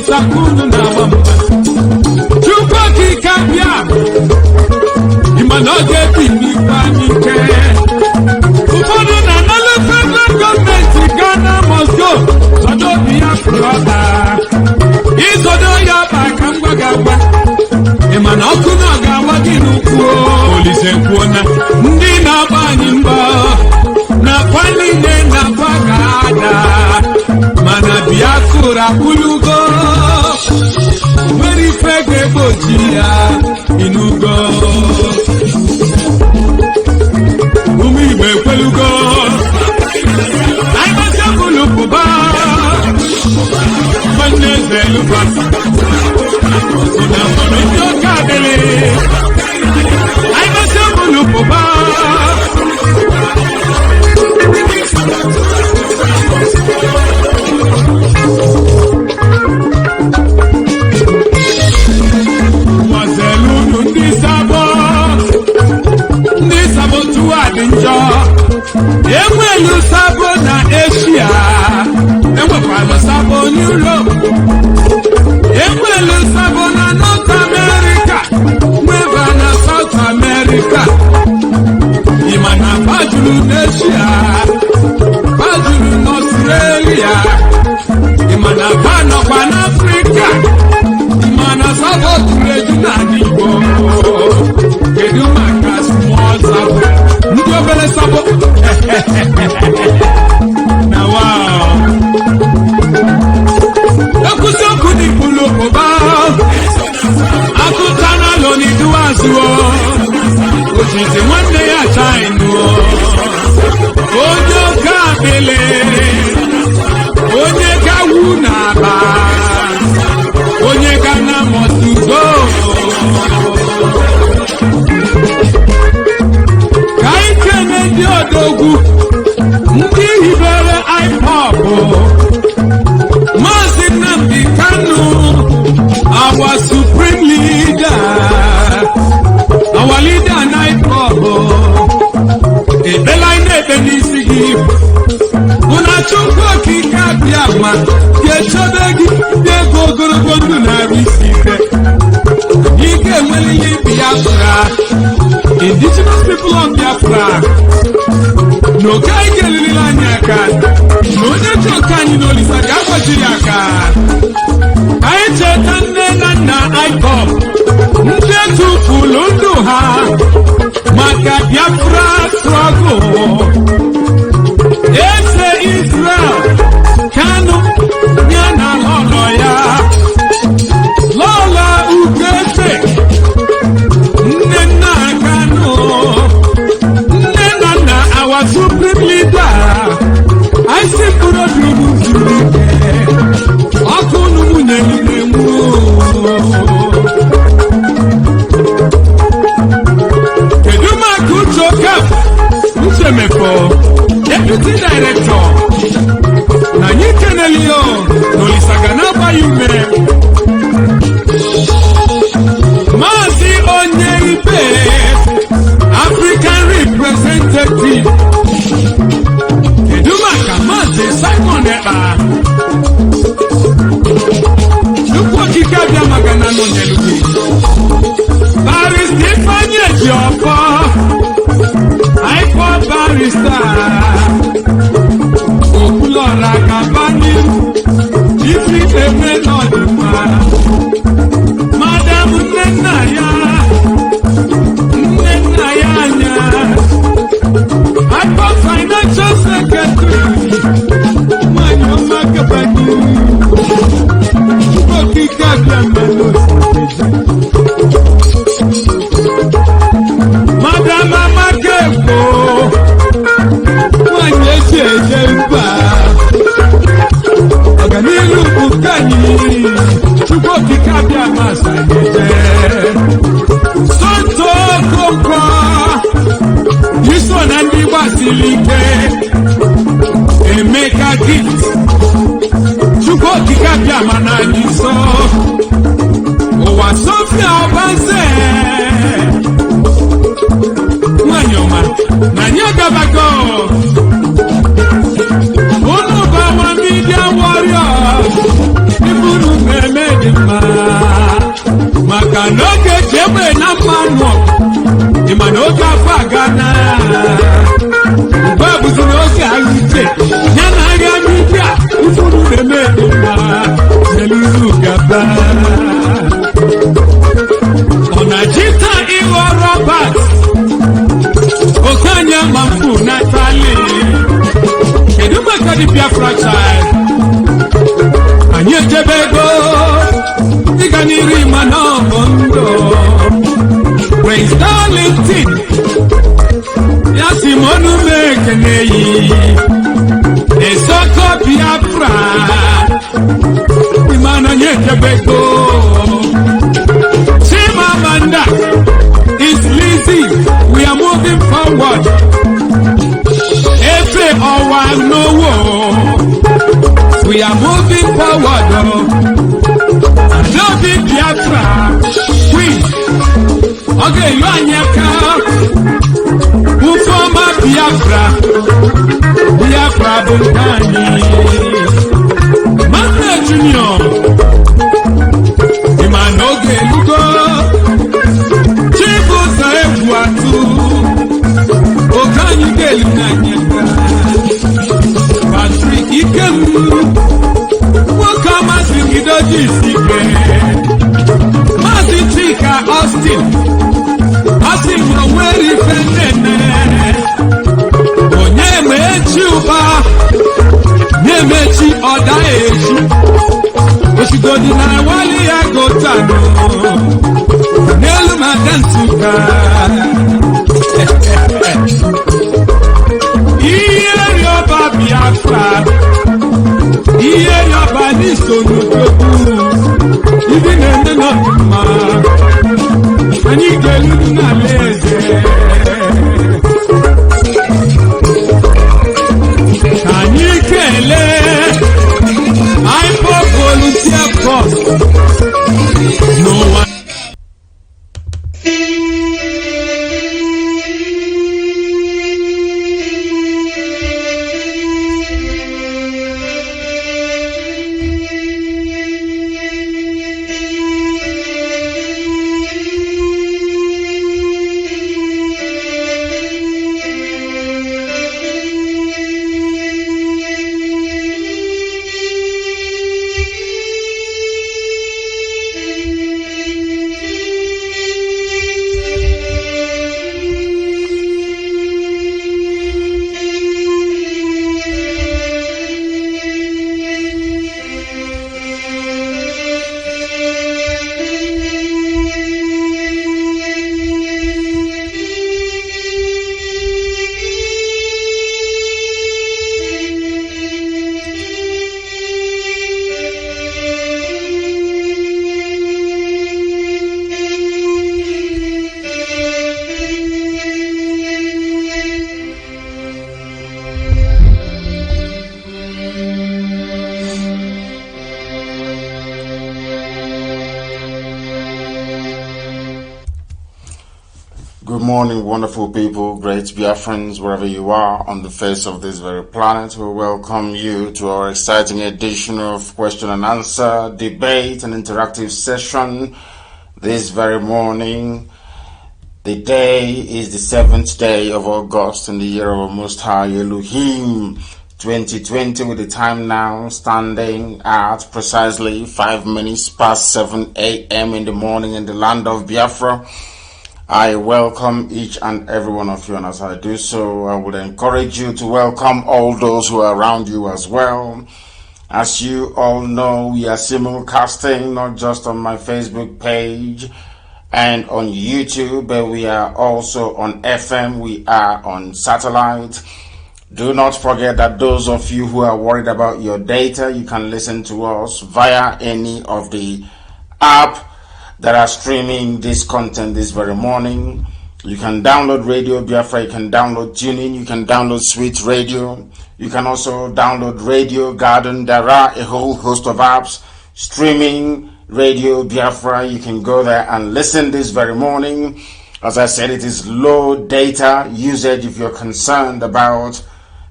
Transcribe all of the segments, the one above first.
Kanu na mama Chupa kikabia Imanoge bini panike Ufodu na nalo federal government Ghana must go Sodo biya kuroda Isodo ya bakamba gaba Imanoku na gawa ginukuo Polise kuona Ndi na banimba Na paline na bagada Mana biakura kulugo Very fake bojia inugo Umi be kwelugo I must have a look over Maneze Lupa. Yo Kadele. I must have Lupa. Mazelu ndi sabo tuwa dinjo. Enwelu sabo na Asia. Enwelu sabo Europe. Enwelu sabo na North America. Mweva na South America. Imana bajulu Asia. Bajulu Australia. Imana bano pan Africa. Imana sabo tureju na Igbo. Kedu maka small sabo. Ndio bele sabo. Na wow. Okusoku ni pulo ba. Akutana lo ni duazuo. Ojiji nwanne ya chainu. Onye kabele. Onye kawu na ba. Onye kana motugo. Kaikene di odogwu. Ndị hibere Ipob. Mazi Nnamdi Kanu. Our supreme leader. Our leader in Ipob. Ebela inebe n'isigi. Unachukwu okike abịama. Ga-echebe gị n'ego ogologo ndụ narị isi ike. Ike enwelighị Biafra. Indigenous people of Biafra. N'oge anyị ga-elirila anyị aka. N'onye ji oke anyị n'olisa ga-agbajiri aka. Anyị cheta nne na nna Ipob. Ndị tụfuru ndụ ha. Maka Biafra struggle. Eze Israel. Kanu. Ya na lọlọ ya. Lọlọ Ugete. Nne nna Kanu. Nne na nna our supreme leader. I say put up your music. Ọkụ n'ụmụnye n'ime kedu maka Uchoka Uchemefo Deputy Director na anyị keneli yo n'Olisaga na-agbaghị ume Mazi onye ibe African representative kedu maka Mazi Simon Ekpa Chukwu okike abịa maka na nọnyelugi Barrister Ifeanyi Ejiofọ Ipob barrister Okwulora Kabani Isi eme n'ọdịmma Madam Nnenna ya anya Ipob Financial Secretary Nwanyị ọma Kabani Okike abịa mmanụ Madam Amakeko Nwanyị esi eje mba Ọganiru Bukanyi Chukwu okike abịa masa eje Sonto Okonkwo Iso na ndị gbasiri ike Emeka Gift Chukwu okike abịa ma na anyị nso Ụwa Sofia Ọbanze Nwanyị ọma na anyị agabago Unu bawa media warriors Iburu mmemme dị mma Maka n'oge chegbe na mmanụ Ịma n'oge afọ aga na Ugbu a bụzi n'oge agha uche Ya na agha media Iburu mmemme dị mma N'elu gaba Ọ na-jita ịghọ Robert Okanya Mamfu Natali Kedu maka di Biafra child Anyị ejebego Dịka n'iri ma n'ọbụ ndụ Praise Darlington Ya si monu mekene yi Esoko Biafra Imana nyeke Team Amanda is Lizzy. We are moving forward. Efe Owa Nowo. We are moving forward. Adobe Biafra. Queen. Okay, you are Nyaka. Ufoma Biafra. Biafra Bundani. Master Junior. Imanoge Lugo. Chibu Saebuatu. Okanyi Gelu Nanyaka. Patrick Ikemu. Wakama Sikidoji Sike. Mazi Chika Austin. Austin Maweri Fendene. Onyemechi Uba. Nyemechi Odaechi. Oshigodi na wali ya gotano. Nelu Madansuka. Iye yoba Biafra. Iye yoba nisono jobu. Ibi nende no ma. Ani gelu na leze. Ani kele. Ipob volunteer force. No one. Good morning, wonderful people, great Biafrans, wherever you are on the face of this very planet. We welcome you to our exciting edition of question and answer, debate and interactive session this very morning. The day is the 7th day of August in the year of our Most High Elohim 2020, with the time now standing at precisely 5 minutes past 7 a.m. in the morning in the land of Biafra. I welcome each and every one of you, and as I do so, I would encourage you to welcome all those who are around you as well. As you all know, we are simulcasting not just on my Facebook page and on YouTube, but we are also on FM, we are on satellite. Do not forget that those of you who are worried about your data, you can listen to us via any of the app that are streaming this content this very morning. You can download Radio Biafra, you can download TuneIn, you can download Sweet Radio, you can also download Radio Garden. There are a whole host of apps streaming Radio Biafra. You can go there and listen this very morning. As I said, it is low data usage if you're concerned about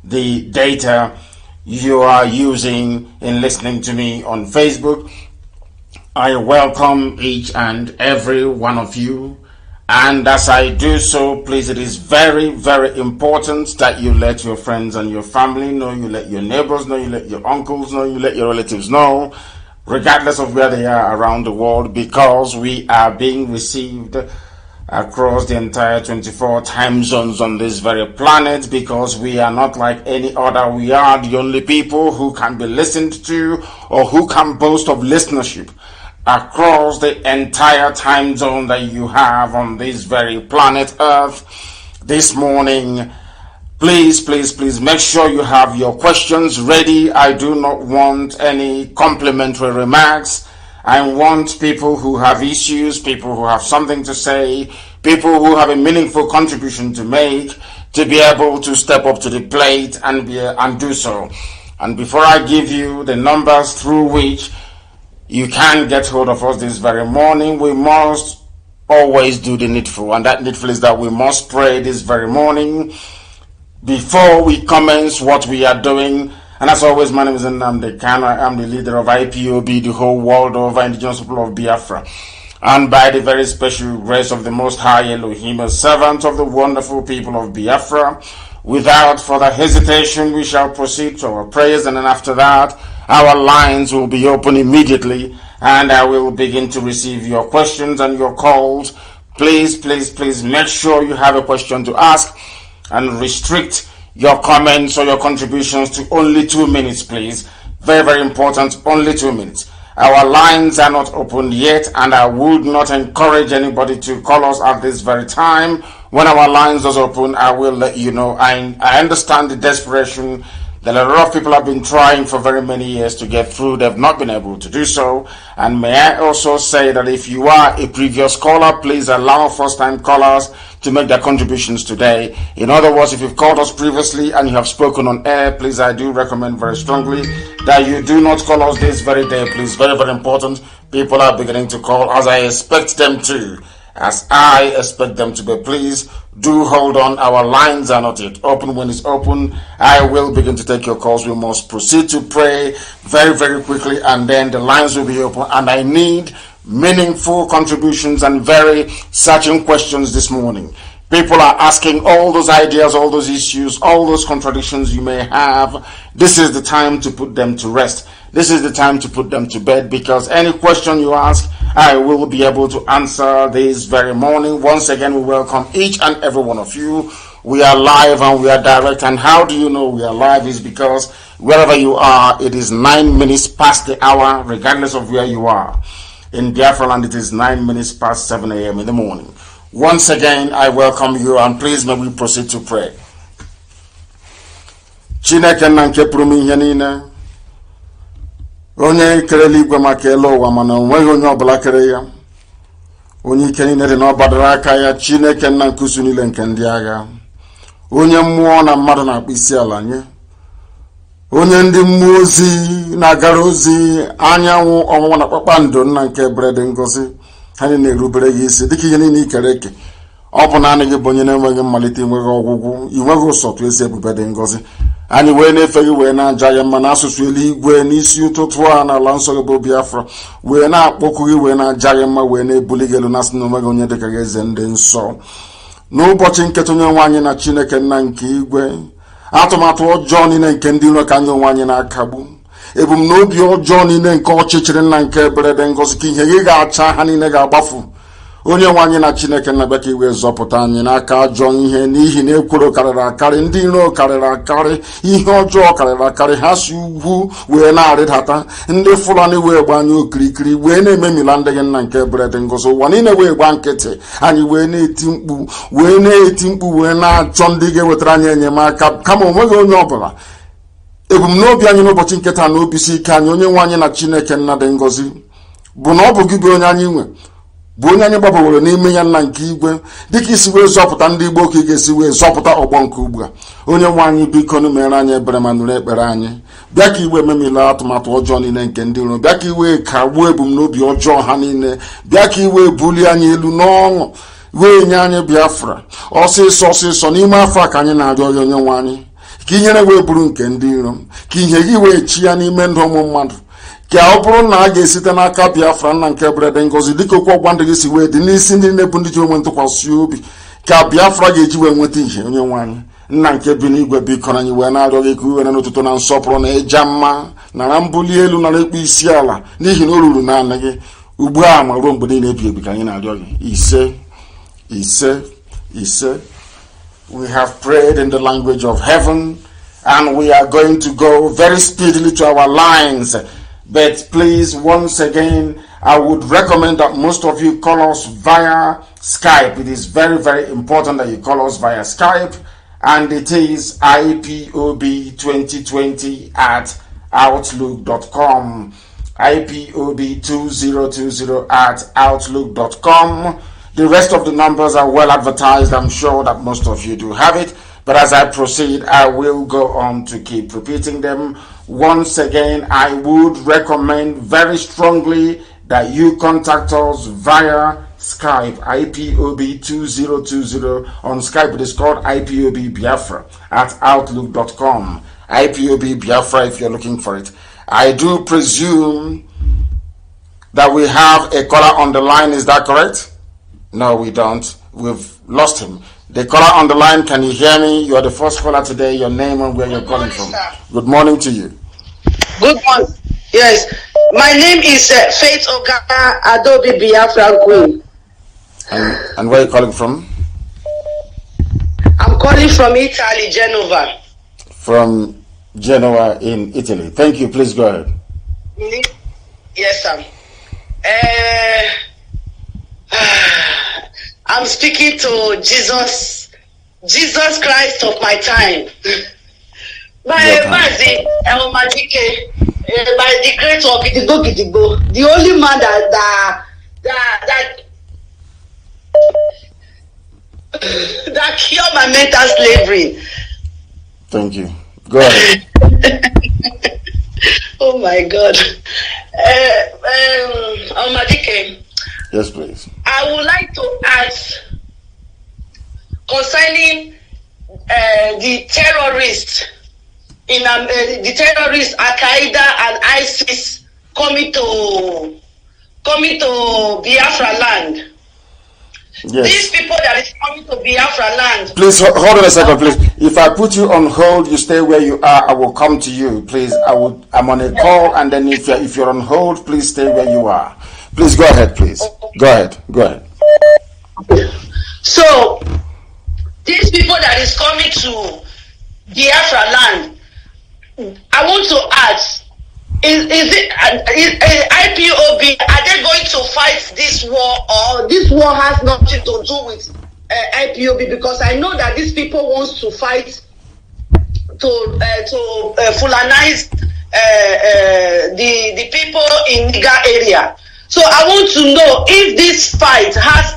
the data you are using in listening to me on Facebook. I welcome each and every one of you, and as I do so, please, it is very, very important that you let your friends and your family know, you let your neighbors know, you let your uncles know, you let your relatives know, regardless of where they are around the world, because we are being received across the entire 24 time zones on this very planet, because we are not like any other. We are the only people who can be listened to, or who can boast of listenership across the entire time zone that you have on this very planet Earth. This morning, please make sure you have your questions ready. I do not want any complimentary remarks. I want people who have issues, people who have something to say, people who have a meaningful contribution to make, to be able to step up to the plate and do so. And before I give you the numbers through which you can get hold of us this very morning, we must always do the needful. And that needful is that we must pray this very morning before we commence what we are doing. And as always, my name is Nnamdi Kanu. I am the leader of Ipob, the whole world over indigenous people of Biafra. And by the very special grace of the Most High Elohim, a servant of the wonderful people of Biafra, without further hesitation, we shall proceed to our prayers, and then after that, our lines will be open immediately, and I will begin to receive your questions and your calls. Please make sure you have a question to ask, and restrict your comments or your contributions to only 2 minutes, please. Very, very important, only 2 minutes. Our lines are not open yet, and I would not encourage anybody to call us at this very time. When our lines are open, I will let you know. I understand the desperation that a lot of people have been trying for very many years to get through. They've not been able to do so. And may I also say that if you are a previous caller, please allow first-time callers to make their contributions today. In other words, if you've called us previously and you have spoken on air, please, I do recommend very strongly that you do not call us this very day, please. Very, very important. People are beginning to call, as I expect them to. As I expect them to be. Please do hold on. Our lines are not yet open. When it's open, I will begin to take your calls. We must proceed to pray very, very quickly, and then the lines will be open. And I need meaningful contributions and very searching questions this morning. People are asking all those ideas, all those issues, all those contradictions you may have. This is the time to put them to rest. This is the time to put them to bed, because any question you ask, I will be able to answer this very morning. Once again, we welcome each and every one of you. We are live and we are direct. And how do you know we are live? Is because wherever you are, it is 9 minutes past the hour, regardless of where you are. In Biafra land, it is 9 minutes past 7 a.m. in the morning. Once again, I welcome you, and please may we proceed to pray. Chineke na nke pụrụ m ihe niile, onye kere eluigwe maka elu ụwa mana onweghị onye ọbụla kere ya, onye ike niile dị n'ọbadara aka ya, Chineke nna nke usu niile nke ndị agha, onye mmụọ na mmadụ na-akpọ isi ala nye, onye ndị mmụọ ozi na-agara ozi, anyanwụ ọnwụnwa na kpakpando, nna nke ebere dị ngọzi, ha niile na-erubere gị isi dịka ihe niile ikere eke. Ọ bụ naanị gị bụ onye na-enweghị mmalite, enweghị ọgwụgwụ, inweghị ụsọtụ, ezi ebube dị ngọzi. Anyị wee na-efe gị, wee na-aja ya mma n'asụsụ eluigwe n'isi ụtụtụ a n'ala nsọ gị bụ Biafra, wee na-akpọku gị, wee na-aja ya mma, wee na-ebuli gị elu, na asị na onweghị onye dịka gị, eze ndị nsọ. N'ụbọchị nketa onye nwe anyị na Chineke nna nke igwe, atụmatụ ọjọọ niile nke ndị iro ka anyị onwe anyị na-akagbu, ebumnobi ọjọọ niile nke ọchịchịrị nna nke ebere dị ngọzi, ka ihe gị ga-acha ha niile ga-agbafu. Onye nwe anyị na Chineke nna bịa ka iwe zọpụta anyị n'aka ajọ ihe, n'ihi na ekworo karịrị akarị, ndị iro karịrị akarị, ihe ọjọọ karịrị akarị, ha si ugwu wee na-arịdata, ndị Fulani wee gba anyị okirikiri, wee na-ememila ndị gị nna nke ebere dị ngọzi. Ụwa niile wee gba nkịtị, anyị wee na-eti mkpu, wee na-achọ ndị ga-ewetara anyị enyemaka, kama onweghị onye ọbụla. Ebumnobi anyị n'ụbọchị nketa na obisi ike anyị, onye nwe anyị na Chineke nna dị ngọzi, bụ na ọ bụ gị bụ onye anyị nwe, bụ onye anyị gbabaworo n'ime ya nna nke igwe, dịka isi wee zọpụta ndị Igbo ka ị ga-esi wee zọpụta ọgbọ nke ugbu a. Onye nwe anyị, biko nụ mere anyị ebere ma nụrụ ekpere anyị. Bịa ka iwe memila atụmatụ ọjọọ niile nke ndị iro, bịa ka iwe kagbuo ebumnobi ọjọọ ha niile, bịa ka iwe bulie anyị elu n'ọṅụ, wee nye anyị Biafra ọsịsọ n'ime afọ a ka anyị na-arịọ ya, onye nwe anyị, ka ihere wee bụrụ nke ndị iro, ka ihe gị wee chi ya n'ime ndụ ụmụ mmadụ, ka ọ bụrụ na a ga-esite n'aka Biafra nna nke ebere dị ngọzi, dịka okwu ọgwa ndị gị si wee dị n'isi ndị na-ebu ndị ji onwe ntụkwasị obi, ka Biafra ga-eji wee nweta ihe. Onye nwe anyị nna nke bi n'igwe, biko anyị wee na-arịọ gị ka iwere n'ụtụtụ na nsọpụrụ na ịja mma, nara mbuli elu, nara ikpe isi ala, n'ihi na o ruru naanị gị ugbu a ma ruo mgbe niile ebi ebi ka anyị na-arịọ gị. Ise. We have prayed in the language of heaven, and we are going to go very speedily to our lines. But please, once again, I would recommend that most of you call us via Skype. It is very, very important that you call us via Skype, and it is ipob2020 at outlook.com. ipob2020 at outlook.com. The rest of the numbers are well advertised. I'm sure that most of you do have it. But as I proceed, I will go on to keep repeating them. Once again, I would recommend very strongly that you contact us via Skype, ipob2020. On Skype, it is called ipob Biafra at outlook.com. ipob Biafra, if you're looking for it. I do presume that we have a caller on the line. Is that correct? No, we don't. We've lost him. The caller on the line, can you hear me? You are the first caller today. Your name and where you're calling from. Sir. Good morning to you. Good morning. Yes. My name is Faith Ogana Adobe Biafra Queen. And where are you calling from? I'm calling from Italy, Genova. From Genoa in Italy. Thank you. Please go ahead. Yes, sir. I'm speaking to Jesus Christ of my time. Mazi, Elmadike, by the great of Gidigbo, the only man that cured my mental slavery. Thank you. Go ahead. Oh my God. Elmadike. Yes, please. I would like to ask concerning the terrorists the terrorists Al Qaeda and ISIS coming to Biafra land. Yes. These people that is coming to Biafra land. Please hold on a second, please. If I put you on hold, you stay where you are. I will come to you, please. I'm on a call, and then if you're on hold, please stay where you are. Please go ahead, please. Go ahead. So, these people that is coming to Biafra land, I want to ask, is IPOB, are they going to fight this war, or this war has nothing to do with IPOB? Because I know that these people want to fight to Fulanize the people in Niger area. So I want to know if this fight has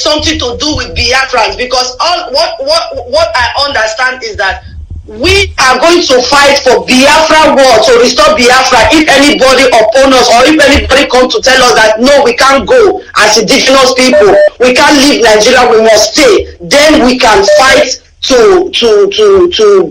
something to do with Biafrans, because what I understand is that we are going to fight for Biafra war, to restore Biafra. If anybody oppose us, or if anybody come to tell us that no, we can't go as indigenous people, we can't leave Nigeria, we must stay, then we can fight to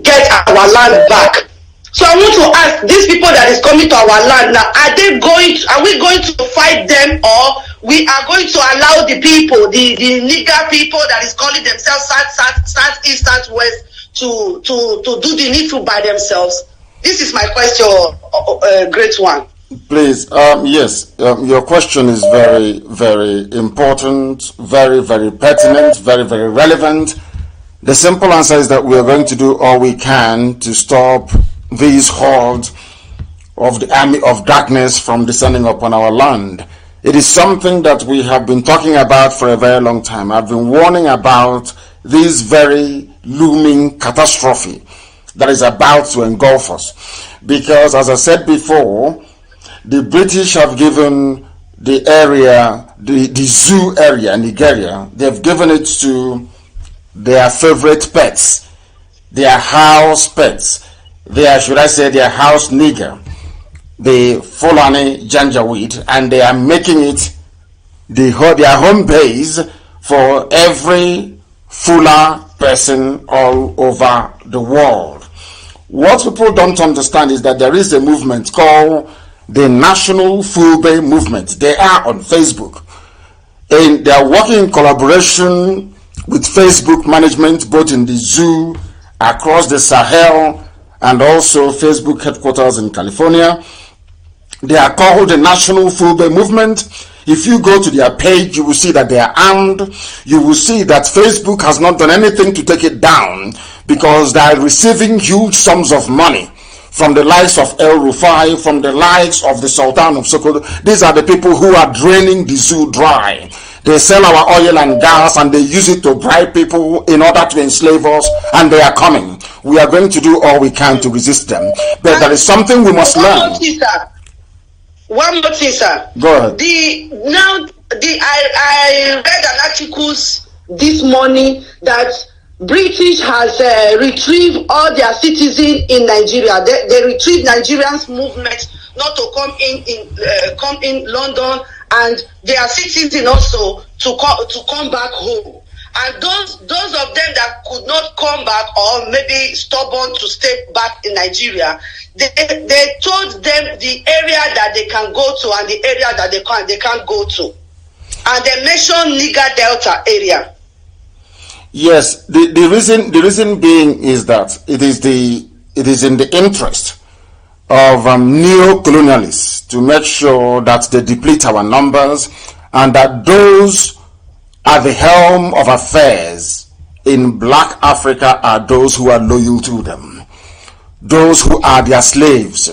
get our land back. So I want to ask these people that is coming to our land now, are we going to fight them, or we are going to allow the people, the nigger people that is calling themselves South East, South West, to do the needful by themselves? This is my question, great one. Please, yes, your question is very, very important, very, very pertinent, very, very relevant. The simple answer is that we are going to do all we can to stop these hordes of the army of darkness from descending upon our land. It is something that we have been talking about for a very long time. I've been warning about this very looming catastrophe that is about to engulf us. Because, as I said before, the British have given the area, the zoo area in Nigeria, they've given it to their favorite pets, their house pets, their house nigger, the Fulani Janjaweed, and they are making it their home base for every Fula person all over the world. What people don't understand is that there is a movement called the National Fulbe Movement. They are on Facebook, and they are working in collaboration with Facebook management, both in the zoo, across the Sahel, and also Facebook headquarters in California. They are called the National Fulbe Movement. If you go to their page, you will see that they are armed. You will see that Facebook has not done anything to take it down, because they are receiving huge sums of money from the likes of El Rufai, from the likes of the Sultan of Sokoto. These are the people who are draining the zoo dry. They sell our oil and gas, and they use it to bribe people in order to enslave us, and they are coming. We are going to do all we can to resist them. But there is something we must learn. One more thing, sir. Go ahead. I read an article this morning that British has retrieved all their citizens in Nigeria. They retrieved Nigerians' movement not to come in London, and their citizens also to come back home. And those of them that could not come back or maybe stubborn to stay back in Nigeria, they told them the area that they can go to and the area that they can't go to. And they mentioned Niger Delta area. Yes, the reason being is that it is in the interest of neo-colonialists to make sure that they deplete our numbers and that those at the helm of affairs in Black Africa are those who are loyal to them, those who are their slaves,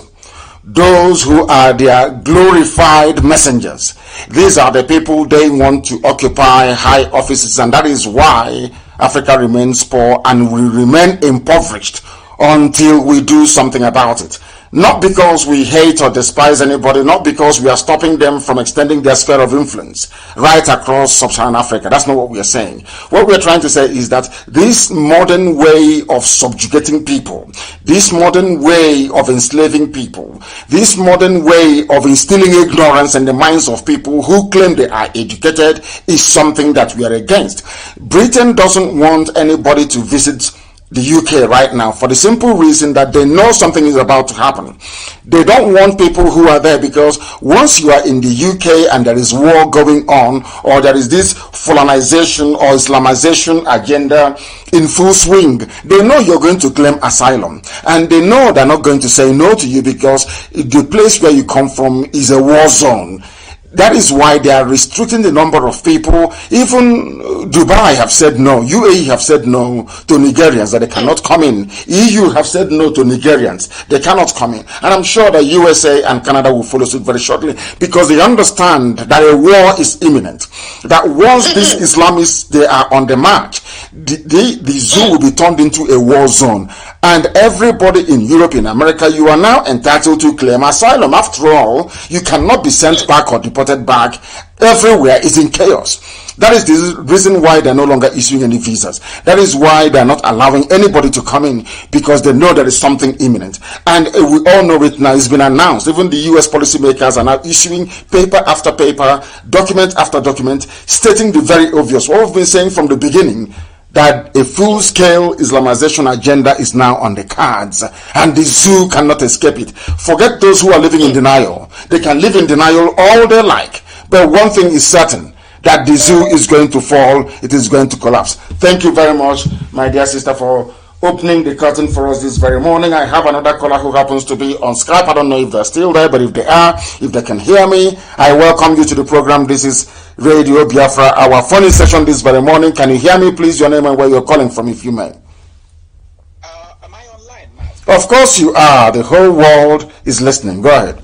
those who are their glorified messengers. These are the people they want to occupy high offices, and that is why Africa remains poor and will remain impoverished until we do something about it. Not because we hate or despise anybody, not because we are stopping them from extending their sphere of influence right across sub-Saharan Africa. That's not what we are saying. What we are trying to say is that this modern way of subjugating people, this modern way of enslaving people, this modern way of instilling ignorance in the minds of people who claim they are educated is something that we are against. Britain doesn't want anybody to visit the UK right now for the simple reason that they know something is about to happen. They don't want people who are there, because once you are in the UK and there is war going on, or there is this Fulanization or Islamization agenda in full swing, they know you're going to claim asylum, and they know they're not going to say no to you because the place where you come from is a war zone. That is why they are restricting the number of people. Even Dubai have said no. UAE have said no to Nigerians, that they cannot come in. EU have said no to Nigerians. They cannot come in. And I'm sure that USA and Canada will follow suit very shortly, because they understand that a war is imminent. That once these Islamists, they are on the march, the zoo will be turned into a war zone. And everybody in Europe, in America, you are now entitled to claim asylum. After all, you cannot be sent back or deported back. Everywhere is in chaos. That is the reason why they're no longer issuing any visas. That is why they're not allowing anybody to come in, because they know there is something imminent. And we all know it now. It's been announced. Even the US policymakers are now issuing paper after paper, document after document, stating the very obvious. What we've been saying from the beginning, that a full-scale Islamization agenda is now on the cards, and the zoo cannot escape it. Forget those who are living in denial. They can live in denial all they like, but one thing is certain, that the zoo is going to fall, it is going to collapse. Thank you very much, my dear sister, for opening the curtain for us this very morning. I have another caller who happens to be on Skype. I don't know if they're still there, but if they are, if they can hear me, I welcome you to the program. This is Radio Biafra, our funny session this very morning. Can you hear me, please? Your name and where you're calling from, if you may. Am I online, Mazi? Of course you are. The whole world is listening. Go ahead.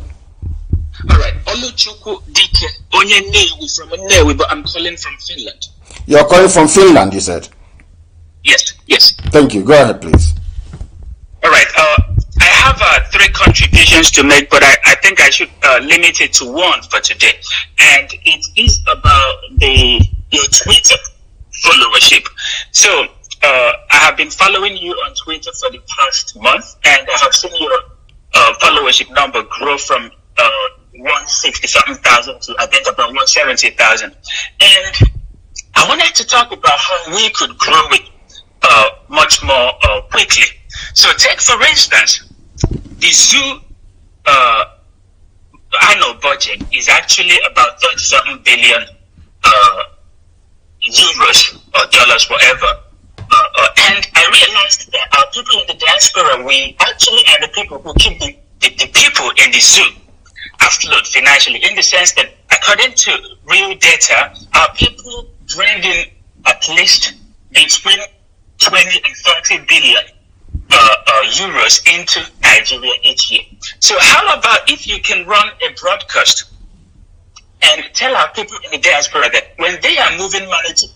All right. Oluchukwu Dike, Onye Nnewi from Nnewi, but I'm calling from Finland. You're calling from Finland, you said? Yes. Thank you. Go ahead, please. All right. I have 3 contributions to make, but I think I should limit it to one for today. And it is about your Twitter followership. So I have been following you on Twitter for the past month, and I have seen your followership number grow from 160-something thousand to I think about 170,000. And I wanted to talk about how we could grow it much more quickly. So take, for instance, the zoo annual budget is actually about 30-something billion euros or dollars, whatever. And I realized that our people in the diaspora, we actually are the people who keep the people in the zoo afloat financially, in the sense that according to real data, our people bring in at least between 20 and 30 billion euros into Nigeria each year. So how about if you can run a broadcast and tell our people in the diaspora that when they are moving money to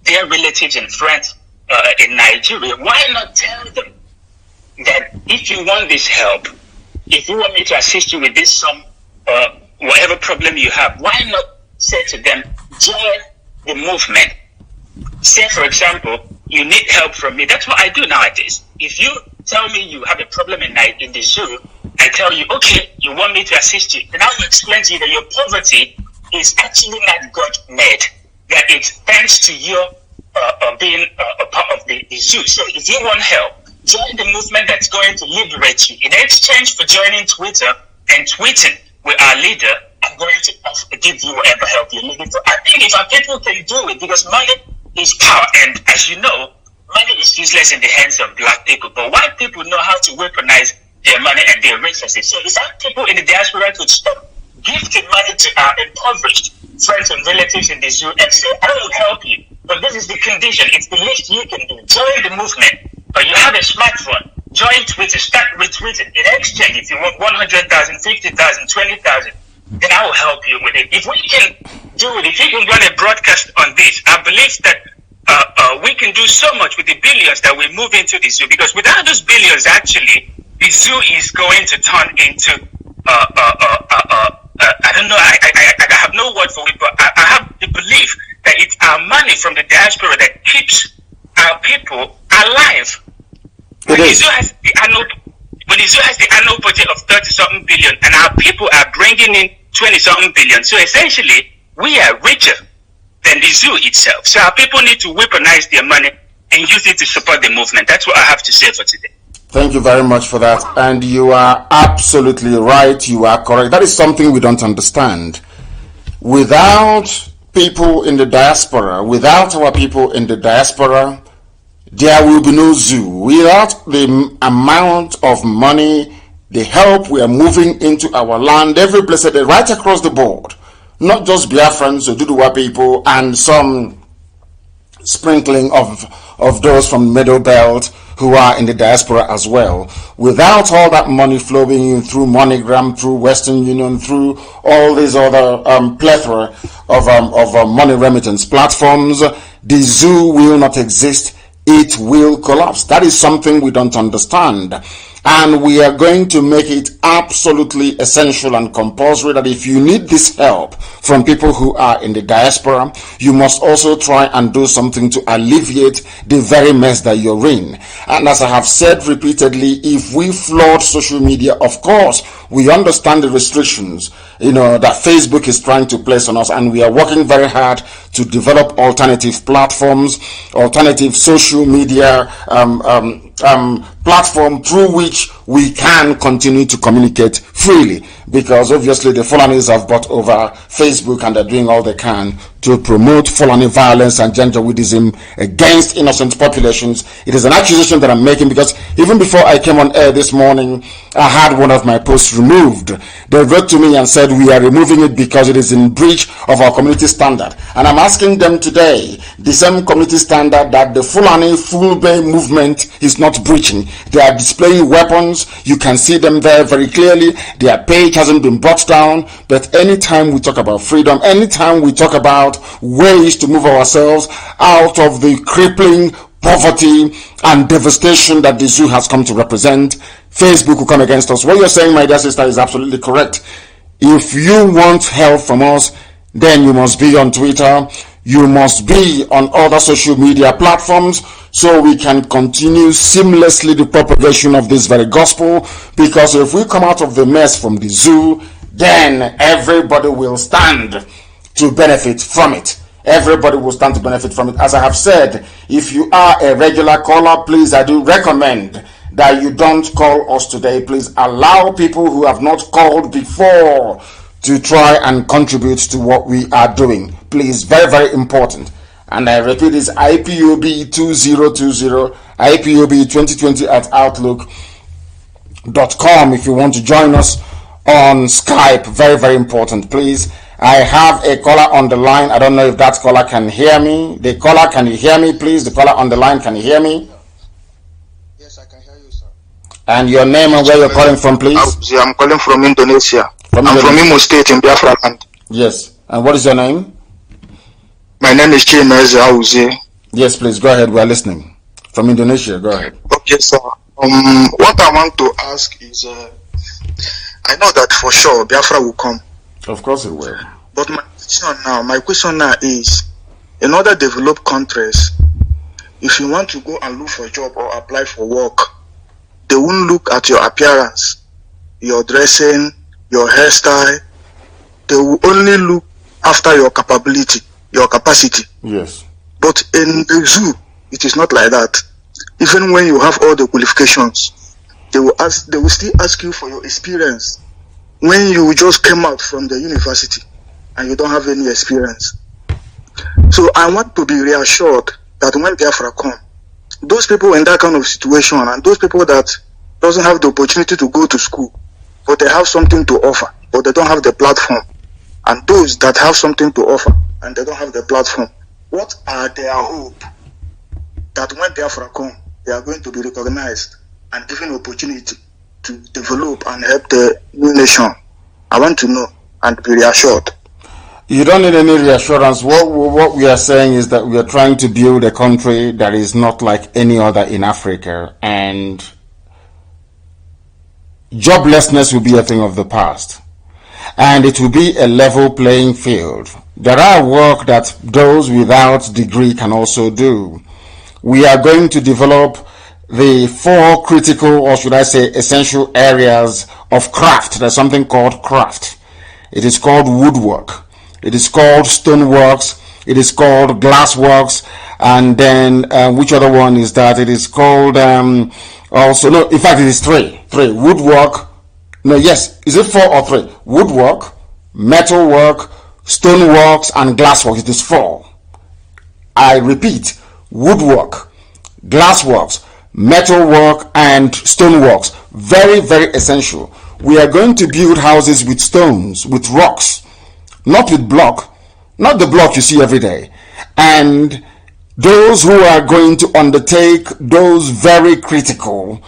their relatives and friends in Nigeria, why not tell them that if you want this help, if you want me to assist you with this sum whatever problem you have, why not say to them, join the movement? Say, for example, you need help from me. That's what I do nowadays. If you tell me you have a problem in the zoo, I tell you, okay, you want me to assist you. Then I will explain to you that your poverty is actually not God-made. That it's thanks to your being a part of the zoo. So if you want help, join the movement that's going to liberate you. In exchange for joining Twitter and tweeting with our leader, I'm going to give you whatever help you're looking for. I think if our people can do it, because money is power, and as you know, money is useless in the hands of black people, but white people know how to weaponize their money and their resources. So if our people in the diaspora could stop gifting money to our impoverished friends and relatives in the zoo and say, I will help you, but this is the condition, it's the least you can do. Join the movement, but you have a smartphone, join Twitter, start retweeting. In exchange, if you want 100,000, 50,000, 20,000, then I will help you with it. If we can do it, if you can run a broadcast on this, I believe that we can do so much with the billions that we move into the zoo, because without those billions, actually, the zoo is going to turn into, I don't know, I have no word for it, but I have the belief that it's our money from the diaspora that keeps our people alive. When the zoo has the annual budget of 30-something billion, and our people are bringing in 20-something billion, so essentially, we are richer than the zoo itself. So our people need to weaponize their money and use it to support the movement. That's what I have to say for today. Thank you very much for that. And you are absolutely right. You are correct. That is something we don't understand. Without people in the diaspora, without our people in the diaspora, there will be no zoo. Without the amount of money, the help we are moving into our land, every blessed day, right across the board, not just Biafrans or Duduwa people and some sprinkling of those from Middle Belt who are in the diaspora as well. Without all that money flowing in through MoneyGram, through Western Union, through all these other plethora of money remittance platforms, the zoo will not exist. It will collapse. That is something we don't understand. And we are going to make it absolutely essential and compulsory that if you need this help from people who are in the diaspora, you must also try and do something to alleviate the very mess that you're in. And as I have said repeatedly, if we flood social media, of course, we understand the restrictions, that Facebook is trying to place on us, and we are working very hard to develop alternative platforms, alternative social media platform through which we can continue to communicate freely, because obviously the Fulanis have bought over Facebook and they're doing all they can to promote Fulani violence and genderwoodism against innocent populations. It is an accusation that I'm making because even before I came on air this morning, I had one of my posts removed. They wrote to me and said we are removing it because it is in breach of our community standard. And I'm asking them today, the same community standard that the Fulani Fulbe movement is not breaching. They are displaying weapons. You can see them there very clearly. Their page hasn't been brought down. But anytime we talk about freedom, anytime we talk about ways to move ourselves out of the crippling poverty and devastation that the zoo has come to represent, Facebook will come against us. What you're saying, my dear sister, is absolutely correct. If you want help from us, then you must be on Twitter. You must be on other social media platforms so we can continue seamlessly the propagation of this very gospel. Because if we come out of the mess from the zoo, then everybody will stand to benefit from it. Everybody will stand to benefit from it. As I have said, if you are a regular caller, please, I do recommend that you don't call us today. Please allow people who have not called before to try and contribute to what we are doing. Please, very, very important. And I repeat, it's IPOB 2020, IPOB 2020 at outlook.com if you want to join us on Skype. Very, very important, please. I have a caller on the line. I don't know if that caller can hear me. The caller, can you hear me, please? The caller on the line, can you hear me? Yes, I can hear you, sir. And your name and where you're calling from, please? I'm calling from Indonesia. I'm from Imo State in Biafra land. Yes. And what is your name? My name is Mazi Auze. Yes, please, go ahead. We are listening. From Indonesia, go ahead. Okay, sir. What I want to ask is, I know that for sure Biafra will come. Of course it will. But my question now is, in other developed countries, if you want to go and look for a job or apply for work, they won't look at your appearance, your dressing, your hairstyle. They will only look after your capability, your capacity. Yes. But in the zoo, it is not like that. Even when you have all the qualifications, they will still ask you for your experience. When you just came out from the university and you don't have any experience. So I want to be reassured that when Biafra come, those people in that kind of situation and those people that doesn't have the opportunity to go to school, but they have something to offer, but they don't have the platform, and those that have something to offer and they don't have the platform, what are their hope that when Biafra come, they are going to be recognized and given opportunity to develop and help the new nation? I want to know and be reassured. You don't need any reassurance. What we are saying is that we are trying to build a country that is not like any other in Africa, and joblessness will be a thing of the past, and it will be a level playing field. There are work that those without degree can also do. We are going to develop the 4 critical, or should I say essential areas of craft. There's something called craft. It is called woodwork. It is called stoneworks. It is called glassworks. And then, which other one is that? It is called, also, no, in fact, it is 3. Woodwork. No, yes. Is it 4 or 3? Woodwork, metalwork, stoneworks, and glassworks. It is 4. I repeat, woodwork, glassworks, metalwork, and stoneworks. Very, very essential. We are going to build houses with stones, with rocks, not with block, not the block you see every day. And those who are going to undertake those very critical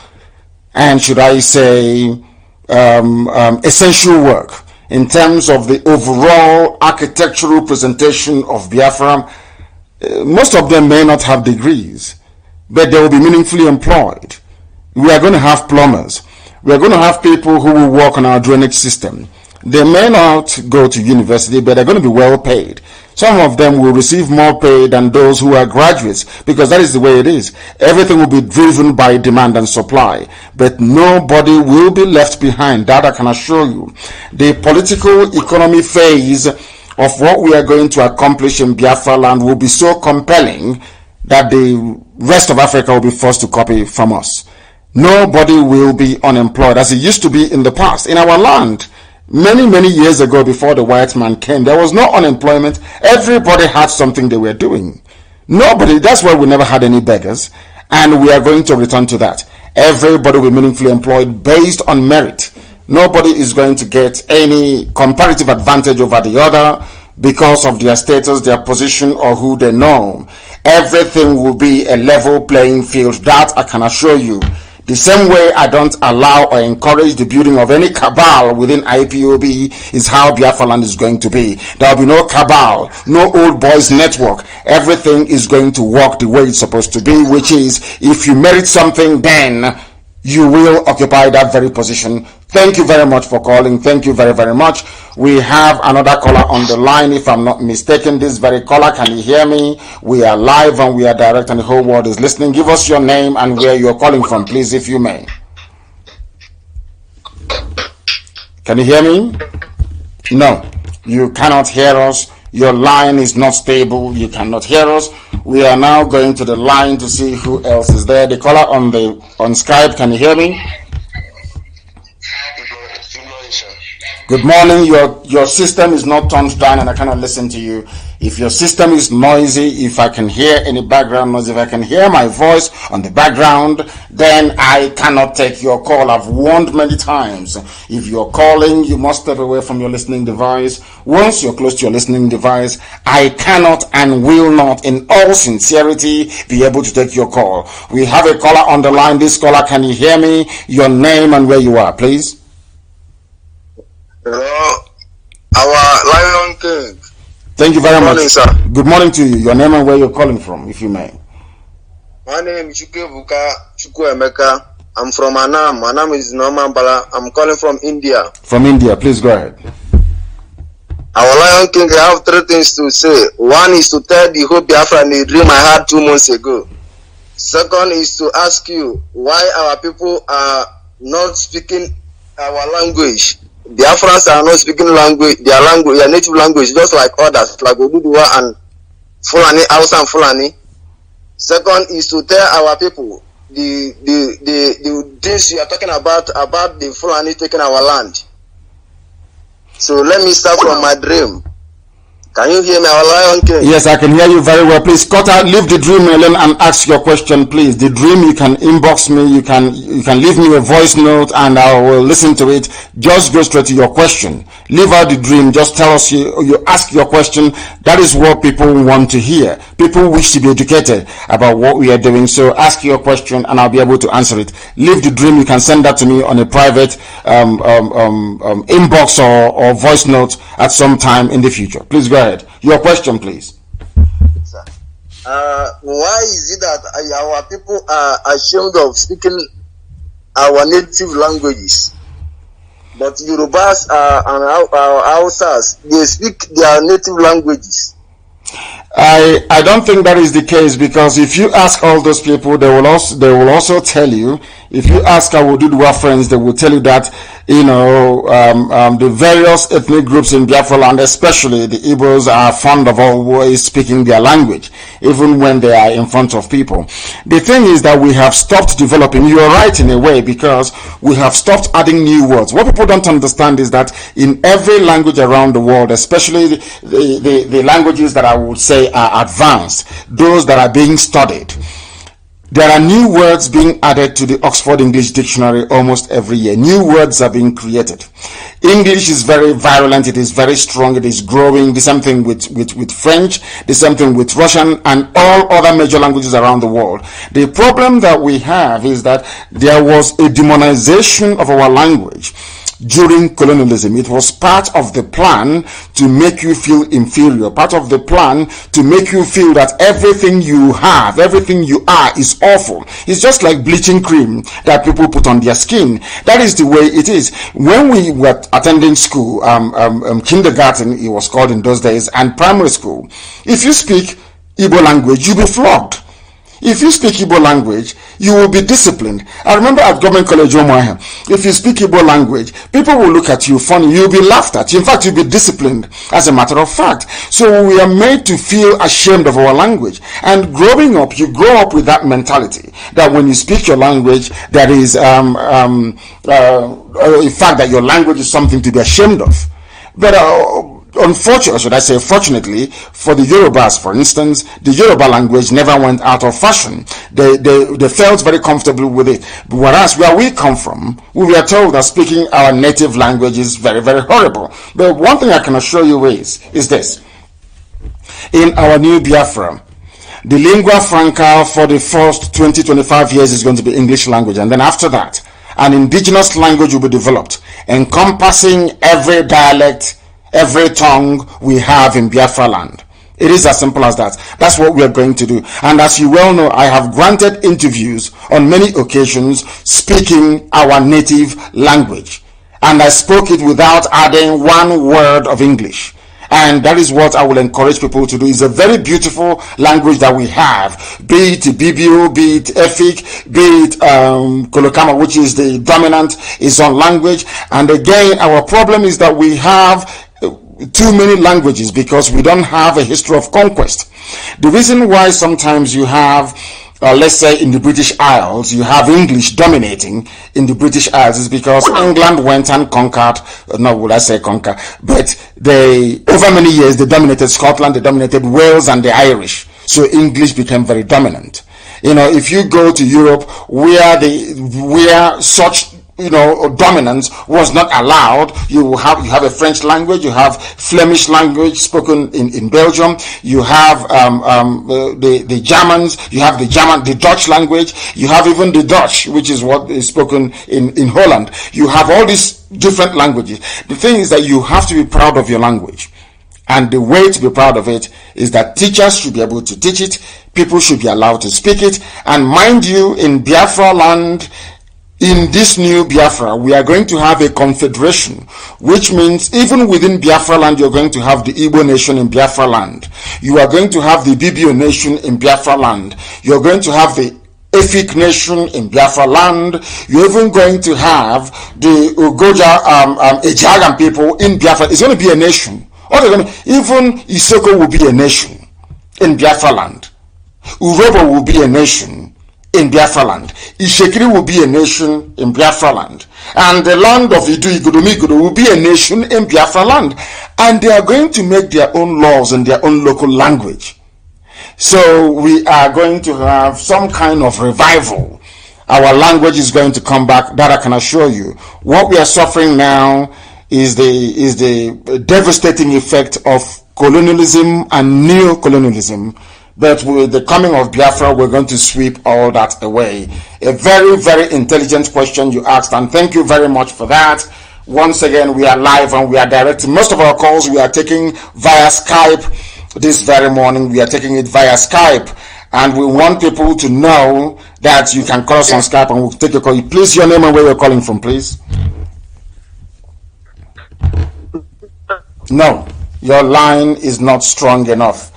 and, should I say, essential work in terms of the overall architectural presentation of Biafra, most of them may not have degrees, but they will be meaningfully employed. We are going to have plumbers. We are going to have people who will work on our drainage system. They may not go to university, but they're going to be well paid. Some of them will receive more pay than those who are graduates, because that is the way it is. Everything will be driven by demand and supply, but nobody will be left behind. That I can assure you. The political economy phase of what we are going to accomplish in Biafra land will be so compelling that the rest of Africa will be forced to copy from us. Nobody will be unemployed as it used to be in the past. In our land, many years ago, before the white man came, there was no unemployment. Everybody had something they were doing. Nobody, that's why we never had any beggars, and we are going to return to that. Everybody will be meaningfully employed based on merit. Nobody is going to get any comparative advantage over the other because of their status, their position, or who they know. Everything will be a level playing field. That I can assure you. The same way I don't allow or encourage the building of any cabal within IPOB is how Biafra land is going to be. There will be no cabal, no old boys network. Everything is going to work the way it's supposed to be, which is if you merit something, then you will occupy that very position. Thank you very much for calling. Thank you very, very much. We have another caller on the line, if I'm not mistaken. This very caller, can you hear me? We are live and we are direct and the whole world is listening. Give us your name and where you're calling from, please, if you may. Can you hear me? No, you cannot hear us. Your line is not stable. You cannot hear us. We are now going to the line to see who else is there. The caller on Skype, can you hear me? Good morning. Your system is not turned down and I cannot listen to you. If your system is noisy, if I can hear any background noise, if I can hear my voice on the background, then I cannot take your call. I've warned many times. If you're calling, you must step away from your listening device. Once you're close to your listening device, I cannot and will not, in all sincerity, be able to take your call. We have a caller on the line. This caller, can you hear me? Your name and where you are, please. Hello, our Lion King. Thank you very much. Good morning, sir. Good morning to you. Your name and where you're calling from, if you may. My name is Chukwuemeka. I'm from Annam. My name is Nnamdi. I'm calling from India. From India, please go ahead. Our Lion King, I have 3 things to say. One is to tell the whole Biafra the dream I had 2 months ago. Second is to ask you why our people are not speaking our language. Biafrans are not speaking their native language, just like others, like Oduduwa and Fulani, Hausa and Fulani. Second is to tell our people the things you are talking about the Fulani taking our land. So let me start from my dream. Can you hear me, our Lion King? Yes, I can hear you very well. Please, Kota, leave the dream alone and ask your question, please. The dream, you can inbox me, you can leave me a voice note and I will listen to it. Just go straight to your question. Leave out the dream, just tell us, you ask your question. That is what people want to hear. People wish to be educated about what we are doing. So ask your question and I'll be able to answer it. Leave the dream, you can send that to me on a private inbox or voice note at some time in the future. Please go ahead. Your question, please. Why is it that our people are ashamed of speaking our native languages, but Yorubas and our Hausas, they speak their native languages? I don't think that is the case, because if you ask all those people, they will also tell you. If you ask our Oduduwa friends, they will tell you that the various ethnic groups in Biafra land, especially the Igbos, are fond of always speaking their language, even when they are in front of people. The thing is that we have stopped developing. You are right in a way, because we have stopped adding new words. What people don't understand is that in every language around the world, especially the languages that I would say are advanced, those that are being studied, there are new words being added to the Oxford English Dictionary almost every year. New words are being created. English is very virulent. It is very strong. It is growing. The same thing with French. The same thing with Russian and all other major languages around the world. The problem that we have is that there was a demonization of our language during colonialism. It was part of the plan to make you feel inferior, part of the plan to make you feel that everything you have, everything you are is awful. It's just like bleaching cream that people put on their skin. That is the way it is. When we were attending school, kindergarten it was called in those days, and primary school, if you speak Igbo language, you'll be flogged. If you speak Igbo language, you will be disciplined. I remember at Government College Omoaha, if you speak Igbo language, people will look at you funny. You'll be laughed at. In fact, you'll be disciplined, as a matter of fact. So we are made to feel ashamed of our language. And growing up, you grow up with that mentality that when you speak your language, there is in fact that your language is something to be ashamed of. But unfortunately, should I say fortunately, for the Yorubas, for instance, the Yoruba language never went out of fashion. They felt very comfortable with it. Whereas where we come from, we were told that speaking our native language is very, very horrible. But one thing I can assure you is this. In our new Biafra, the lingua franca for the first 20-25 years is going to be English language. And then after that, an indigenous language will be developed, encompassing every dialect, every tongue we have in Biafra land. It is as simple as that. That's what we are going to do. And as you well know, I have granted interviews on many occasions speaking our native language. And I spoke it without adding one word of English. And that is what I will encourage people to do. It's a very beautiful language that we have, be it Bibio, be it Efik, be it Kolokama, which is the dominant Izon language. And again, our problem is that we have too many languages because we don't have a history of conquest. The reason why sometimes you have let's say in the British Isles, you have English dominating in the British Isles is because England went and conquered, no, would I say conquer, but over many years, they dominated Scotland, they dominated Wales and the Irish. So English became very dominant. If you go to Europe where such dominance was not allowed, you have a French language, you have Flemish language spoken in Belgium, you have the Germans, you have the Dutch language, you have even the Dutch, which is what is spoken in Holland. You have all these different languages. The thing is that you have to be proud of your language. And the way to be proud of it is that teachers should be able to teach it, people should be allowed to speak it, and mind you, in Biafra land, in this new Biafra, we are going to have a confederation, which means even within Biafra land, you're going to have the Igbo nation in Biafra land. You are going to have the Bibio nation in Biafra land. You're going to have the Efik nation in Biafra land. You're even going to have the Ugoja Ejagan people in Biafra. It's going to be a nation. Even Isoko will be a nation in Biafra land. Urobo will be a nation in Biafra land. Ishekiri will be a nation in Biafra land. And the land of Idu Igudomigudo will be a nation in Biafra land. And they are going to make their own laws in their own local language. So we are going to have some kind of revival. Our language is going to come back, that I can assure you. What we are suffering now is the devastating effect of colonialism and neo-colonialism. But with the coming of Biafra, we're going to sweep all that away. A very, very intelligent question you asked, and thank you very much for that. Once again, we are live and we are direct. Most of our calls we are taking via Skype. This very morning, we are taking it via Skype. And we want people to know that you can call us on Skype and we'll take your call. Please, your name and where you're calling from, please. No, your line is not strong enough.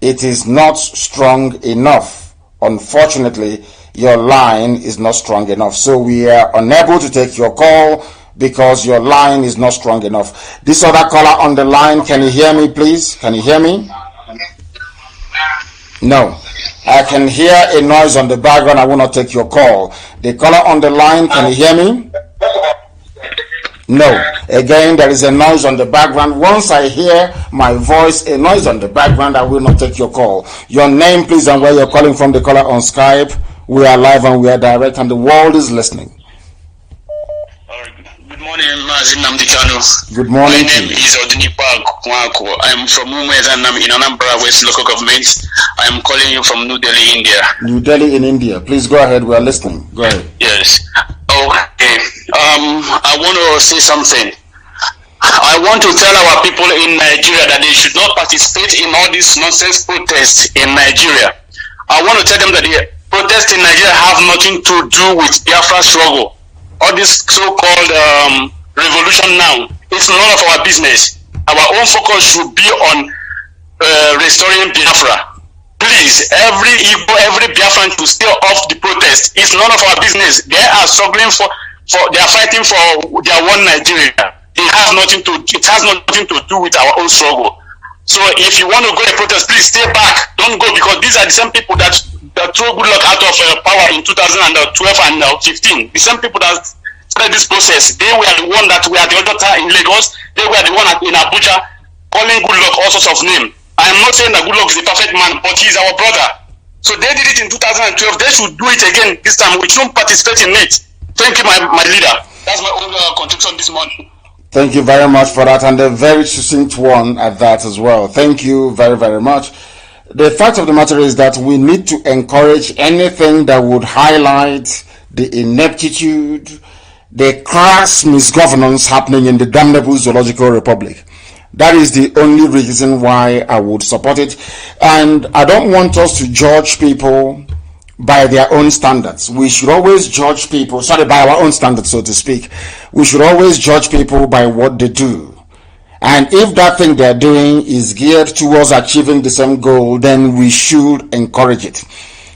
It is not strong enough. Unfortunately, your line is not strong enough. So we are unable to take your call because your line is not strong enough. This other caller on the line, can you hear me, please? Can you hear me? No. I can hear a noise on the background. I will not take your call. The caller on the line, can you hear me? No. Again, there is a noise on the background. Once I hear my voice, a noise on the background, I will not take your call. Your name, please, and where you're calling from, the caller on Skype. We are live and we are direct, and the world is listening. Good morning, Mazi Nnamdi Kanu. Good morning. My name is Odinipa Kwako. I'm from Umwezanam in Anambra West Local Government. I'm calling you from New Delhi, India. New Delhi in India. Please go ahead. We are listening. Go ahead. Yes. Okay. I want to say something. I want to tell our people in Nigeria that they should not participate in all these nonsense protests in Nigeria. I want to tell them that the protests in Nigeria have nothing to do with Biafra struggle. All this so-called revolution now, it's none of our business. Our own focus should be on restoring Biafra. Please, every Igbo, every Biafran to stay off the protest. It's none of our business. They are struggling they are fighting for their one Nigeria. It has nothing to do with our own struggle. So if you want to go to protest, please stay back. Don't go, because these are the same people that threw Goodluck out of power in 2012 and 15. The same people that started this process. They were the one that were the auditor in Lagos. They were the one in Abuja calling Goodluck all sorts of names. I am not saying that Goodluck is a perfect man, but he is our brother. So they did it in 2012. They should do it again this time. We shouldn't participate in it. Thank you, my leader. That's my own contribution this morning. Thank you very much for that, and a very succinct one at that as well. Thank you very, very much. The fact of the matter is that we need to encourage anything that would highlight the ineptitude, the crass misgovernance happening in the damnable Zoological Republic. That is the only reason why I would support it. And I don't want us to judge people by their own standards. We should always judge people, by our own standards, so to speak. We should always judge people by what they do. And if that thing they're doing is geared towards achieving the same goal, then we should encourage it.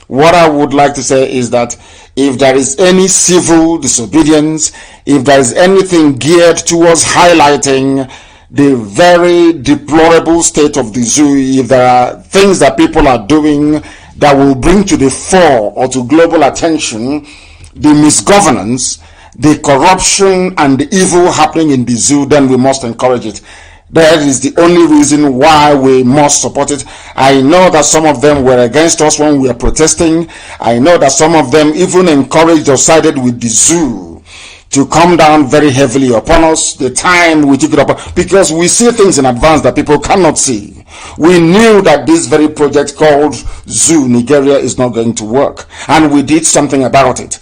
What I would like to say is that if there is any civil disobedience, if there is anything geared towards highlighting the very deplorable state of the zoo, if there are things that people are doing that will bring to the fore or to global attention the misgovernance, the corruption and the evil happening in the zoo, then we must encourage it. That is the only reason why we must support it. I know that some of them were against us when we were protesting. I know that some of them even encouraged or sided with the zoo to come down very heavily upon us the time we took it up, because we see things in advance that people cannot see. We knew that this very project called Zoo Nigeria is not going to work, and we did something about it.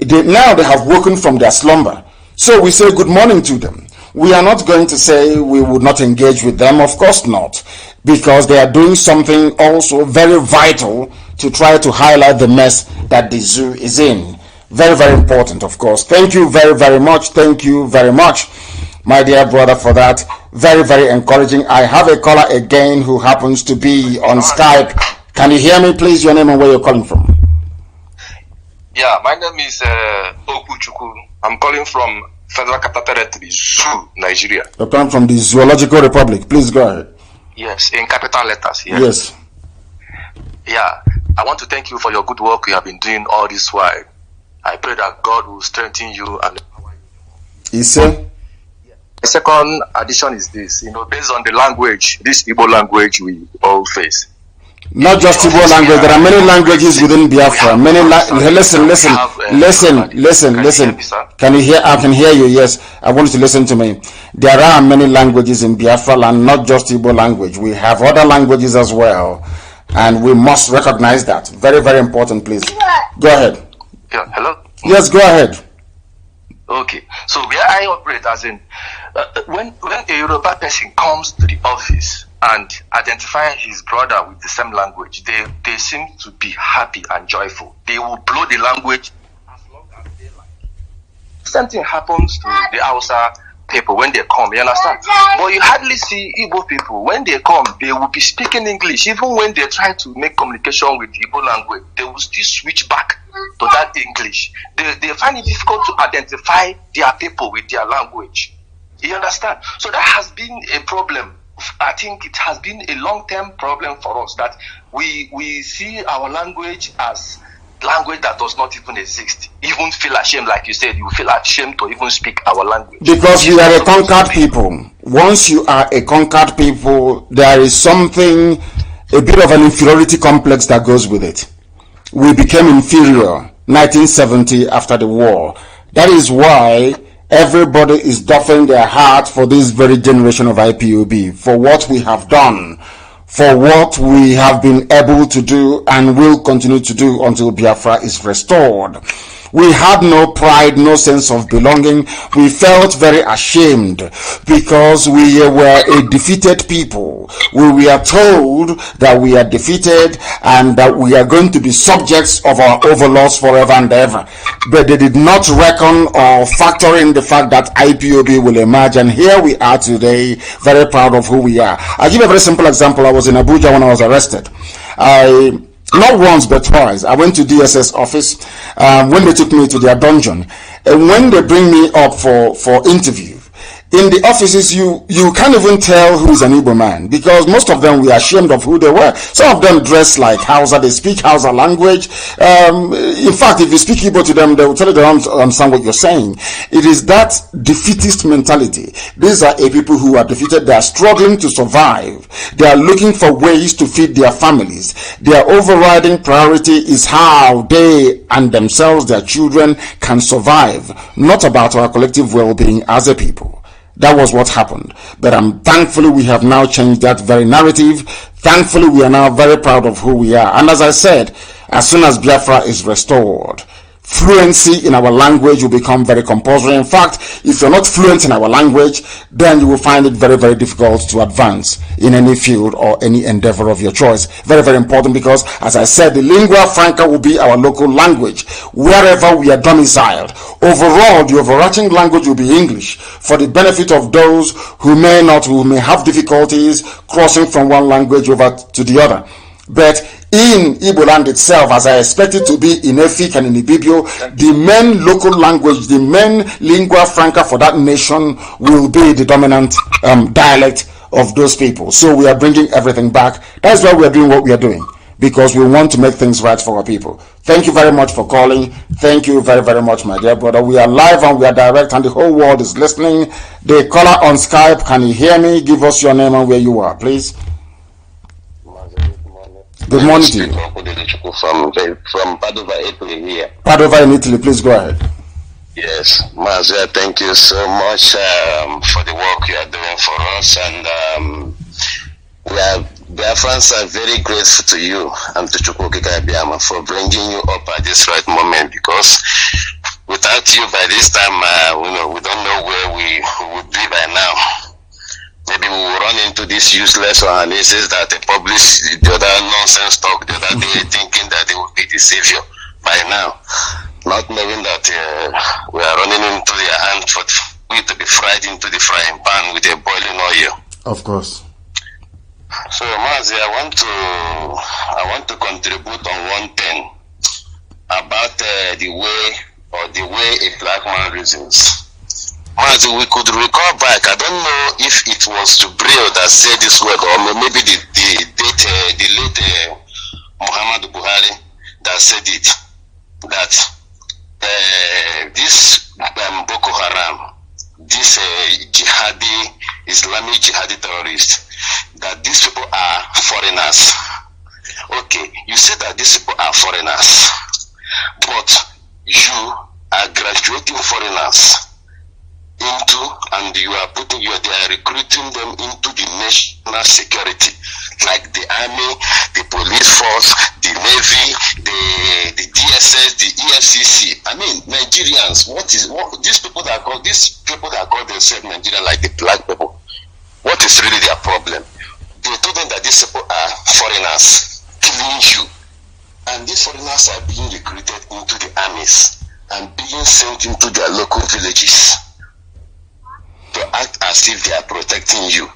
Now they have woken from their slumber, so we say good morning to them. We are not going to say we would not engage with them, of course not, because they are doing something also very vital to try to highlight the mess that the zoo is in. Very, very important, of course. Thank you very, very much. Thank you very much, my dear brother, for that. Very, very encouraging. I have a caller again who happens to be on Skype. Can you hear me, please? Your name and where you're calling from? Yeah, my name is Okuchuku. I'm calling from Federal Capital Territory, Zoo, Nigeria. You're calling from the Zoological Republic. Please go ahead. Yes, in capital letters. Yes. Yes. Yeah, I want to thank you for your good work you have been doing all this while. I pray that God will strengthen you and empower you. Is it? The second addition is this, based on the language, this Igbo language we all face. Not just Igbo language. There are many languages within Biafra. Listen. Can you hear? I can hear you. Yes, I want you to listen to me. There are many languages in Biafra land, not just Igbo language. We have other languages as well, and we must recognize that. Very, very important. Please go ahead. Yeah. Hello. Yes, go ahead. Okay. So where I operate, as in, when a Yoruba person comes to the office and identify his brother with the same language, they seem to be happy and joyful. They will blow the language as long as they like. Same thing happens to the Hausa people when they come, you understand? But you hardly see Igbo people. When they come, they will be speaking English. Even when they try to make communication with the Igbo language, they will still switch back to that English. They find it difficult to identify their people with their language. You understand? So that has been a problem. I think it has been a long-term problem for us that we see our language as language that does not even exist. Even feel ashamed, like you said, you feel ashamed to even speak our language. Because we are a conquered people. Once you are a conquered people, there is something, a bit of an inferiority complex that goes with it. We became inferior 1970 after the war. That is why everybody is doffing their heart for this very generation of IPOB, for what we have done, for what we have been able to do and will continue to do until Biafra is restored. We had no pride, no sense of belonging. We felt very ashamed because we were a defeated people. We were told that we are defeated and that we are going to be subjects of our overlords forever and ever. But they did not reckon or factor in the fact that IPOB will emerge. And here we are today, very proud of who we are. I'll give a very simple example. I was in Abuja when I was arrested. Not once but twice. I went to DSS office when they took me to their dungeon, and when they bring me up for interview in the offices, you can't even tell who's an Igbo man, because most of them were ashamed of who they were. Some of them dress like Hausa, they speak Hausa language. In fact, if you speak Igbo to them, they will tell you they don't understand what you're saying. It is that defeatist mentality. These are a people who are defeated. They are struggling to survive. They are looking for ways to feed their families. Their overriding priority is how they and themselves, their children, can survive, not about our collective well-being as a people. That was what happened. But thankfully we have now changed that very narrative. Thankfully we are now very proud of who we are. And as I said, as soon as Biafra is restored, fluency in our language will become very compulsory. In fact, if you're not fluent in our language, then you will find it very, very difficult to advance in any field or any endeavor of your choice. Very, very important, because, as I said, the lingua franca will be our local language wherever we are domiciled. Overall, the overarching language will be English, for the benefit of those who may have difficulties crossing from one language over to the other. But in Igbo land itself, as I expect it to be in Efik and in Ibibio, the main local language, the main lingua franca for that nation will be the dominant dialect of those people. So we are bringing everything back. That's why we are doing what we are doing, because we want to make things right for our people. Thank you very much for calling. Thank you very, very much, my dear brother. We are live and we are direct, and the whole world is listening. The caller on Skype, can you hear me? Give us your name and where you are, please. Good morning to you. From Padova, Italy here. Padova in Italy, please go ahead. Yes, Mazi, thank you so much for the work you are doing for us, and Biafrans are very grateful to you and to Chukwukika Abiyama for bringing you up at this right moment, because without you by this time, we don't know where we would be by now. Maybe we will run into this useless analysis that they publish the other nonsense talk the other day, thinking that they will be the savior by now. not knowing that we are running into their hand for we to be fried into the frying pan with a boiling oil. Of course. So, Mazi, I want to contribute on one thing about the way a black man reasons. Mazi, we could recall back. I don't know if it was Jubril that said this word, or maybe the late Muhammad Buhari that said it. That this Boko Haram, this Islamic jihadi terrorists, that these people are foreigners. Okay, you say that these people are foreigners, but you are graduating foreigners into, and they are recruiting them into the national security, like the army, the police force, the navy, the DSS, the EFCC. I mean, Nigerians. These people that call themselves Nigerian, like the black people? What is really their problem? They told them that these people are foreigners, killing you, and these foreigners are being recruited into the armies and being sent into their local villages to act as if they are protecting you.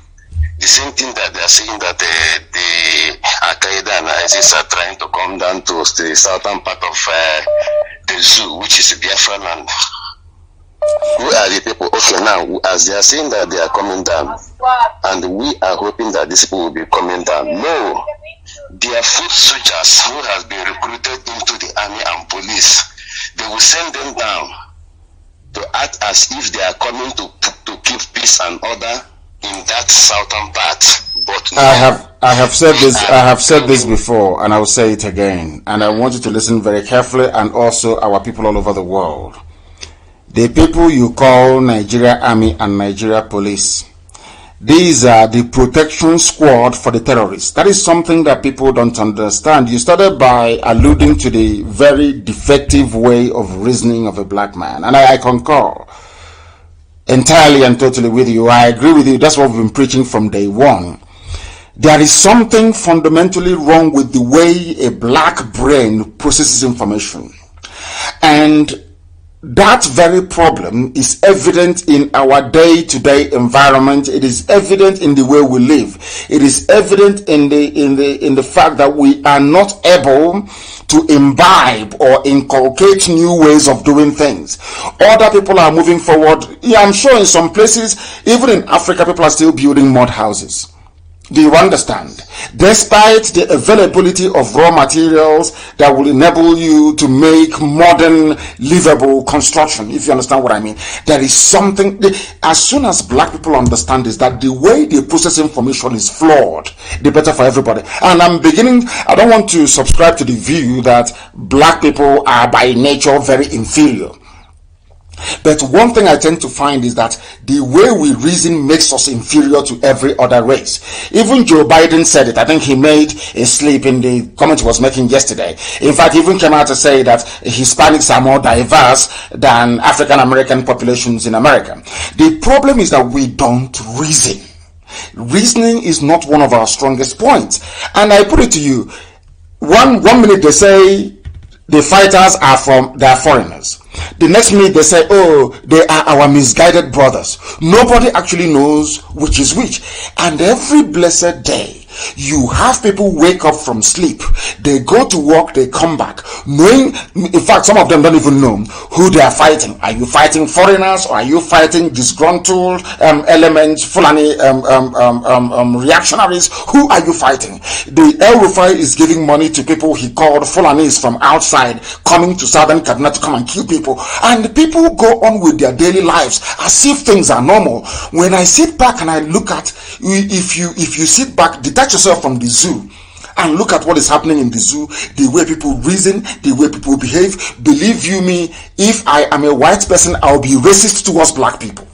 The same thing that they are saying that the Al-Qaeda and ISIS are trying to come down to the southern part of the zoo, which is Biafra land. Who are the people? Okay, now, as they are saying that they are coming down, and we are hoping that these people will be coming down. No, they are foot soldiers who has been recruited into the army and police. They will send them down to act as if they are coming to keep peace and order in that southern part. But no, I have said this before, and I will say it again, and I want you to listen very carefully, and also our people all over the world. The people you call Nigeria Army and Nigeria Police, these are the protection squad for the terrorists. That is something that people don't understand. You started by alluding to the very defective way of reasoning of a black man, and I concur entirely and totally with you. I agree with you. That's what we've been preaching from day one. There is something fundamentally wrong with the way a black brain processes information, and that very problem is evident in our day-to-day environment. It is evident in the way we live. It is evident in the fact that we are not able to imbibe or inculcate new ways of doing things. Other people are moving forward. Yeah, I'm sure in some places, even in Africa, people are still building mud houses. Do you understand? Despite the availability of raw materials that will enable you to make modern, livable construction, if you understand what I mean, there is something, as soon as black people understand this, that the way they process information is flawed, the better for everybody. And I don't want to subscribe to the view that black people are by nature very inferior. But one thing I tend to find is that the way we reason makes us inferior to every other race. Even Joe Biden said it. I think he made a slip in the comment he was making yesterday. In fact, he even came out to say that Hispanics are more diverse than African American populations in America. The problem is that we don't reason. Reasoning is not one of our strongest points. And I put it to you, one minute they say the fighters are foreigners. The next minute they say, oh, they are our misguided brothers. Nobody actually knows which is which. And every blessed day, you have people wake up from sleep. They go to work, they come back, knowing, in fact, some of them don't even know who they are fighting. Are you fighting foreigners, or are you fighting disgruntled elements, Fulani reactionaries? Who are you fighting? The El Rufai is giving money to people he called Fulanis from outside, coming to southern Kaduna to come and kill people. And people go on with their daily lives as if things are normal. When I sit back and I look at, if you sit back, detach yourself from the zoo and look at what is happening in the zoo, the way people reason, the way people behave, believe you me, if I am a white person, I'll be racist towards black people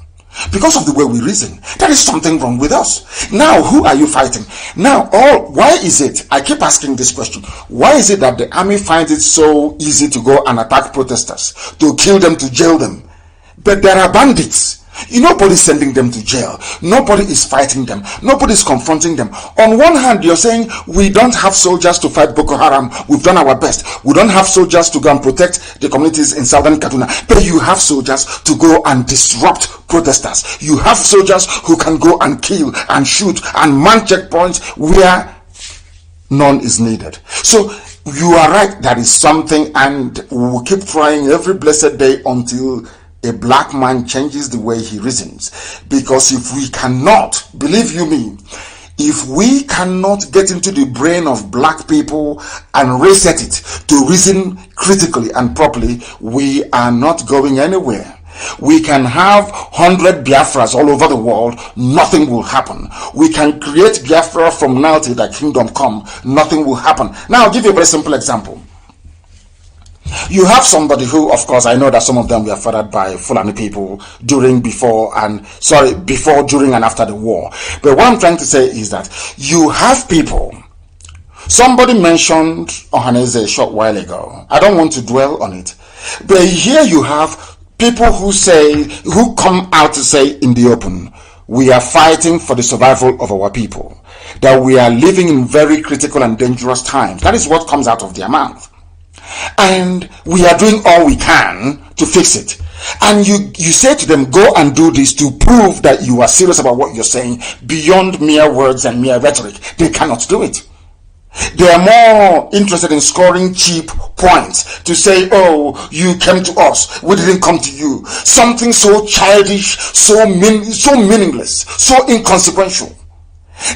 because of the way we reason. There is something wrong with us. Now, who are you fighting? Now, why is it, I keep asking this question, why is it that the army finds it so easy to go and attack protesters, to kill them, to jail them? But there are bandits Nobody's sending them to jail. Nobody is fighting them. Nobody is confronting them. On one hand, you're saying we don't have soldiers to fight Boko Haram. We've done our best. We don't have soldiers to go and protect the communities in southern Kaduna. But you have soldiers to go and disrupt protesters. You have soldiers who can go and kill and shoot and man checkpoints where none is needed. So you are right. That is something, and we will keep trying every blessed day until a black man changes the way he reasons. Because if we cannot, believe you me, if we cannot get into the brain of black people and reset it to reason critically and properly, we are not going anywhere. We can have 100 Biafras all over the world, nothing will happen. We can create Biafra from now till the kingdom come, nothing will happen. Now I'll give you a very simple example. You have somebody who, of course, I know that some of them were fathered by Fulani people during, during and after the war. But what I'm trying to say is that you have people. Somebody mentioned Ohaneze a short while ago. I don't want to dwell on it. But here you have people who come out to say in the open, we are fighting for the survival of our people. That we are living in very critical and dangerous times. That is what comes out of their mouth. And we are doing all we can to fix it. And you say to them, go and do this to prove that you are serious about what you're saying beyond mere words and mere rhetoric. They cannot do it. They are more interested in scoring cheap points to say, oh, you came to us, we didn't come to you. Something so childish, so meaningless, so inconsequential.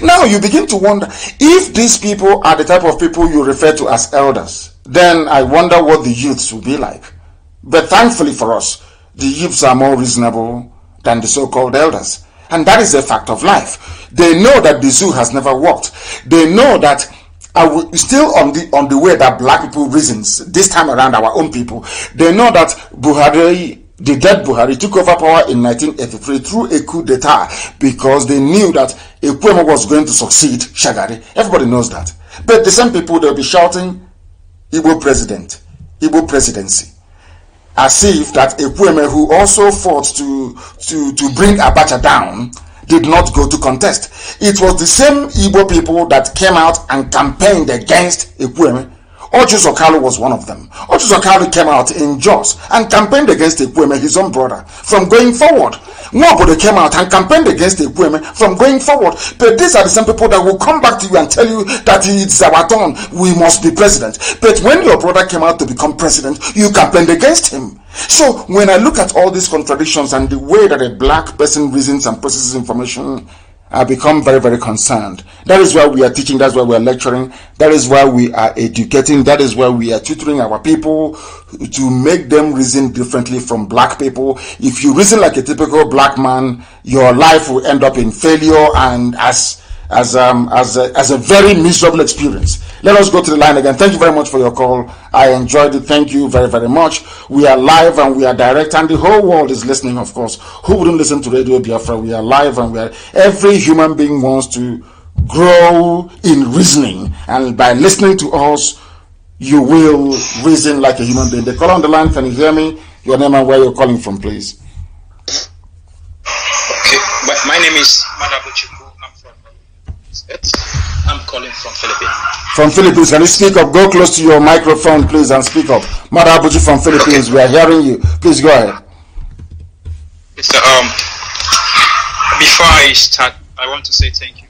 Now you begin to wonder, if these people are the type of people you refer to as elders, then I wonder what the youths will be like. But thankfully for us, the youths are more reasonable than the so-called elders. And that is a fact of life. They know that the zoo has never worked. They know that still on the way that black people reasons, this time around our own people, they know that Buhari, the dead Buhari, took over power in 1983 through a coup d'etat because they knew that Ipob was going to succeed Shagari. Everybody knows that. But the same people, they'll be shouting, Igbo president, Igbo presidency, as if that Ipob, who also fought to bring Abacha down, did not go to contest. It was the same Igbo people that came out and campaigned against Ipob. Ojus Okalu was one of them. Ojus Okalu came out in Jos and campaigned against Ipob, his own brother, from going forward. Nobody came out and campaigned against Ipob from going forward. But these are the same people that will come back to you and tell you that it's our turn, we must be president. But when your brother came out to become president, you campaigned against him. So when I look at all these contradictions and the way that a black person reasons and processes information, I become very, very concerned. That is why we are teaching, that's why we are lecturing, that is why we are educating, that is why we are tutoring our people to make them reason differently from black people. If you reason like a typical black man, your life will end up in failure and as a very miserable experience. Let us go to the line again. Thank you very much for your call. I enjoyed it. Thank you very, very much. We are live and we are direct, and the whole world is listening, of course. Who wouldn't listen to Radio Biafra? We are live and every human being wants to grow in reasoning, and by listening to us, you will reason like a human being. The caller on the line, can you hear me? Your name and where you're calling from, please. Okay, my name is Madabuchiku. I'm calling from Philippines. From Philippines, can you speak up? Go close to your microphone, please, and speak up. Mother Abuji from Philippines, okay. We are hearing you. Please go ahead. So, before I start, I want to say thank you.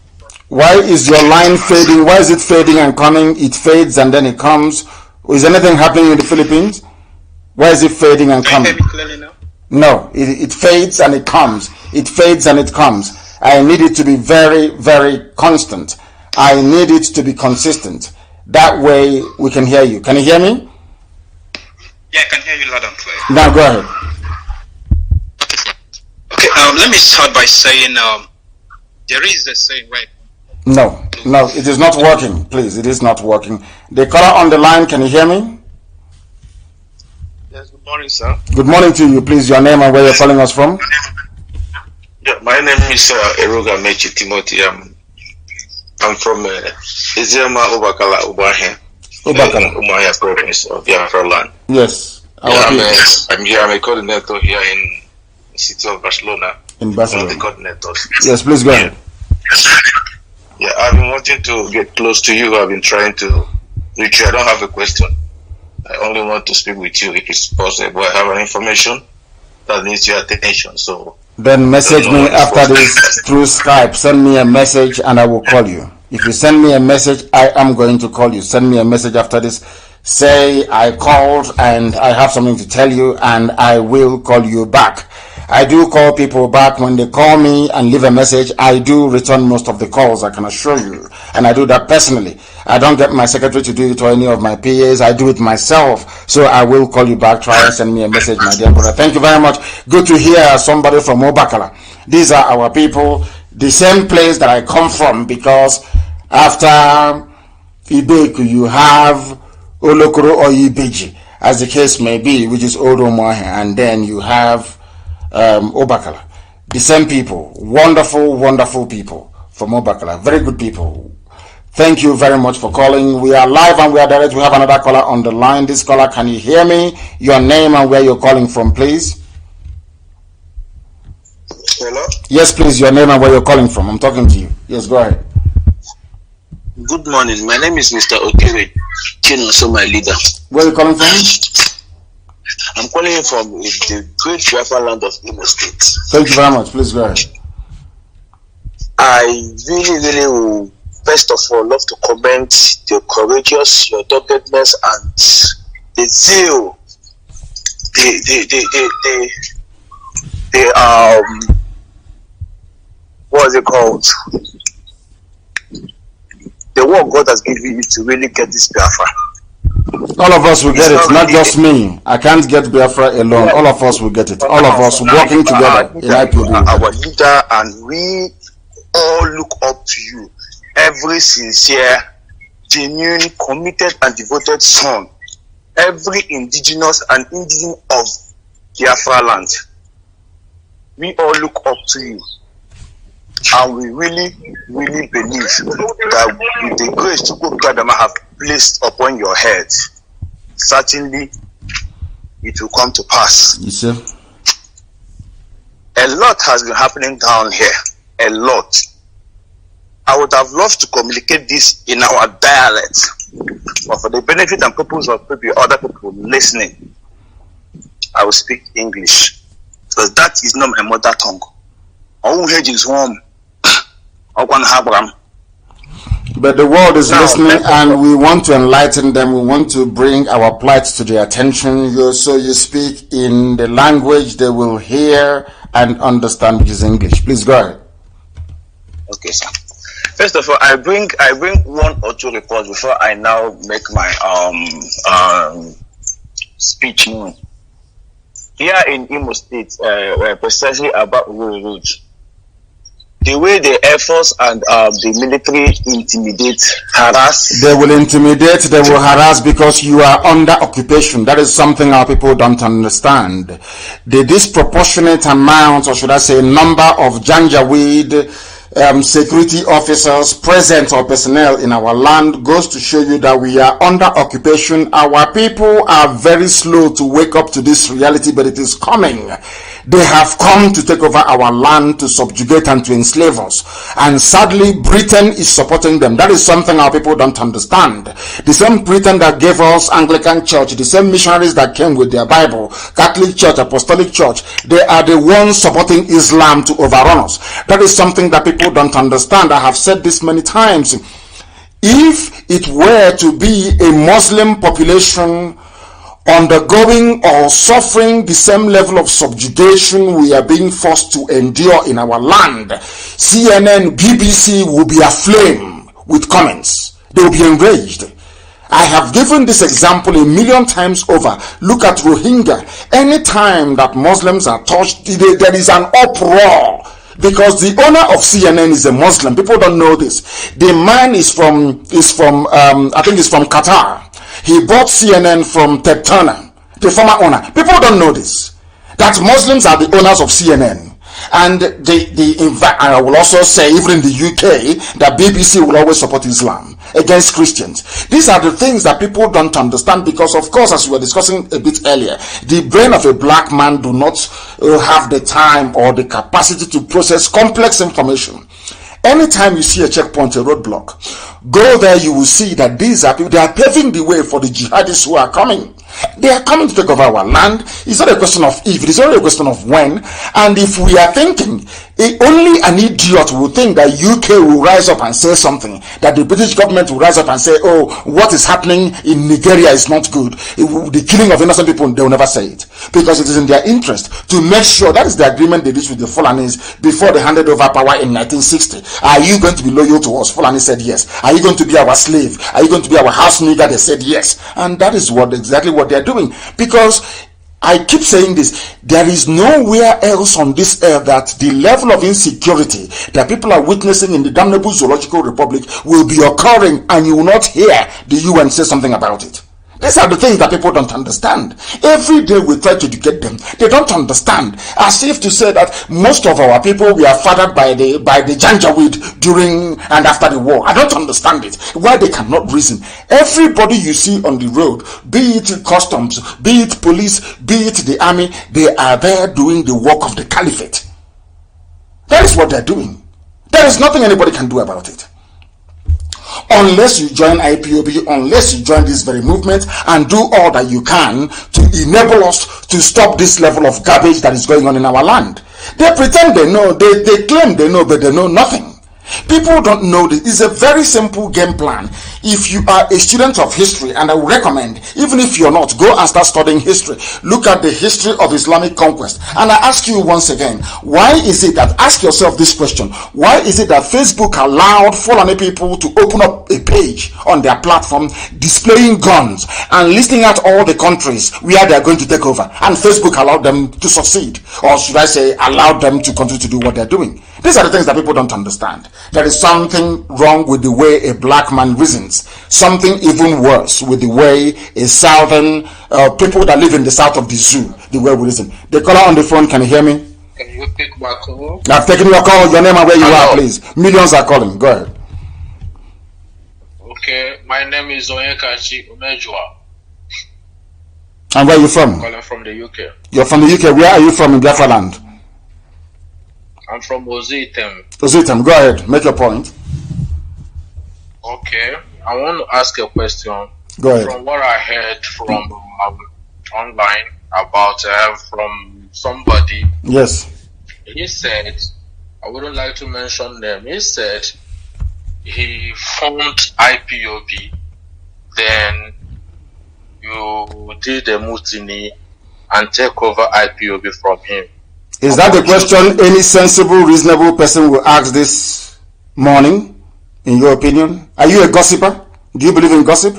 Why is your line fading? Why is it fading and coming? It fades and then it comes. Is anything happening in the Philippines? Why is it fading and coming? Can you hear me clearly now? No, it fades and it comes. It fades and it comes. I need it to be very, very constant. I need it to be consistent. That way we can hear you. Can you hear me? Yeah, I can hear you loud and clear. Now go ahead. Okay, let me start by saying there is a saying, right? No, it is not working. Please, it is not working. The caller on the line, can you hear me? Yes, good morning, sir. Good morning to you. Please, your name and where you're calling us from? Yeah, my name is Eruga Mechi Timothy. I'm from Izema Ubakala Ubahe. Umahia province of Biafra land. Yes. I'm a coordinator here in city of Barcelona. In Barcelona. One of the coordinators. Yes, please go ahead. Yeah, I've been wanting to get close to you. I've been trying to reach you. I don't have a question. I only want to speak with you if it's possible. I have an information that needs your attention. So then message me after this through Skype. Send me a message and I will call you. If you send me a message, I am going to call you. Send me a message after this. Say I called and I have something to tell you, and I will call you back. I do call people back. When they call me and leave a message, I do return most of the calls, I can assure you. And I do that personally. I don't get my secretary to do it or any of my PAs. I do it myself. So I will call you back. Try and send me a message, my dear brother. Thank you very much. Good to hear somebody from Obakala. These are our people, the same place that I come from, because after Ibeku, you have Olokoro or Ibeji, as the case may be, which is Old Omahe, and then you have Obakala. The same people, wonderful, wonderful people from Obakala, very good people. Thank you very much for calling. We are live and we are direct. We have another caller on the line. This caller, can you hear me? Your name and where you're calling from, please. Hello? Yes, please, your name and where you're calling from. I'm talking to you. Yes, go ahead. Good morning. My name is Mr. Okere Chinoso, my leader. Where are you calling from? I'm calling you from the great Biafra land of Imo State. Thank you very much. Please go ahead. I really will, first of all, love to commend your courageous, your doggedness, and the zeal, what is it called? The work God has given you to really get this Biafra. All of us will get it, not just me. I can't get Biafra alone. All of us will get it. All of us working together in IPOB. Our leader, and we all look up to you. Every sincere, genuine, committed, and devoted son. Every indigenous and indigen of Biafra land. We all look up to you. And we really believe that with the grace to God have placed upon your head, certainly it will come to pass. You see? A lot has been happening down here. A lot. I would have loved to communicate this in our dialect, but for the benefit and purpose of maybe other people listening, I will speak English, because that is not my mother tongue. Our head is warm. But the world is listening, and we want to enlighten them. We want to bring our plight to their attention. So you speak in the language they will hear and understand, which is English. Please go ahead. Okay, sir. First of all, I bring one or two reports before I now make my speech known. Here in Imo State, precisely about Rural Road, the way the Air Force and the military intimidate, harass. They will intimidate, they will harass, because you are under occupation. That is something our people don't understand. The disproportionate amount, or should I say number of Janjaweed security officers present or personnel in our land goes to show you that we are under occupation. Our people are very slow to wake up to this reality, but it is coming. They have come to take over our land, to subjugate and to enslave us. And sadly, Britain is supporting them. That is something our people don't understand. The same Britain that gave us Anglican Church, the same missionaries that came with their Bible, Catholic Church, Apostolic Church, they are the ones supporting Islam to overrun us. That is something that people don't understand. I have said this many times. If it were to be a Muslim population undergoing or suffering the same level of subjugation we are being forced to endure in our land, CNN, BBC will be aflame with comments. They will be enraged. I have given this example a million times over. Look at Rohingya. Anytime that Muslims are touched, there is an uproar, because the owner of CNN is a Muslim. People don't know this. The man is from I think he's from Qatar. He bought CNN from Ted Turner, the former owner. People don't know this, that Muslims are the owners of CNN. And I will also say, even in the UK, that BBC will always support Islam. against Christians. These are the things that people don't understand because, of course, as we were discussing a bit earlier, the brain of a black man do not have the time or the capacity to process complex information. Anytime you see a checkpoint, a roadblock, go there, you will see that these are people, they are paving the way for the jihadists who are coming. They are coming to take over our land. It's not a question of if, it is only a question of when. And if we are thinking, only an idiot will think that UK will rise up and say something, that the British government will rise up and say, oh, what is happening in Nigeria is not good. The killing of innocent people, they will never say it. Because it is in their interest to make sure, that is the agreement they reached with the Fulanis before they handed over power in 1960. Are you going to be loyal to us? Fulani said yes. Are you going to be our slave? Are you going to be our house nigger? They said yes. And that is exactly what they're doing. Because I keep saying this, there is nowhere else on this earth that the level of insecurity that people are witnessing in the damnable zoological republic will be occurring, and you will not hear the UN say something about it. These are the things that people don't understand. Every day we try to educate them. They don't understand. As if to say that most of our people were fathered by the Janjaweed during and after the war. I don't understand it. Why they cannot reason. Everybody you see on the road, be it customs, be it police, be it the army, they are there doing the work of the caliphate. That is what they're doing. There is nothing anybody can do about it. Unless you join IPOB, unless you join this very movement and do all that you can to enable us to stop this level of garbage that is going on in our land. They pretend they know, they claim they know, but they know nothing. People don't know this. It's a very simple game plan. If you are a student of history, and I would recommend, even if you're not, go and start studying history. Look at the history of Islamic conquest. And I ask you once again, why is it that, ask yourself this question, why is it that Facebook allowed Fulani people to open up a page on their platform displaying guns and listing out all the countries where they are going to take over, and Facebook allowed them to succeed, or should I say allowed them to continue to do what they're doing? These are the things that people don't understand. There is something wrong with the way a black man reasons. Something even worse with the way a southern people that live in the south of the zoo, the way we reason. The caller on the phone, can you hear me? Can you pick my call? I've taken your call, your name and where you are, please. Millions are calling. Go ahead. Okay, my name is Onyekachi Umejua. And where are you from? I'm calling from the UK. You're from the UK. Where are you from in Biafra land? I'm from Ozitem. Ozitem, go ahead. Make your point. Okay, I want to ask a question. Go ahead. From what I heard from online about from somebody. Yes. He said, I wouldn't like to mention them. He said he formed IPOB, then you did a mutiny and take over IPOB from him. Is that the question any sensible, reasonable person will ask this morning, in your opinion? Are you a gossiper? Do you believe in gossip?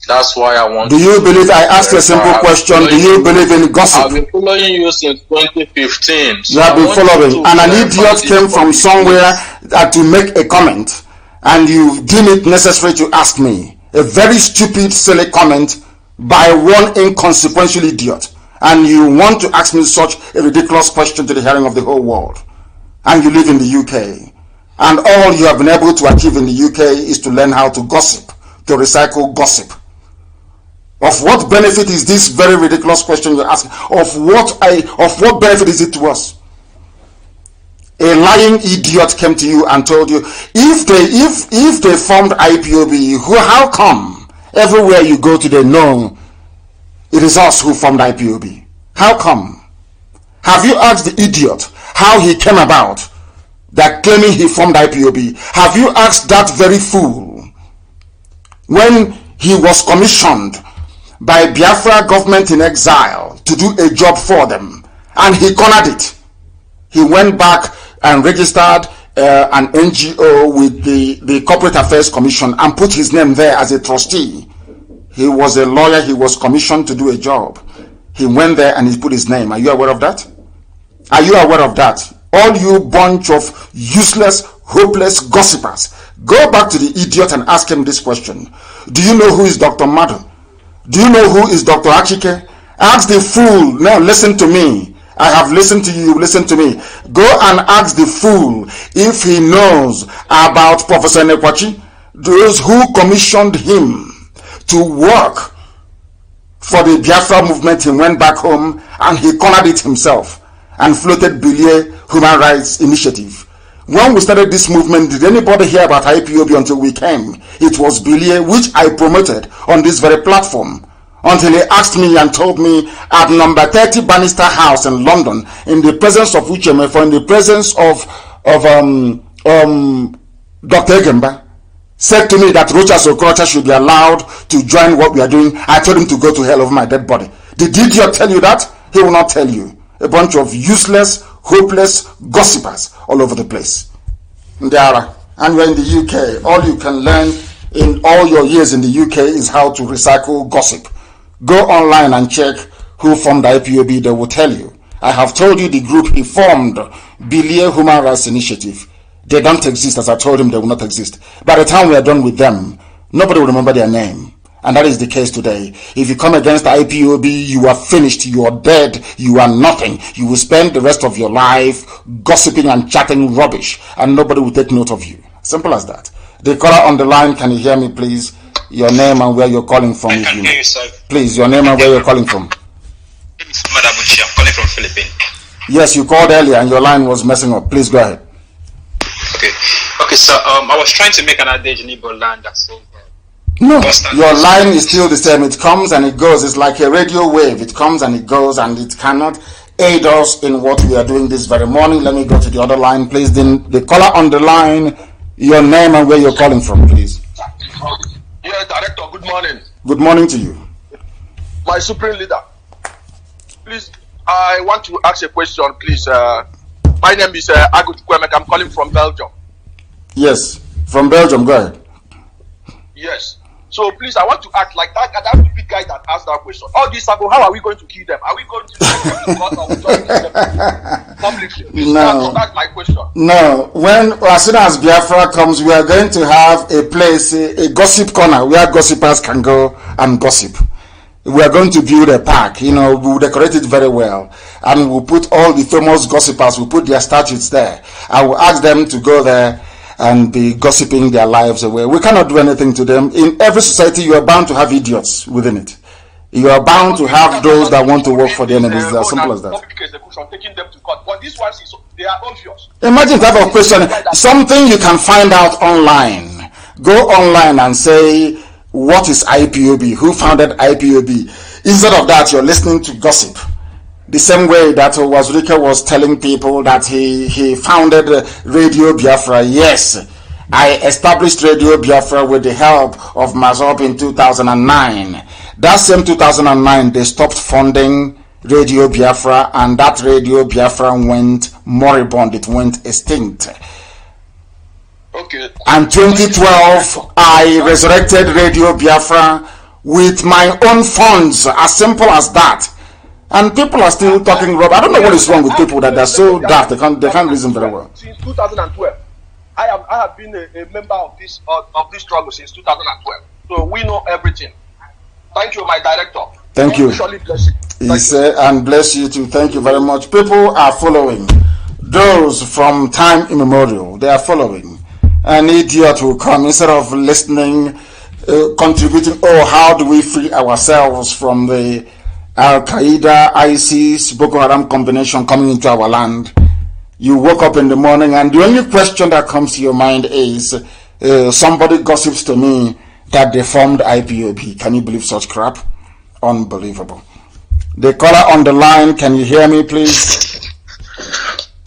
That's why I want to... Do you believe, I asked a simple question, do you believe in gossip? I've been following you since 2015. You have been following, and an idiot came from somewhere to make a comment, and you deem it necessary to ask me a very stupid, silly comment by one inconsequential idiot. And you want to ask me such a ridiculous question to the hearing of the whole world. And you live in the UK. And all you have been able to achieve in the UK is to learn how to gossip, to recycle gossip. Of what benefit is this very ridiculous question you're asking? Of what benefit is it to us? A lying idiot came to you and told you, if they formed IPOB, how come everywhere you go today, no, it is us who formed IPOB? How come? Have you asked the idiot how he came about that claiming he formed IPOB? Have you asked that very fool when he was commissioned by Biafra government in exile to do a job for them and he cornered it? He went back and registered an NGO with the Corporate Affairs Commission and put his name there as a trustee. He was a lawyer, he was commissioned to do a job. He went there and he put his name. Are you aware of that? Are you aware of that? All you bunch of useless, hopeless gossipers, go back to the idiot and ask him this question. Do you know who is Dr. Madu? Do you know who is Dr. Achike? Ask the fool, now listen to me. I have listened to you, listen to me. Go and ask the fool if he knows about Professor Nekwachi, those who commissioned him to work for the Biafra movement. He went back home and he cornered it himself and floated Bilie Human Rights Initiative. When we started this movement, did anybody hear about IPOB until we came? It was Bilie, which I promoted on this very platform, until he asked me and told me at number 30 Bannister House in London, in the presence of Uchemefo, in the presence of Dr. Egemba, said to me that Rochas Okorocha should be allowed to join what we are doing. I told him to go to hell over my dead body. Did idiot tell you that? He will not tell you. A bunch of useless, hopeless gossipers all over the place. Ndara, and we're in the UK. All you can learn in all your years in the UK is how to recycle gossip. Go online and check who formed IPOB. They will tell you. I have told you the group he formed, Bilie Human Rights Initiative. They don't exist. As I told him, they will not exist. By the time we are done with them, nobody will remember their name. And that is the case today. If you come against IPOB, you are finished. You are dead. You are nothing. You will spend the rest of your life gossiping and chatting rubbish, and nobody will take note of you. Simple as that. The caller on the line, can you hear me, please? Your name and where you're calling from. I can hear you, sir. Please, your name and where you're calling from. My name is Madabuchi. I'm calling from Philippines. Yes, you called earlier and your line was messing up. Please go ahead. Okay, so I was trying to make an adage in Igbo land that says no, your line is still the same. It comes and it goes. It's like a radio wave. It comes and it goes, and it cannot aid us in what we are doing this very morning. Let me go to the other line, please. Then the caller on the line, your name and where you're calling from, please. Yeah, Director, good morning. Good morning to you. My supreme leader, please, I want to ask a question, please. My name is Agut Kwemek. I'm calling from Belgium. Yes, from Belgium. Go ahead. Yes. So please, I want to act like that stupid guy that asked that question. All these people, how are we going to kill them? Are we going to kill them because of them publicly? Please, no. That's my question. No. As soon as Biafra comes, we are going to have a place, a gossip corner where gossipers can go and gossip. We are going to build a park. We'll decorate it very well, and we'll put all the famous gossipers. We'll put their statues there. I will ask them to go there and be gossiping their lives away. We cannot do anything to them. In every society, you are bound to have idiots within it. You are bound to have those that want to work for the enemies. It's as simple as that. Taking them to court. But these ones, they are obvious. Imagine type of question. Something you can find out online. Go online and say, what is IPOB? Who founded IPOB? Instead of that, you're listening to gossip. The same way that Wazirika was telling people that he founded Radio Biafra. Yes, I established Radio Biafra with the help of Mazop in 2009. That same 2009, they stopped funding Radio Biafra, and that Radio Biafra went moribund. It went extinct. Okay. And 2012, I resurrected Radio Biafra with my own funds. As simple as that. And people are still talking rubbish. I don't know what is wrong with people that they're so daft. They can't reason very well. Since 2012, I have been a member of this struggle since 2012. So we know everything. Thank you, my director. Thank you. Bless you. And bless you too. Thank you very much. People are following. Those from time immemorial, they are following. An idiot will come instead of listening, contributing. Oh, how do we free ourselves from the Al-Qaeda, ISIS, Boko Haram combination coming into our land? You woke up in the morning and the only question that comes to your mind is, somebody gossips to me that they formed IPOB. Can you believe such crap? Unbelievable. The caller on the line, can you hear me, please?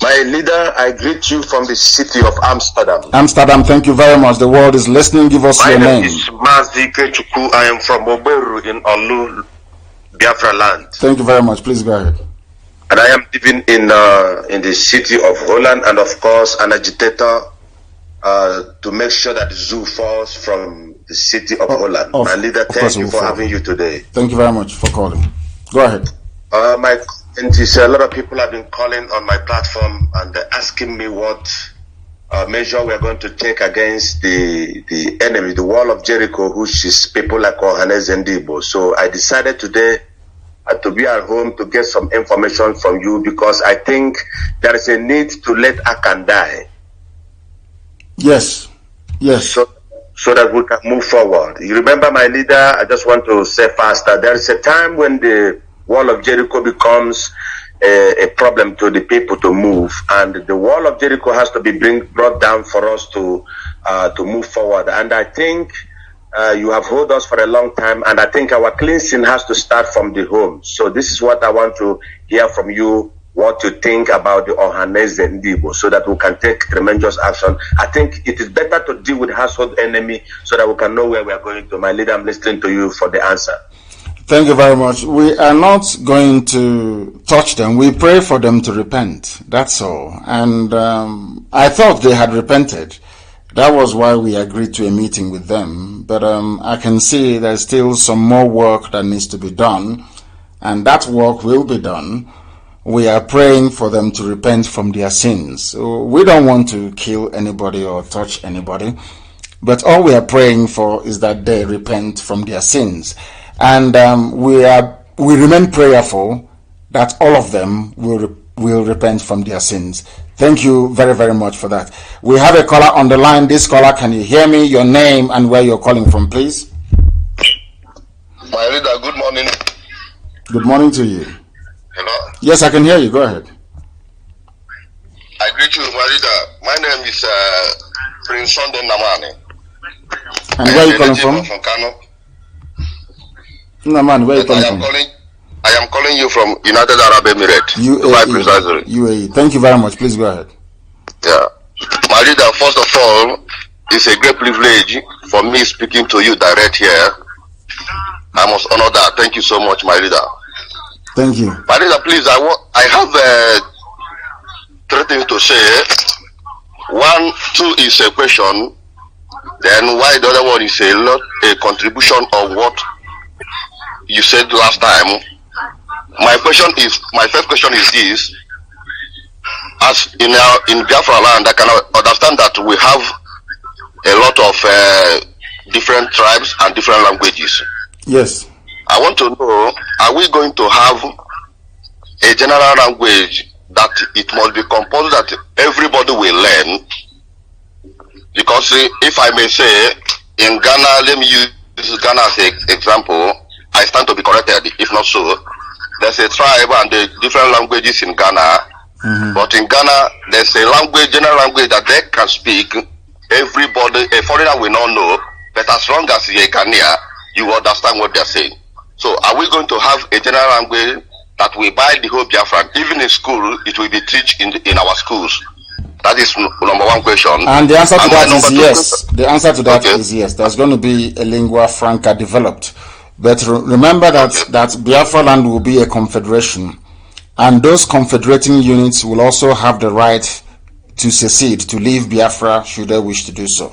My leader, I greet you from the city of Amsterdam. Amsterdam, thank you very much. The world is listening. Give us your name. My name is Mazi. I am from Oberu in Olu, Biafra land. Thank you very much. Please go ahead. And I am living in the city of Holland, and of course an agitator to make sure that the zoo falls from the city of Holland. My leader, thank you for having you today. Thank you very much for calling. Go ahead. My comment is a lot of people have been calling on my platform and asking me what measure we are going to take against the enemy, the wall of Jericho, which is people like Ohanes and Debo. So I decided today to be at home to get some information from you, because I think there is a need to let Akan die. Yes. So that we can move forward. You remember, my leader, I just want to say faster, there is a time when the wall of Jericho becomes a problem to the people to move, and the wall of Jericho has to be brought down for us to move forward. And I think you have held us for a long time, and I think our cleansing has to start from the home. So this is what I want to hear from you, what you think about the Ohaneze Ndibo, so that we can take tremendous action. I think it is better to deal with household enemy so that we can know where we are going to. My leader, I'm listening to you for the answer. Thank you very much. We are not going to touch them. We pray for them to repent. That's all. And I thought they had repented. That was why we agreed to a meeting with them. But I can see there's still some more work that needs to be done. And that work will be done. We are praying for them to repent from their sins. So we don't want to kill anybody or touch anybody. But all we are praying for is that they repent from their sins. And we remain prayerful that all of them will repent from their sins. Thank you very, very much for that. We have a caller on the line. This caller, can you hear me? Your name and where you're calling from, please. My leader, good morning. Good morning to you. Hello? Yes, I can hear you. Go ahead. I greet you, my leader. My name is Prince Sunday Nnamdi. And where are you calling from? From Kanu. Nnamdi, where are you calling from? I am calling you from United Arab Emirates. UAE. Thank you very much. Please go ahead. Yeah. My leader, first of all, it's a great privilege for me speaking to you direct here. I must honor that. Thank you so much, my leader. Thank you. My leader, please, I have 3 things to say. 1, 2 is a question. Then why the other one is a contribution of what you said last time. My first question is this: as in Biafra land, I can understand that we have a lot of different tribes and different languages. Yes. I want to know: are we going to have a general language that it must be composed that everybody will learn? Because if I may say, in Ghana, let me use Ghana as an example. I stand to be corrected if not so. There's a tribe and the different languages in Ghana, but in Ghana there's a general language that they can speak. Everybody, a foreigner will not know, but as long as you're a Ghanaian, you understand what they're saying. So are we going to have a general language that we buy the whole Biafran? Even in school, it will be taught in our schools. That is number 1 question. And the answer to that is yes. The answer to that is yes. There's going to be a lingua franca developed. But remember that Biafra land will be a confederation. And those confederating units will also have the right to secede, to leave Biafra should they wish to do so.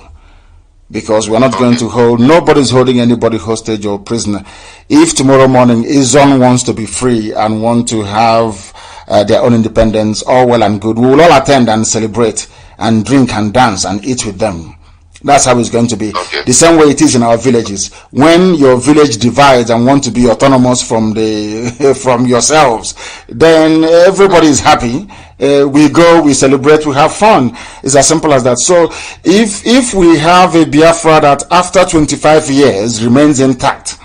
Because we're not going to nobody's holding anybody hostage or prisoner. If tomorrow morning Izon wants to be free and want to have their own independence, all well and good, we will all attend and celebrate and drink and dance and eat with them. That's how it's going to be. The same way it is in our villages. When your village divides and want to be autonomous from from yourselves, then everybody is happy. We go, we celebrate, we have fun. It's as simple as that. So if we have a Biafra that after 25 years remains intact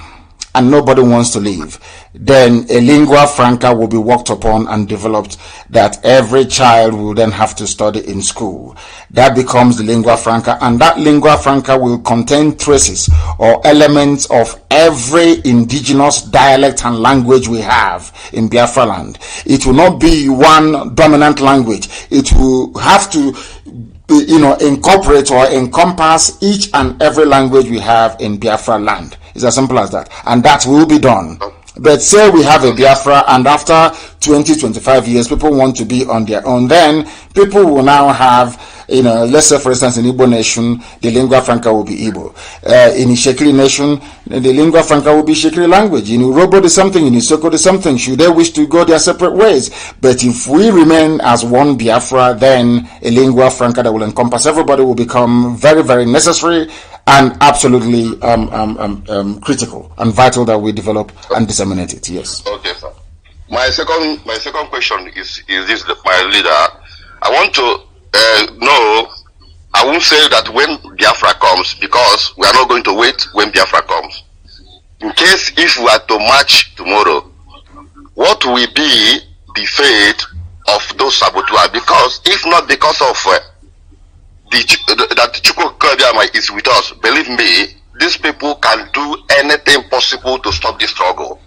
and nobody wants to leave, then a lingua franca will be worked upon and developed that every child will then have to study in school. That becomes the lingua franca, and that lingua franca will contain traces or elements of every indigenous dialect and language we have in Biafra land. It will not be one dominant language. It will have to incorporate or encompass each and every language we have in Biafra land. It's as simple as that. And that will be done. But say we have a Biafra and after 20-25 years people want to be on their own, then people will now have, let's say for instance in Igbo nation, the lingua franca will be Igbo. In Ishekiri nation, the lingua franca will be Ishekiri language. In Urobo there's something, in Isoko there's something. Should they wish to go their separate ways? But if we remain as one Biafra, then a lingua franca that will encompass everybody will become very, very necessary and absolutely critical and vital that we develop and disseminate it. Yes. Okay, sir. My second question is this, my leader. I want to know. I won't say that when Biafra comes, because we are not going to wait when Biafra comes. In case if we are to march tomorrow, what will be the fate of those saboteurs? Because if not because of that Chukwu Kodiama is with us, believe me, these people can do anything possible to stop this struggle.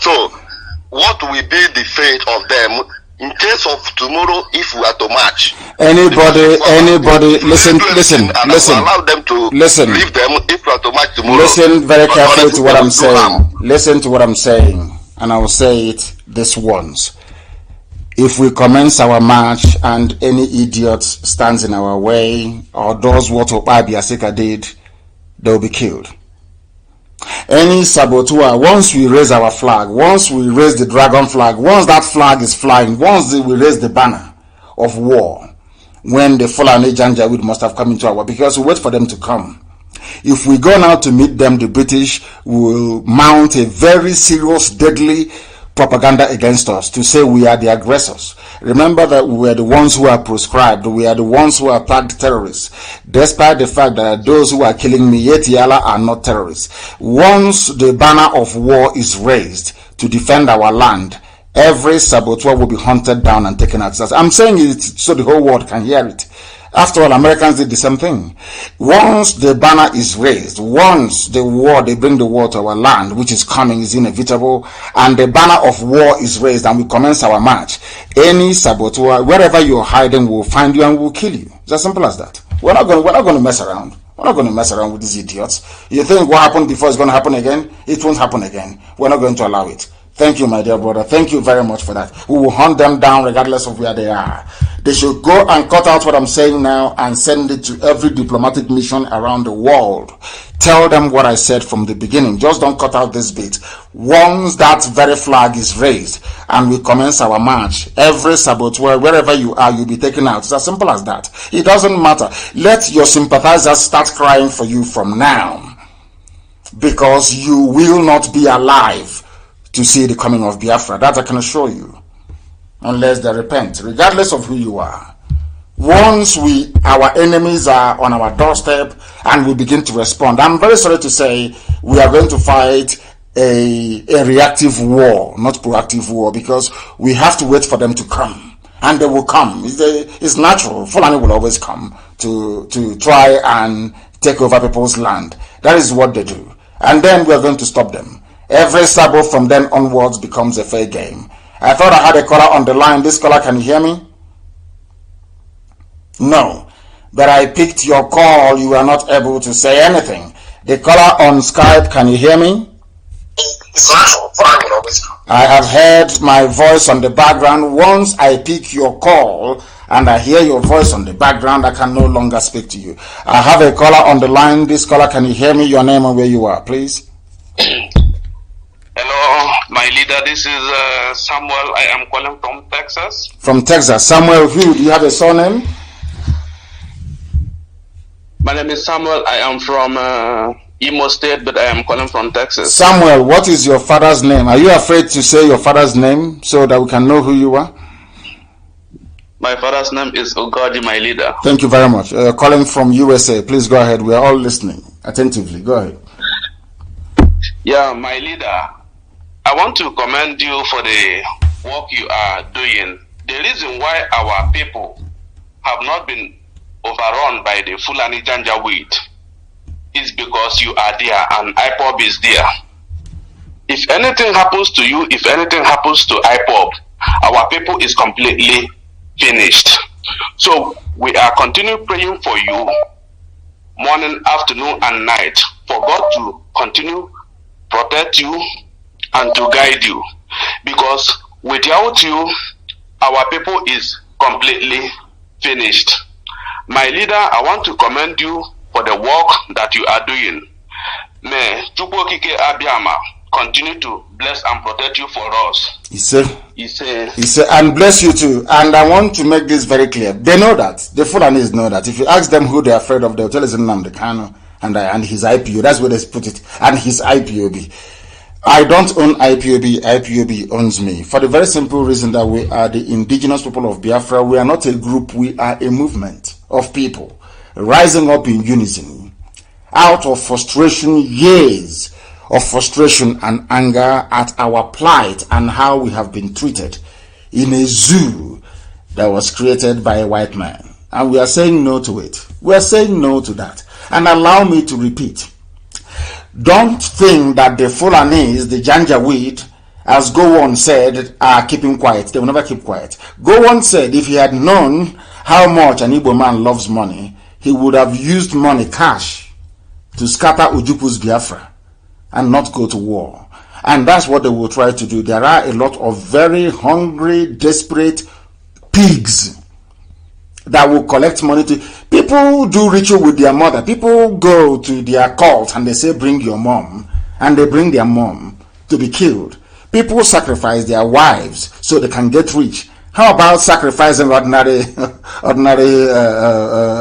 So, what will be the fate of them in case of tomorrow if we are to march? Anybody, listen. Allow them to leave them if we are to march tomorrow. Listen very carefully to what I'm saying. Listen to what I'm saying, and I will say it this once. If we commence our march and any idiot stands in our way or does what Obabiaseka did, they will be killed. Any saboteur, once we raise our flag, once we raise the dragon flag, once that flag is flying, once we raise the banner of war, when the Fulani Janjaweed must have come into our, because we wait for them to come. If we go now to meet them, the British will mount a very serious, deadly propaganda against us to say we are the aggressors. Remember that we are the ones who are proscribed. We are the ones who are tagged terrorists, despite the fact that those who are killing me, Yetiala, are not terrorists. Once the banner of war is raised to defend our land, every saboteur will be hunted down and taken out. I'm saying it so the whole world can hear it. After all, Americans did the same thing. Once the banner is raised, once they bring the war to our land, which is coming, is inevitable, and the banner of war is raised and we commence our march, any saboteur, wherever you're hiding, will find you and will kill you. It's as simple as that. We're not going to mess around. We're not going to mess around with these idiots. You think what happened before is going to happen again? It won't happen again. We're not going to allow it. Thank you, my dear brother. Thank you very much for that. We will hunt them down regardless of where they are. They should go and cut out what I'm saying now and send it to every diplomatic mission around the world. Tell them what I said from the beginning. Just don't cut out this bit. Once that very flag is raised and we commence our march, every saboteur, wherever you are, you'll be taken out. It's as simple as that. It doesn't matter. Let your sympathizers start crying for you from now, because you will not be alive to see the coming of Biafra. That I can assure you. Unless they repent, regardless of who you are. Once our enemies are on our doorstep and we begin to respond, I'm very sorry to say we are going to fight a reactive war, not proactive war, because we have to wait for them to come. And they will come. It's natural. Fulani will always come to try and take over people's land. That is what they do. And then we are going to stop them. Every sabo from then onwards becomes a fair game. I thought I had a caller on the line. This caller, can you hear me? No. But I picked your call. You were not able to say anything. The caller on Skype, can you hear me? I have heard my voice on the background. Once I pick your call and I hear your voice on the background, I can no longer speak to you. I have a caller on the line. This caller, can you hear me? Your name and where you are, please. Hello, my leader. This is Samuel. I am calling from Texas. From Texas. Samuel, who? Do you have a surname? My name is Samuel. I am from Imo State, but I am calling from Texas. Samuel, what is your father's name? Are you afraid to say your father's name so that we can know who you are? My father's name is Ogodi, my leader. Thank you very much. Calling from USA. Please go ahead. We are all listening attentively. Go ahead. Yeah, my leader. I want to commend you for the work you are doing. The reason why our people have not been overrun by the Fulani Janjaweed is because you are there and Ipob is there. If anything happens to you, if anything happens to Ipob, our people is completely finished. So we are continue praying for you morning, afternoon and night for God to continue protect you and to guide you, because without you our people is completely finished. My leader, I want to commend you for the work that you are doing. May Chukwu Okike Abiyama continue to bless and protect you for us. He said, and bless you too. And I want to make this very clear. They know that. The Fulanis know that. If you ask them who they are afraid of, they'll tell us Nnamdi, Kanu, and his IPO. That's where they put it. And his IPOB. I don't own IPOB. IPOB owns me. For the very simple reason that we are the indigenous people of Biafra. We are not a group. We are a movement of people rising up in unison out of frustration, years of frustration and anger at our plight and how we have been treated in a zoo that was created by a white man. And we are saying no to it. We are saying no to that. And allow me to repeat. Don't think that the Fulanis, the Janjaweed, as Gowon said, are keeping quiet. They will never keep quiet. Gowon said if he had known how much an Igbo man loves money, he would have used money, cash, to scatter Ujupu's Biafra and not go to war. And that's what they will try to do. There are a lot of very hungry, desperate pigs that will collect money to. People do ritual with their mother. People go to their cult and they say, bring your mom. And they bring their mom to be killed. People sacrifice their wives so they can get rich. How about sacrificing ordinary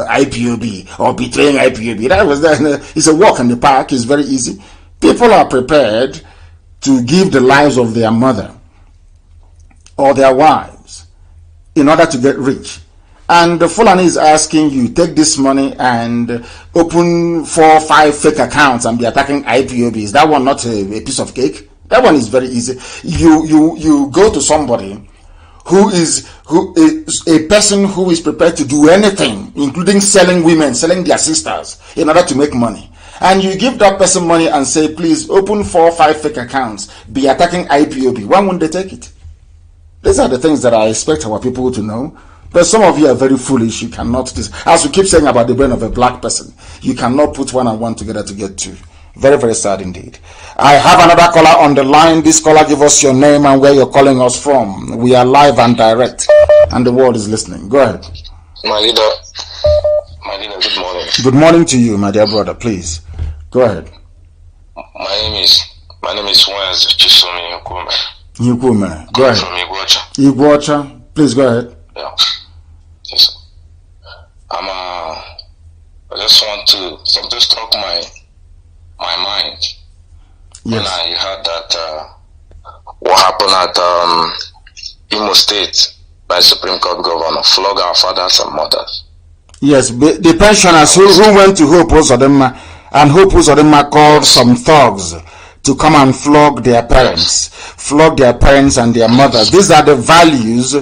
IPOB or betraying IPOB? It's a walk in the park. It's very easy. People are prepared to give the lives of their mother or their wives in order to get rich. And the Fulani is asking you, take this money and open 4 or 5 fake accounts and be attacking IPOB. Is that one not a piece of cake? That one is very easy. You go to somebody who is a person who is prepared to do anything, including selling women, selling their sisters, in order to make money. And you give that person money and say, please open 4 or 5 fake accounts, be attacking IPOB. Why won't they take it? These are the things that I expect our people to know. But some of you are very foolish. You cannot, as we keep saying about the brain of a black person, you cannot put 1 and 1 together to get 2. Very, very sad indeed. I have another caller on the line. This caller, give us your name and where you're calling us from. We are live and direct, and the world is listening. Go ahead. My leader, good morning. Good morning to you, my dear brother. Please, go ahead. My name is Wenz Chisomi Nkume. Nkume. Go ahead. From Iguacha. Iguacha. Please go ahead. Yeah. Yes. I just want to something struck my mind when I heard that what happened at Imo State by Supreme Court Governor flog our fathers and mothers. Yes, the pensioners who went to Hope Uzodinma, and Hope Uzodinma called some thugs to come and flog their parents and their mothers. These are the values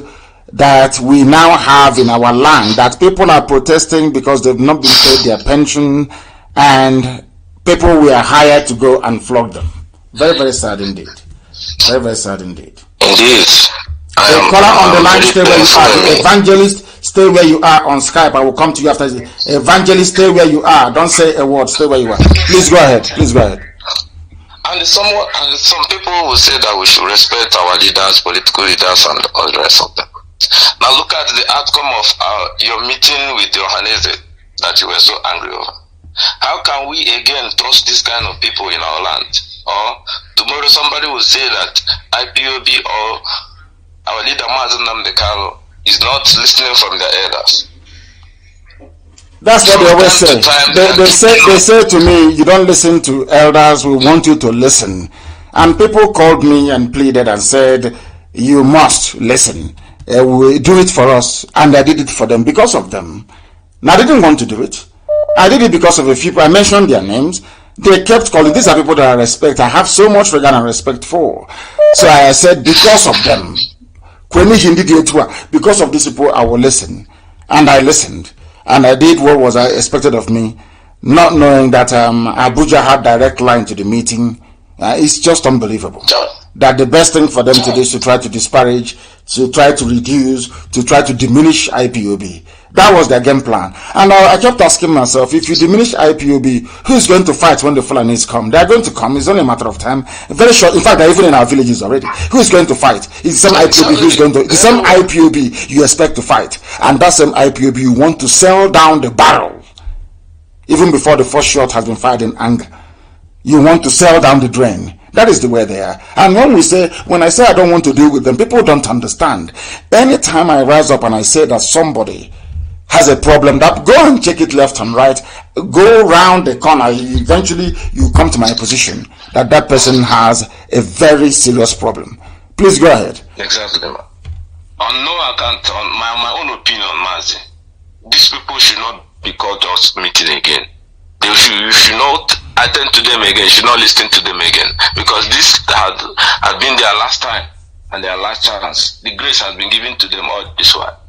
that we now have in our land, that people are protesting because they've not been paid their pension, and people were hired to go and flog them. Very, very sad indeed. Very, very sad indeed. Indeed. The caller on the line, stay where you are. The evangelist, stay where you are on Skype. I will come to you after this. Evangelist, stay where you are. Don't say a word. Stay where you are. Please go ahead. Please go ahead. And some people will say that we should respect our leaders, political leaders, and all the rest of them. Now look at the outcome of your meeting with Yohaneze that you were so angry over. How can we again trust this kind of people in our land? Or tomorrow somebody will say that IPOB or our leader Mazi Nnamdi is not listening from their elders. That's what they always say. They say to me, you don't listen to elders, we want you to listen. And people called me and pleaded and said, you must listen. We do it for us. And I did it for them because of them. Now I didn't want to do it. I did it because of a few people. I mentioned their names. They kept calling. These are people that I respect. I have so much regard and respect for. So I said, because of them, because of these people, I will listen. And I listened. And I did what was expected of me, not knowing that Abuja had direct line to the meeting. It's just unbelievable. That the best thing for them to do is to try to disparage, to try to reduce, to try to diminish IPOB. That was their game plan. And I kept asking myself, if you diminish IPOB, who's going to fight when the Fulanis come? They're going to come. It's only a matter of time. Very short. In fact, they're even in our villages already. Who's going to fight? It's the same IPOB who's going to, the same IPOB you expect to fight. And that same IPOB you want to sell down the barrel. Even before the first shot has been fired in anger. You want to sell down the drain. That is the way they are. And when I say I don't want to deal with them, people don't understand. Anytime I rise up and I say that somebody has a problem, that go and check it left and right, go round the corner, eventually you come to my position that that person has a very serious problem. Please go ahead. Exactly. On no account, on my own opinion, Mazi, these people should not be called to us meeting again. You should not attend to them again, you should not listen to them again, because this had been their last time and their last chance. The grace has been given to them all this while.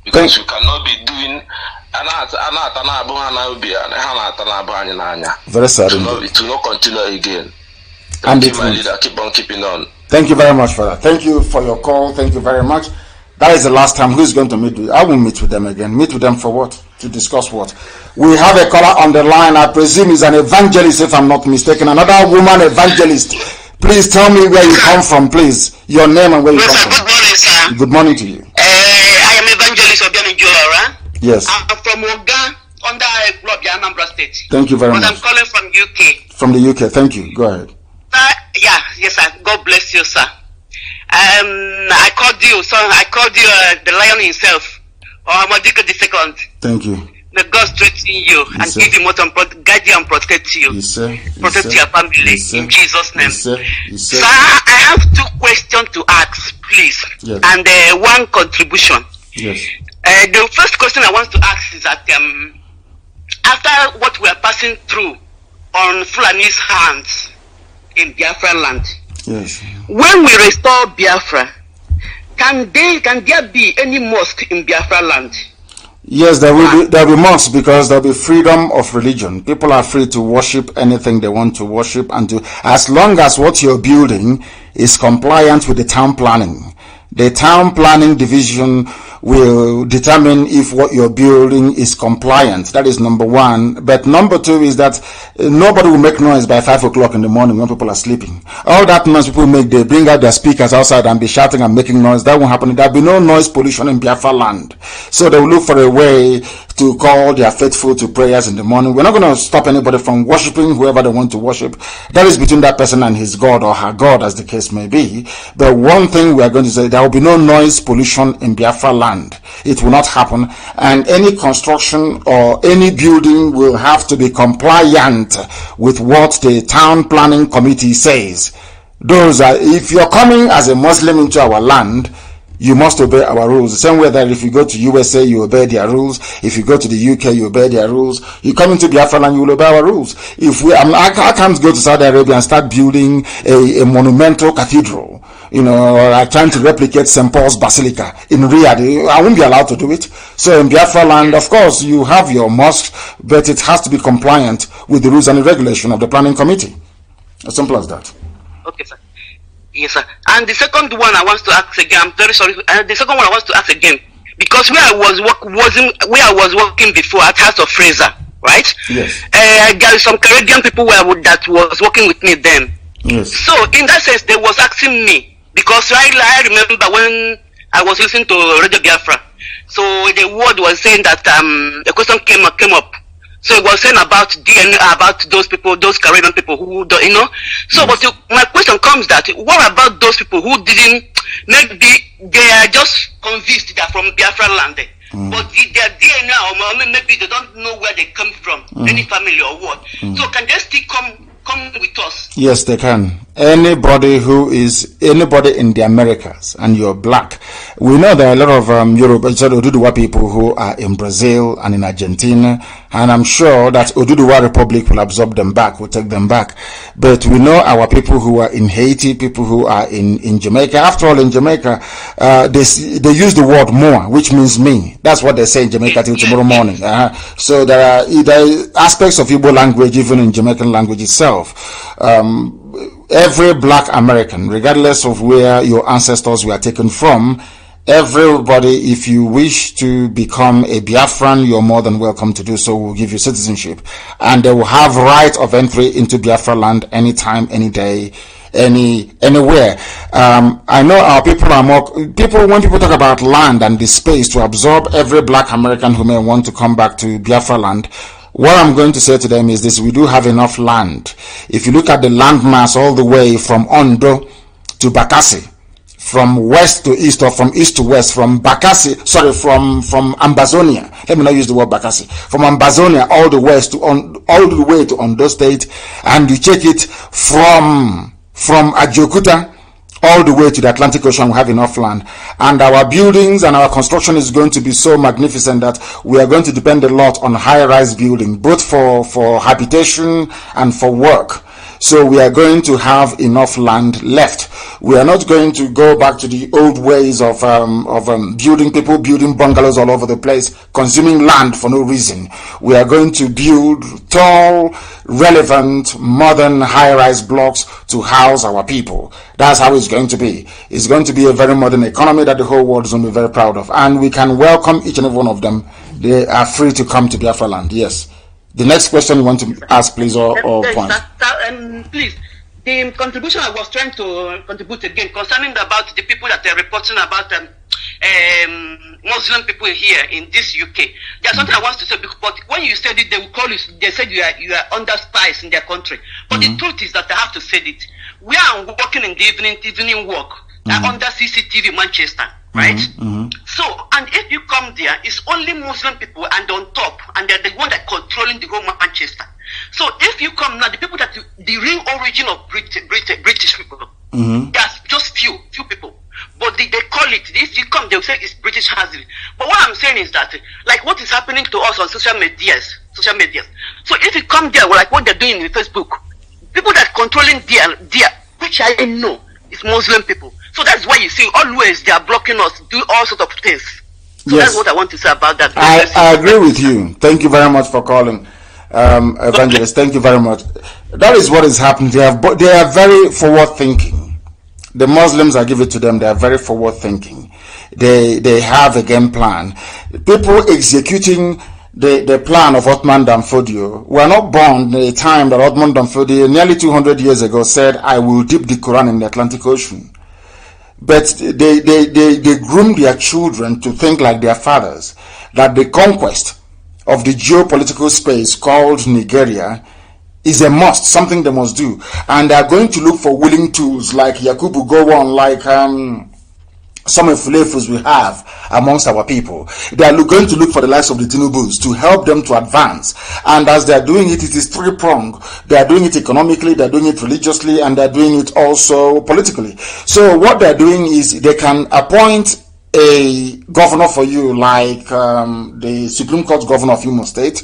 Because we cannot be doing very sad. It will not continue again. And keep my leader, keep on keeping on. Thank you very much for that. Thank you for your call. Thank you very much. That is the last time. Who's going to meet with? I will meet with them again. Meet with them for what? To discuss what? We have a caller on the line. I presume is an evangelist, if I'm not mistaken. Another woman evangelist. Please tell me where you come from, please. Your name and where you come from. Good morning, sir. Good morning to you. I am evangelist Obiano Joara. Yes. I'm from Oga, under Anambra State. Thank you very much. But I'm calling from UK. From the UK. Thank you. Go ahead. Yes, sir. God bless you, sir. I called you, so I called you the lion himself, or Amadika the second. Thank you. May God strengthen you and give you more guide you and protect you. Protect your family in Jesus' name. Sir, I have 2 questions to ask, please, and 1 contribution. Yes. The first question I want to ask is that after what we are passing through on Fulani's hands in Biafra land, yes, when we restore Biafra, can there be any mosque in Biafra land? Yes, there will be mosques, because there will be freedom of religion. People are free to worship anything they want to worship, and as long as what you're building is compliant with the town planning. The town planning division will determine if what you're building is compliant. That is number 1. But number 2 is that nobody will make noise by 5 o'clock in the morning when people are sleeping. All that noise people make, they bring out their speakers outside and be shouting and making noise. That won't happen. There will be no noise pollution in Biafra land. So they will look for a way to call their faithful to prayers in the morning. We're not going to stop anybody from worshiping whoever they want to worship. That is between that person and his God or her God, as the case may be. But one thing we are going to say, there will be no noise pollution in Biafra land. It will not happen. And any construction or any building will have to be compliant with what the town planning committee says. Those are, if you're coming as a Muslim into our land, you must obey our rules. The same way that if you go to USA, you obey their rules. If you go to the UK, you obey their rules. You come into Biafra land, you will obey our rules. I can't go to Saudi Arabia and start building a monumental cathedral, or I trying to replicate St. Paul's Basilica in Riyadh. I won't be allowed to do it. So in Biafra land, of course, you have your mosque, but it has to be compliant with the rules and the regulation of the planning committee. As simple as that. Okay, sir. Yes, sir. And the second one I want to ask again, I'm very sorry. The second one I want to ask again, because where I was working before at House of Fraser, right? Yes. There are some Caribbean people that was working with me then. Yes. So in that sense, they was asking me, because I remember when I was listening to Radio Biafra, so the word was saying that a question came up. So it was saying about DNA, about those people, those Caribbean people who do, So, but my question comes that, what about those people who didn't, maybe they are just convinced they're from Biafra land, but their DNA, or maybe they don't know where they come from, any family or what. So can they still come with us? Yes, they can. Anybody in the Americas, and you're black. We know there are a lot of Oduduwa people who are in Brazil and in Argentina, and I'm sure that Oduduwa Republic will absorb them back, will take them back. But we know our people who are in Haiti, people who are in Jamaica. After all, in Jamaica, they use the word more, which means me. That's what they say in Jamaica till tomorrow morning. So there are aspects of Igbo language, even in Jamaican language itself. Every black American, regardless of where your ancestors were taken from, everybody, if you wish to become a Biafran, you're more than welcome to do so. We'll give you citizenship, and they will have right of entry into Biafra land anytime, any day, anywhere. I know our people are when people talk about land and the space to absorb every black American who may want to come back to Biafra land, what I'm going to say to them is this: we do have enough land. If you look at the landmass all the way from Ondo to Bakassi, from west to east, or from east to west, from Ambazonia. Let me not use the word Bakassi. From Ambazonia all the way to Ondo State, and you check it from Ajokuta all the way to the Atlantic Ocean. We have enough land, and our buildings and our construction is going to be so magnificent that we are going to depend a lot on high-rise building, both for habitation and for work. So we are going to have enough land left. We are not going to go back to the old ways of building bungalows all over the place, consuming land for no reason. We are going to build tall, relevant, modern, high-rise blocks to house our people. That's how it's going to be. It's going to be a very modern economy that the whole world is going to be very proud of. And we can welcome each and every one of them. They are free to come to Biafra land. Yes. The next question you want to ask, please, or point? Please, the contribution I was trying to contribute again concerning about the people that are reporting about Muslim people here in this UK. There's something I want to say, but when you said it, they will call you. They said you are under spies in their country. But the truth is that I have to say it. We are working in the evening work under CCTV Manchester. Right? So, and if you come there, it's only Muslim people and on top, and they're the one that controlling the whole Manchester. So, if you come now, the people that the real origin of British people, there's just few people. But they call it, if you come, they'll say it's British hazard. But what I'm saying is that, like what is happening to us on social media. So, if you come there, like what they're doing in Facebook, people that controlling there, which I know, is Muslim people. So that's why you see always they are blocking us, do all sorts of things. So that's what I want to say about that. I agree with you. Thank you very much for calling, Evangelist. Thank you very much. That is what is happening. They are very forward thinking. The Muslims, I give it to them, they are very forward thinking. They have a game plan. People executing the plan of Ottoman Danfodio were not born in a time that Ottoman Danfodio, nearly 200 years ago, said, I will dip the Quran in the Atlantic Ocean. But they groom their children to think like their fathers, that the conquest of the geopolitical space called Nigeria is a must, something they must do. And they are going to look for willing tools like Yakubu Gowon, like some of the flavors we have amongst our people. They are going to look for the likes of the Tinubus to help them to advance. And as they are doing it, it is three-pronged. They are doing it economically, they are doing it religiously, and they are doing it also politically. So what they are doing is they can appoint a governor for you, like the Supreme Court governor of Imo State,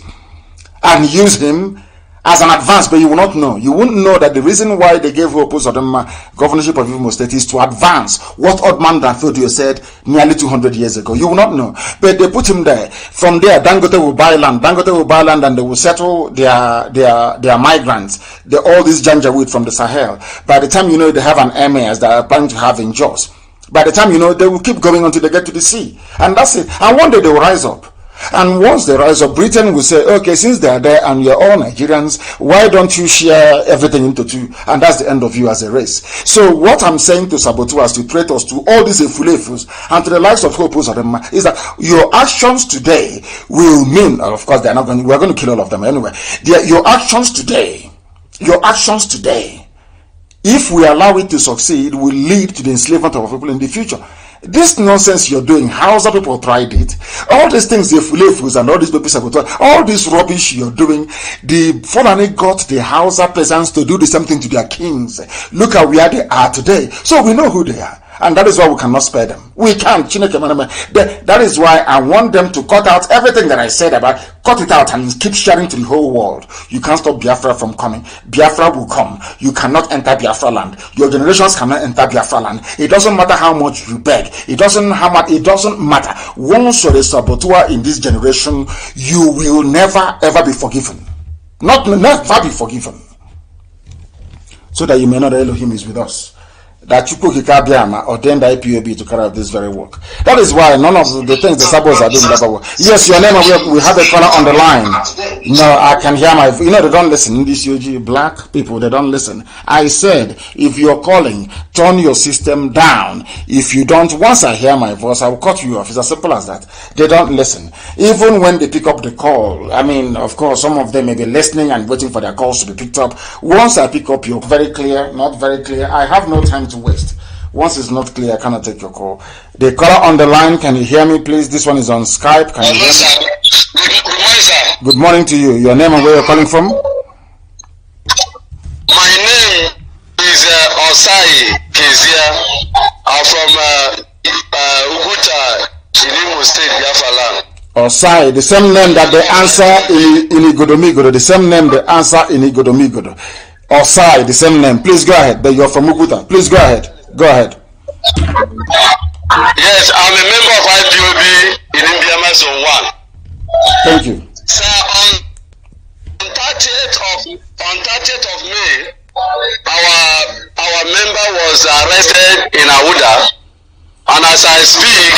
and use him as an advance, but you will not know. You wouldn't know that the reason why they gave Opus-Odema governorship of Imo State is to advance what Ottoman Danfodio said nearly 200 years ago. You will not know. But they put him there. From there, Dangote will buy land. And they will settle their migrants. All these Janjaweed from the Sahel. By the time you know, they have an emir that are planning to have in Jos. By the time you know, they will keep going until they get to the sea. And that's it. And one day they will rise up. And once they rise up, Britain will say, okay, since they are there and you're all Nigerians, why don't you share everything into two? And that's the end of you as a race. So what I'm saying to saboteurs, to traitors, to all these efulefus, and to the likes of Hopus is that your actions today will mean, of course, we're going to kill all of them anyway. Your actions today, if we allow it to succeed, will lead to the enslavement of our people in the future. This nonsense you're doing, Hausa people tried it. All these things, the Fulefus and all these people sabotage, all this rubbish you're doing, the Fulani got the Hausa peasants to do the same thing to their kings. Look at where they are today. So we know who they are. And that is why we cannot spare them. We can't. That is why I want them to cut out everything that I said about, cut it out and keep sharing to the whole world. You can't stop Biafra from coming. Biafra will come. You cannot enter Biafra land. Your generations cannot enter Biafra land. It doesn't matter how much you beg. It doesn't matter. Once you're a saboteur in this generation, you will never ever be forgiven. Never be forgiven. So that you may know that Elohim is with us. That Chukwukika Biama ordained IPOB to carry out this very work. That is why none of the things the Sabos are doing that work. Yes, your name, we have a caller on the line. No, I can hear they don't listen. In this UG, black people, they don't listen. I said, if you're calling, turn your system down. If you don't, once I hear my voice, I will cut you off. It's as simple as that. They don't listen. Even when they pick up the call, of course, some of them may be listening and waiting for their calls to be picked up. Once I pick up, you're very clear, not very clear. I have no time to waste. Once it's not clear, I cannot take your call. The caller on the line, can you hear me, please? This one is on Skype. Can you hear me? Good morning, sir. Good morning to you. Your name and where you're calling from? My name is Osai Kezia. I'm from Uguta, Imo State, Biafra land. Osai, the same name that they answer in Igodomigodo, the same name they answer in Igodomigodo. Osai, the same name. Please go ahead. You're from Uguta. Please go ahead. Go ahead. Yes, I'm a member of IPOB in Indiana Zone 1. Thank you. Sir, on 30th of May, our member was arrested in Awuda, and as I speak,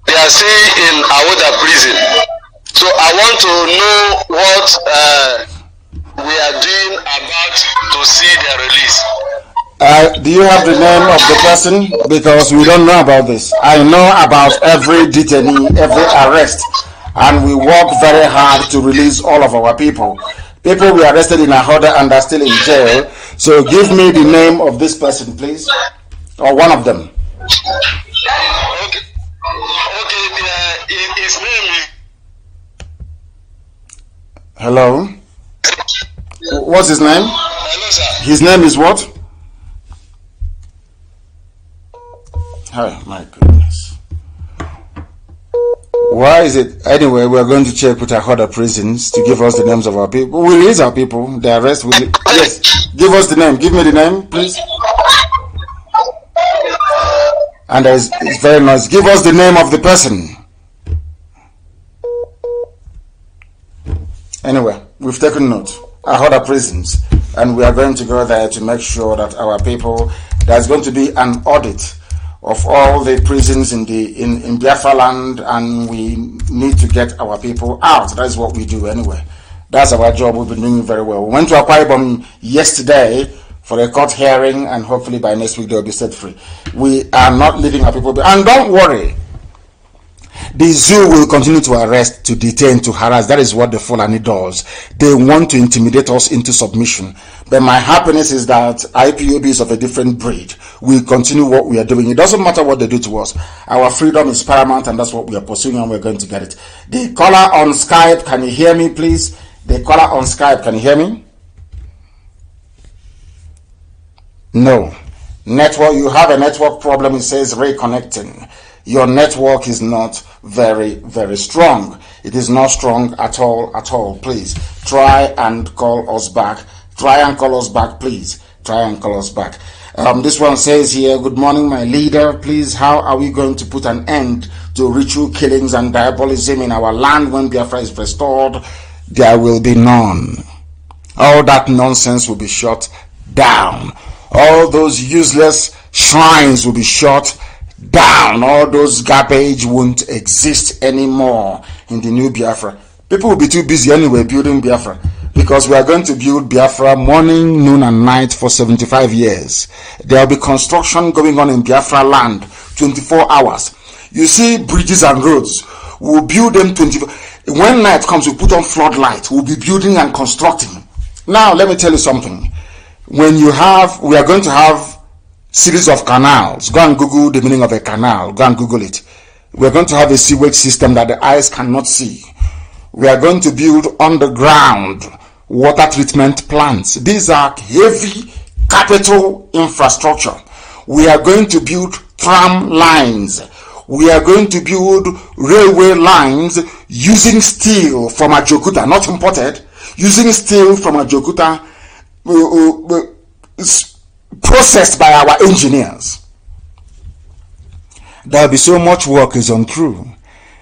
they are still in Awuda prison. So I want to know what we are doing about to see their release. Do you have the name of the person? Because we don't know about this. I know about every detainee, every arrest, and we work very hard to release all of our people. People we arrested in Ahoda and are still in jail. So give me the name of this person, please, or one of them. Okay. His name is. Hello. What's his name? Hello, sir. His name is what? Oh my goodness. Why is it? Anyway, we're going to check with our other prisons to give us the names of our people. We release our people. The arrest will. Yes. Give us the name. Give me the name, please. And it's very nice. Give us the name of the person. Anyway, we've taken note. Our other prisons. And we are going to go there to make sure that our people, there's going to be an audit of all the prisons in Biafra land, and we need to get our people out. That's what we do anyway. That's our job. We've been doing very well. We went to Akwa Ibom yesterday for a court hearing, and hopefully by next week they'll be set free. We are not leaving our people behind. And don't worry, the zoo will continue to arrest, to detain, to harass. That is what the Fulani does. They want to intimidate us into submission. But my happiness is that IPOB is of a different breed. We continue what we are doing. It doesn't matter what they do to us. Our freedom is paramount, and that's what we are pursuing, and we're going to get it. The caller on Skype, can you hear me, please? The caller on Skype, can you hear me? No. Network, you have a network problem. It says reconnecting. Your network is not very, very strong. It is not strong at all. Please try and call us back. Try and call us back, please. Try and call us back. This one says here, good morning, my leader. Please, how are we going to put an end to ritual killings and diabolism in our land when Biafra is restored? There will be none. All that nonsense will be shut down. All those useless shrines will be shut down. All those garbage won't exist anymore in the new Biafra. People will be too busy anyway building Biafra, because we are going to build Biafra morning, noon, and night for 75 years. There will be construction going on in Biafra land 24 hours. You see bridges and roads. We'll build them 24. When night comes, we'll put on floodlight. We'll be building and constructing. Now, let me tell you something. We are going to have series of canals. Go and Google the meaning of a canal. Go and Google it. We're going to have a sewage system that the eyes cannot see. We are going to build underground water treatment plants. These are heavy capital infrastructure. We are going to build tram lines. We are going to build railway lines using steel from Ajokuta, not imported, using steel from Ajokuta, processed by our engineers. There will be so much work is untrue.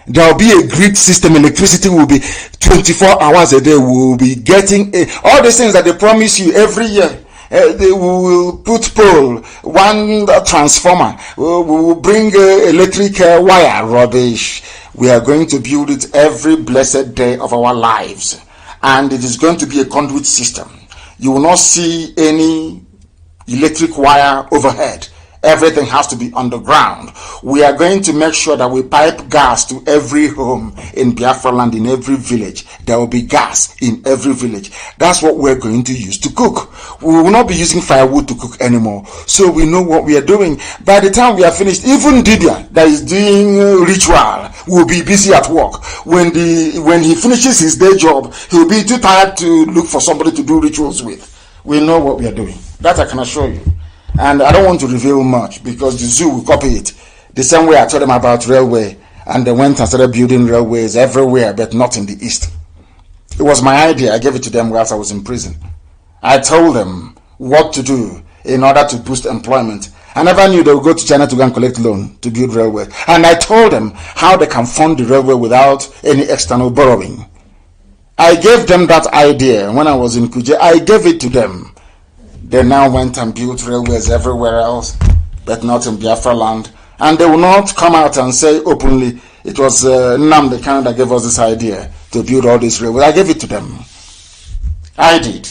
There will be a grid system. Electricity will be 24 hours a day. We will be getting all these things that they promise you every year. They will put pole, one transformer. We will bring electric wire. Rubbish. We are going to build it every blessed day of our lives, and it is going to be a conduit system. You will not see any electric wire overhead. Everything has to be underground. We are going to make sure that we pipe gas to every home in Biafra land, in every village. There will be gas in every village. That's what we're going to use to cook. We will not be using firewood to cook anymore. So we know what we are doing. By the time we are finished, even Dibia that is doing ritual will be busy at work. When he finishes his day job, he'll be too tired to look for somebody to do rituals with. We know what we are doing. That I can assure you. And I don't want to reveal much because the zoo will copy it. The same way I told them about railway, and they went and started building railways everywhere, but not in the east. It was my idea. I gave it to them whilst I was in prison. I told them what to do in order to boost employment. I never knew they would go to China to go and collect loan to build railway. And I told them how they can fund the railway without any external borrowing. I gave them that idea when I was in Kuje. I gave it to them. They now went and built railways everywhere else, but not in Biafra land. And they will not come out and say openly, it was Nnamdi Kanu that gave us this idea to build all these railways. I gave it to them. I did.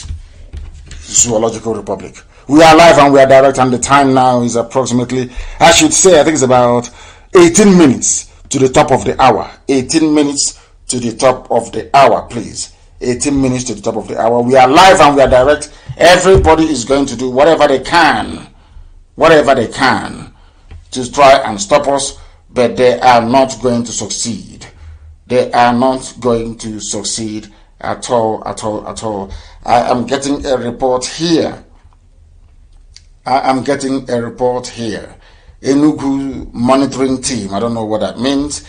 Zoological Republic. We are live and we are direct, and the time now is approximately, I should say, I think it's about 18 minutes to the top of the hour. 18 minutes to the top of the hour, please. 18 minutes to the top of the hour. We are live and we are direct. Everybody is going to do whatever they can to try and stop us, but they are not going to succeed. They are not going to succeed at all. I am getting a report here. Enugu monitoring team. I don't know what that means.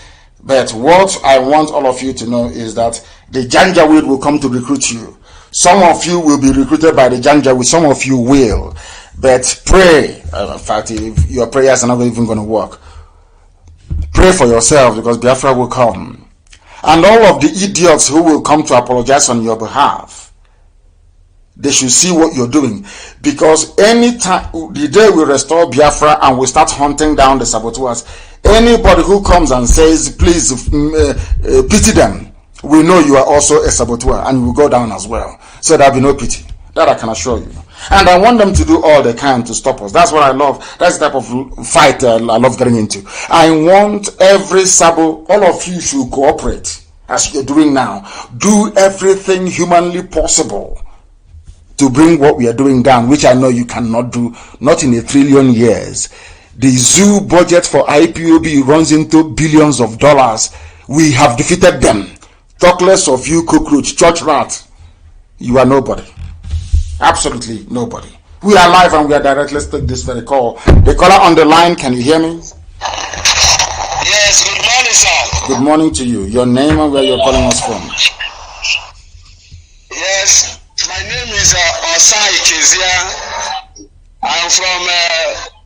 But what I want all of you to know is that the Janjaweed will come to recruit you. Some of you will be recruited by the Janjaweed. Some of you will. But pray. In fact, if your prayers are not even going to work, pray for yourself, because Biafra will come. And all of the idiots who will come to apologize on your behalf, they should see what you're doing. Because anytime, the day we restore Biafra and we start hunting down the saboteurs, anybody who comes and says, please pity them, we know you are also a saboteur and you will go down as well. So there will be no pity. That I can assure you. And I want them to do all they can to stop us. That's what I love. That's the type of fight I love getting into. I want every sabo, all of you should cooperate as you're doing now. Do everything humanly possible to bring what we are doing down, which I know you cannot do, not in 1 trillion years. The zoo budget for IPOB runs into billions of dollars. We have defeated them. Talk less of you, cockroach, church rat. You are nobody. Absolutely nobody. We are live and we are direct. Let's take this very call. The caller on the line, can you hear me? Yes, good morning, sir. Good morning to you. Your name and where you're calling us from? Yes, my name is Osai Kezia. I'm from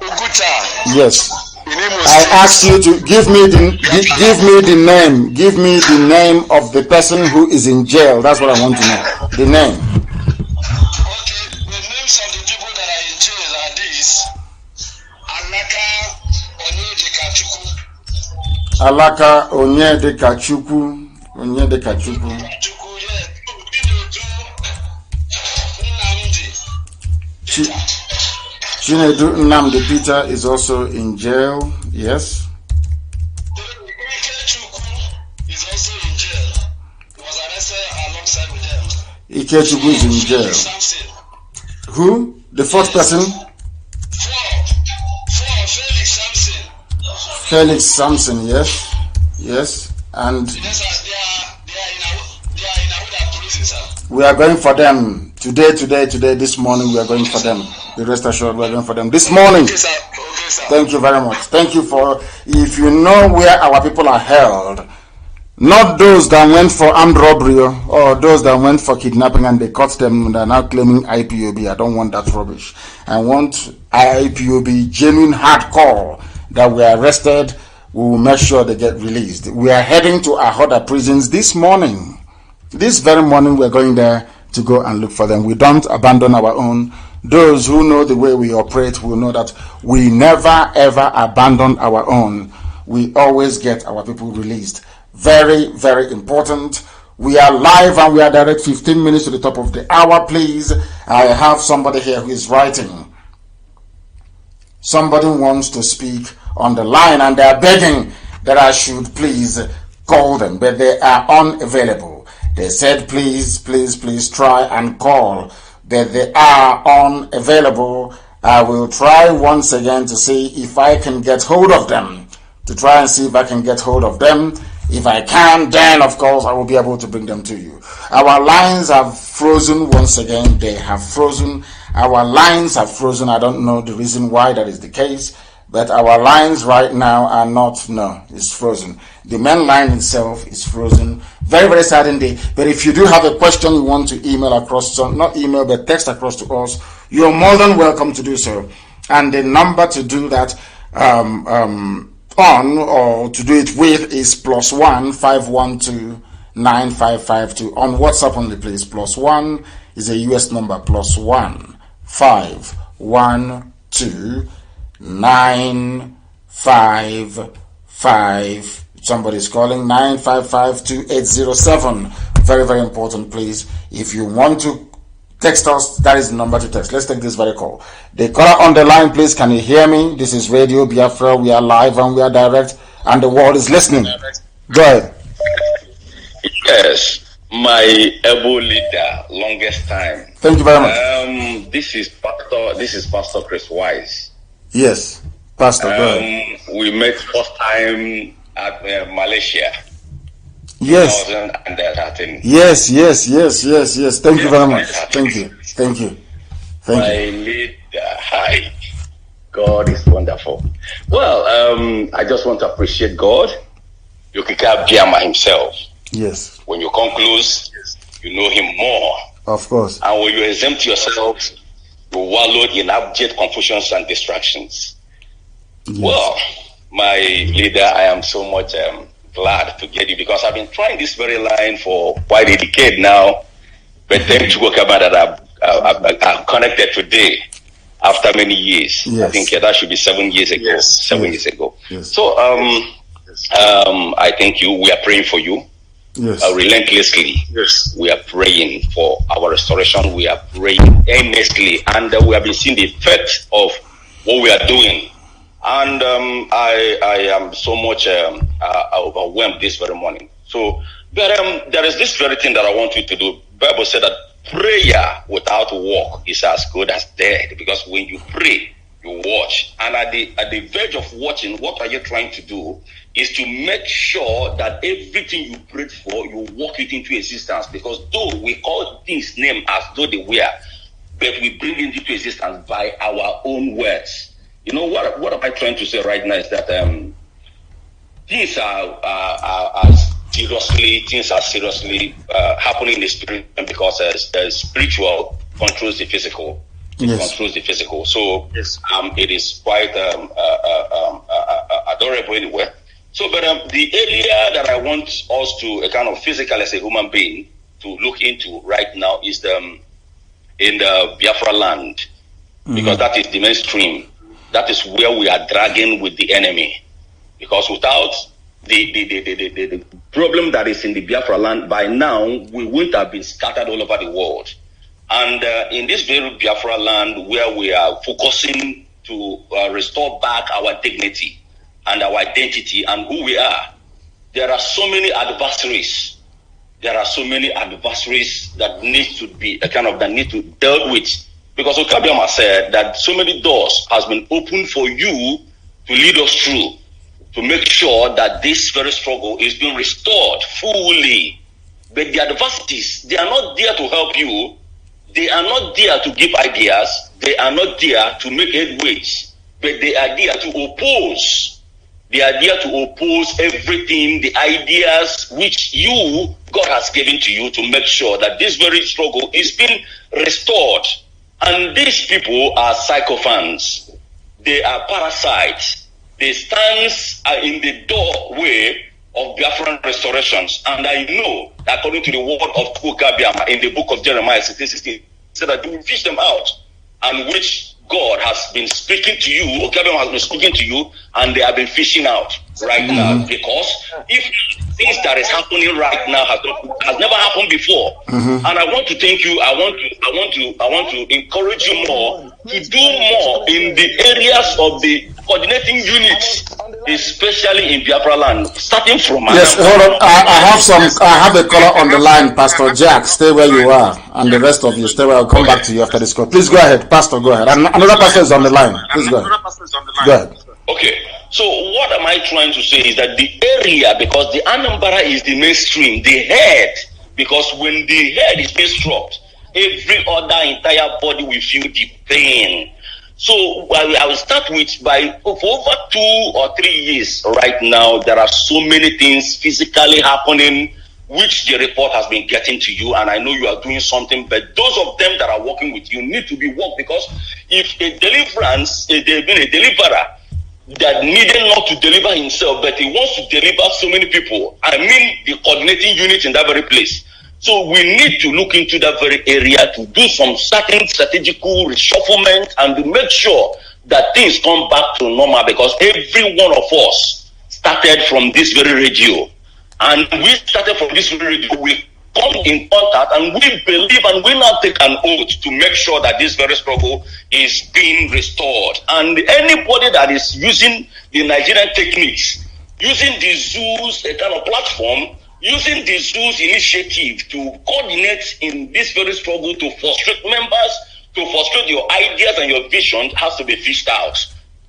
Uguta. Yes. I asked you to give me the name. Give me the name of the person who is in jail. That's what I want to know. The name. Okay, the names of the people that are in jail are these: Alaka Onyedekachukwu. Chinedu Nnamdi Peter is also in jail. Yes. is also in jail. He was arrested alongside with them. Ikechukwu is in jail. Who? The fourth person? Felix Samson. Felix Samson, yes. Yes. And They are in Ahuda prison, sir. we are going for them today, this morning. We are going for them. The rest assured, we are going for them this morning. Okay, sir. Okay, sir. Thank you very much. Thank you for, if you know where our people are held, not those that went for armed robbery or those that went for kidnapping and they caught them and are now claiming IPOB. I don't want that rubbish. I want IPOB genuine hardcore that were arrested. We will make sure they get released. We are heading to Ahoda prisons this morning. This very morning we're going there to go and look for them. We don't abandon our own. Those who know the way we operate will know that we never ever abandon our own. We always get our people released. Very, very important. We are live and we are direct. 15 minutes to the top of the hour, please. I have somebody here who is writing. Somebody wants to speak on the line and they are begging that I should please call them, but they are unavailable. They said please try and call, but they are unavailable. I will try once again to see if I can get hold of them. If I can, then of course I will be able to bring them to you. Our lines have frozen once again. They have frozen. Our lines have frozen. I don't know the reason why that is the case, but our lines right now are not. No, it's frozen. The main line itself is frozen. Very, very sad indeed. But if you do have a question you want to email across, not email, but text across to us, you're more than welcome to do so. And the number to do that on or to do it with is +1 512 9552 on WhatsApp only, please. +1 is a US number. +1 512 955. Somebody's calling 9552807. Very, very important, please. If you want to text us, that is the number to text. Let's take this very call. The caller on the line, please. Can you hear me? This is Radio Biafra. We are live and we are direct, and the world is listening. Go ahead. Yes, my able leader, longest time. Thank you very much. This is Pastor Chris Wise. Yes, Pastor. Go ahead. We met first time at Malaysia. Yes. 2013. Yes. Thank you very much. Thank you. My leader, hi. God is wonderful. Well, I just want to appreciate God. Yokika Biama himself. Yes. When you come close, you know him more. Of course. And when you exempt yourself, you wallowed in abject confusions and distractions. Yes. Well, my leader, I am so much glad to get you, because I've been trying this very line for quite a decade now. But then to go that I'm connected today after many years. Yes. I think that should be 7 years ago. Yes. 7 years ago. Yes. So I thank you. We are praying for you. Yes. Relentlessly. Yes. We are praying for our restoration. We are praying earnestly, and we have been seeing the effect of what we are doing. And I am so much overwhelmed this very morning. So, but there is this very thing that I want you to do. Bible said that prayer without work is as good as dead, because when you pray, you watch. And at the verge of watching, what are you trying to do is to make sure that everything you prayed for, you walk it into existence. Because though we call things name as though they were, but we bring it into existence by our own words. You know what am I trying to say right now is that things are seriously happening in the spirit, because spiritual controls the physical. It controls the physical. So it is quite adorable anyway. So, but the area that I want us to kind of physical as a human being to look into right now is in the Biafra land, because that is the mainstream. That is where we are dragging with the enemy. Because without the problem that is in the Biafra land, by now we wouldn't have been scattered all over the world. And in this very Biafra land, where we are focusing to restore back our dignity and our identity and who we are, there are so many adversaries. There are so many adversaries that need to be that need to dealt with. Because Okabiama said that so many doors has been opened for you to lead us through, to make sure that this very struggle is being restored fully. But the adversities, they are not there to help you. They are not there to give ideas. They are not there to make headways. But they are there to oppose. They are there to oppose everything, the ideas which you, God has given to you, to make sure that this very struggle is being restored. And these people are sycophants. They are parasites. They stand in the doorway of Biafran restorations. And I know, according to the word of Kukabiama in the book of Jeremiah 16:16, said that you will fish them out, and which God has been speaking to you, Okabiama has been speaking to you, and they have been fishing out right now. Because if things that is happening right now has never happened before. And I want to thank you. I want to encourage you more to do more in the areas of the coordinating units, especially in Biafra land, starting from. Yes, hold on. I have a caller on the line, Pastor Jack. Stay where you are, and the rest of you stay where I'll come back to you after this call. Please go ahead, Pastor. Go ahead. And another pastor is on the line. Please go ahead. Go ahead. Okay. So what am I trying to say is that the area, because the Anambra is the mainstream, the head, because when the head is being struck, every other entire body will feel the pain. So I will start with for over 2 or 3 years right now, there are so many things physically happening, which the report has been getting to you, and I know you are doing something, but those of them that are working with you need to be worked, because if a deliverer that needed not to deliver himself, but he wants to deliver so many people, I mean the coordinating unit in that very place. So we need to look into that very area to do some certain strategical reshufflement and to make sure that things come back to normal, because every one of us started from this very radio. And we started from this very radio. We come in contact and we believe and we now take an oath to make sure that this very struggle is being restored. And anybody that is using the Nigerian techniques, using the zoos, a kind of platform, using the zoos initiative to coordinate in this very struggle to frustrate members, to frustrate your ideas and your vision, has to be fished out.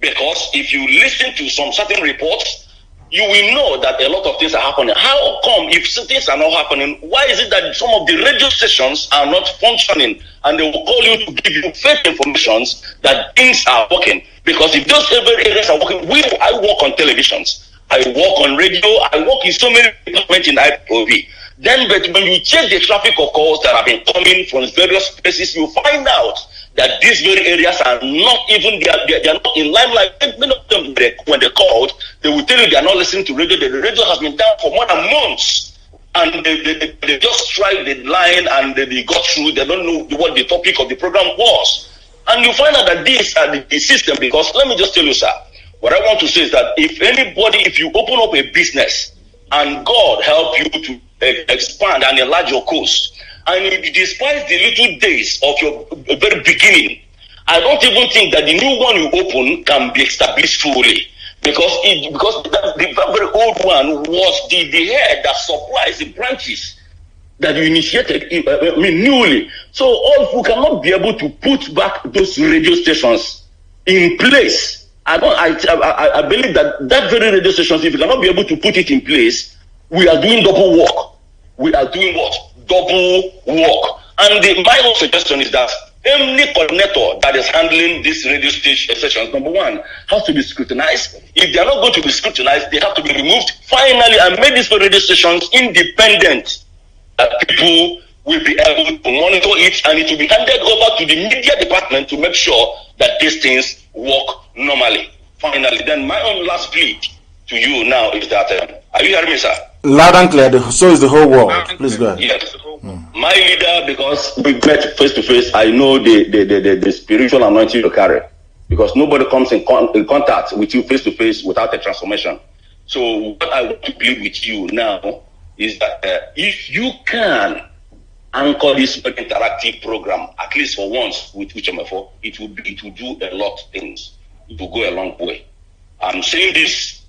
Because if you listen to some certain reports, you will know that a lot of things are happening. How come if things are not happening, why is it that some of the radio stations are not functioning and they will call you to give you fake information that things are working? Because if those areas are working, I work on televisions, I work on radio, I work in so many departments in Ipob. Then, but when you check the traffic of calls that have been coming from various places, you find out that these very areas are not even, they are not in limelight. Many of them, when they called, they will tell you they are not listening to radio. The radio has been down for more than months. And they just tried the line and they got through. They don't know what the topic of the program was. And you find out that these are the system, because let me just tell you, sir, what I want to say is that if you open up a business and God help you to expand and enlarge your coast, and despite the little days of your very beginning, I don't even think that the new one you open can be established fully, because the very old one was the head that supplies the branches that you initiated newly. So all you cannot be able to put back those radio stations in place. I believe that very radio stations, if you cannot be able to put it in place, we are doing double work. We are doing what? Double work. And my own suggestion is that any coordinator that is handling these radio stations, number one, has to be scrutinized. If they are not going to be scrutinized, they have to be removed. Finally, I made these radio stations independent. People will be able to monitor it, and it will be handed over to the media department to make sure that these things work normally. Finally, then my own last plea to you now is that, are you hearing me, sir? Loud and clear. So is the whole world. Please go ahead. Yes. My leader, because we met face to face, I know the spiritual anointing you carry, because nobody comes in contact with you face to face without a transformation. So what I want to plead with you now is that if you can anchor this interactive program, at least for once with HMFO, it will do a lot of things. It will go a long way. I'm saying this,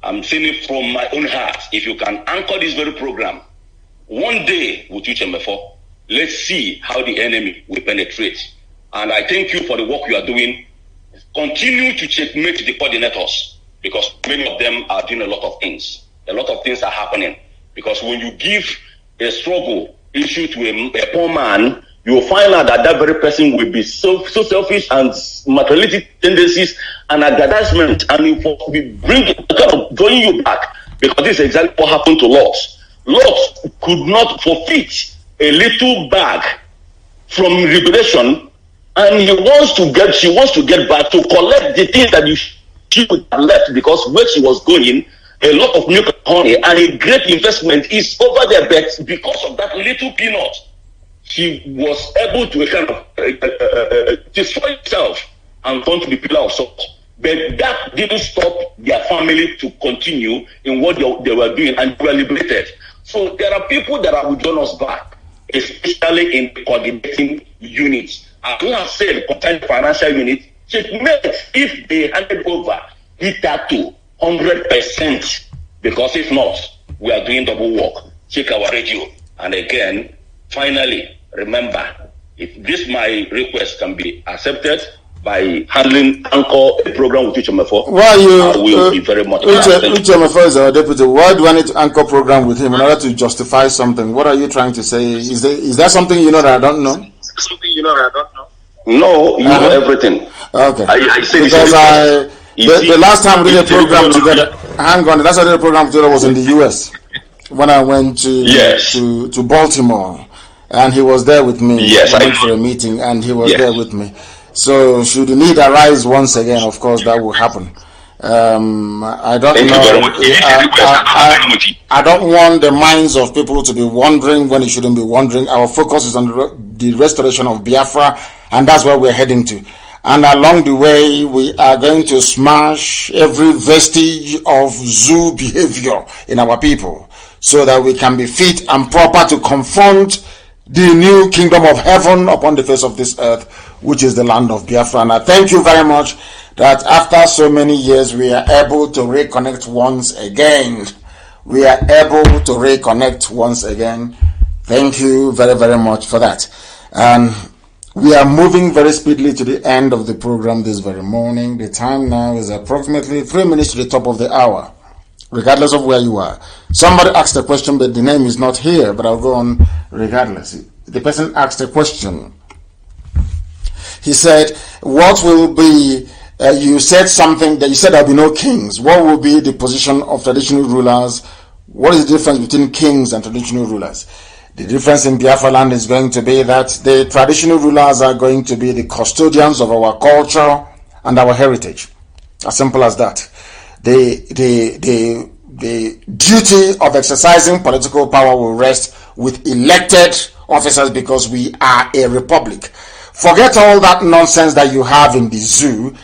I'm saying it from my own heart. If you can anchor this very program, one day with HMFO, let's see how the enemy will penetrate. And I thank you for the work you are doing. Continue to checkmate the coordinators, because many of them are doing a lot of things. A lot of things are happening. Because when you give a struggle issue to a poor man, you will find out that very person will be so selfish and materialistic tendencies and aggrandizement, and it will bring kind of drawing you back, because this is exactly what happened to Lot. Lot could not forfeit a little bag from liberation, and she wants to get back to collect the things that she would have left, because where she was going, a lot of milk and honey and a great investment is over there, but because of that little peanut, she was able to kind of destroy herself and turn to the pillar of salt. But that didn't stop their family to continue in what they were doing, and they were liberated. So there are people that are withdrawn us back, especially in the coordinating units. As we have said, concerning financial unit, if they handed over it to 100%, because if not, we are doing double work. Check our radio. And again, finally, remember, if this my request can be accepted by handling Anchor a program with Uchemefo, why you I will be very much Uchemefo is our deputy. Why do I need to anchor program with him in order to justify something? What are you trying to say? Is there something you know that I don't know? Something you know that I don't know? No, you know everything. Okay. I say because the last time we did a program together, hang on, the last time we did a program together was in the US when I went to Baltimore, and he was there with me. Yes, I went for a meeting, and he was there with me. So should the need arise once again, of course that will happen. I don't know. I don't want the minds of people to be wondering when it shouldn't be wondering. Our focus is on the restoration of Biafra, and that's where we're heading to. And along the way, we are going to smash every vestige of zoo behavior in our people, so that we can be fit and proper to confront the new kingdom of heaven upon the face of this earth, which is the land of Biafra. And I thank you very much that after so many years we are able to reconnect once again. We are able to reconnect once again. Thank you very, very much for that. And we are moving very speedily to the end of the program this very morning. The time now is approximately 3 minutes to the top of the hour, regardless of where you are. Somebody asked a question, but the name is not here, but I'll go on regardless. The person asked a question. He said, what will be, you said something that you said there'll be no kings. What will be the position of traditional rulers? What is the difference between kings and traditional rulers? The difference in Biafra land is going to be that the traditional rulers are going to be the custodians of our culture and our heritage. As simple as that. The duty of exercising political power will rest with elected officers, because we are a republic. Forget all that nonsense that you have in the zoo.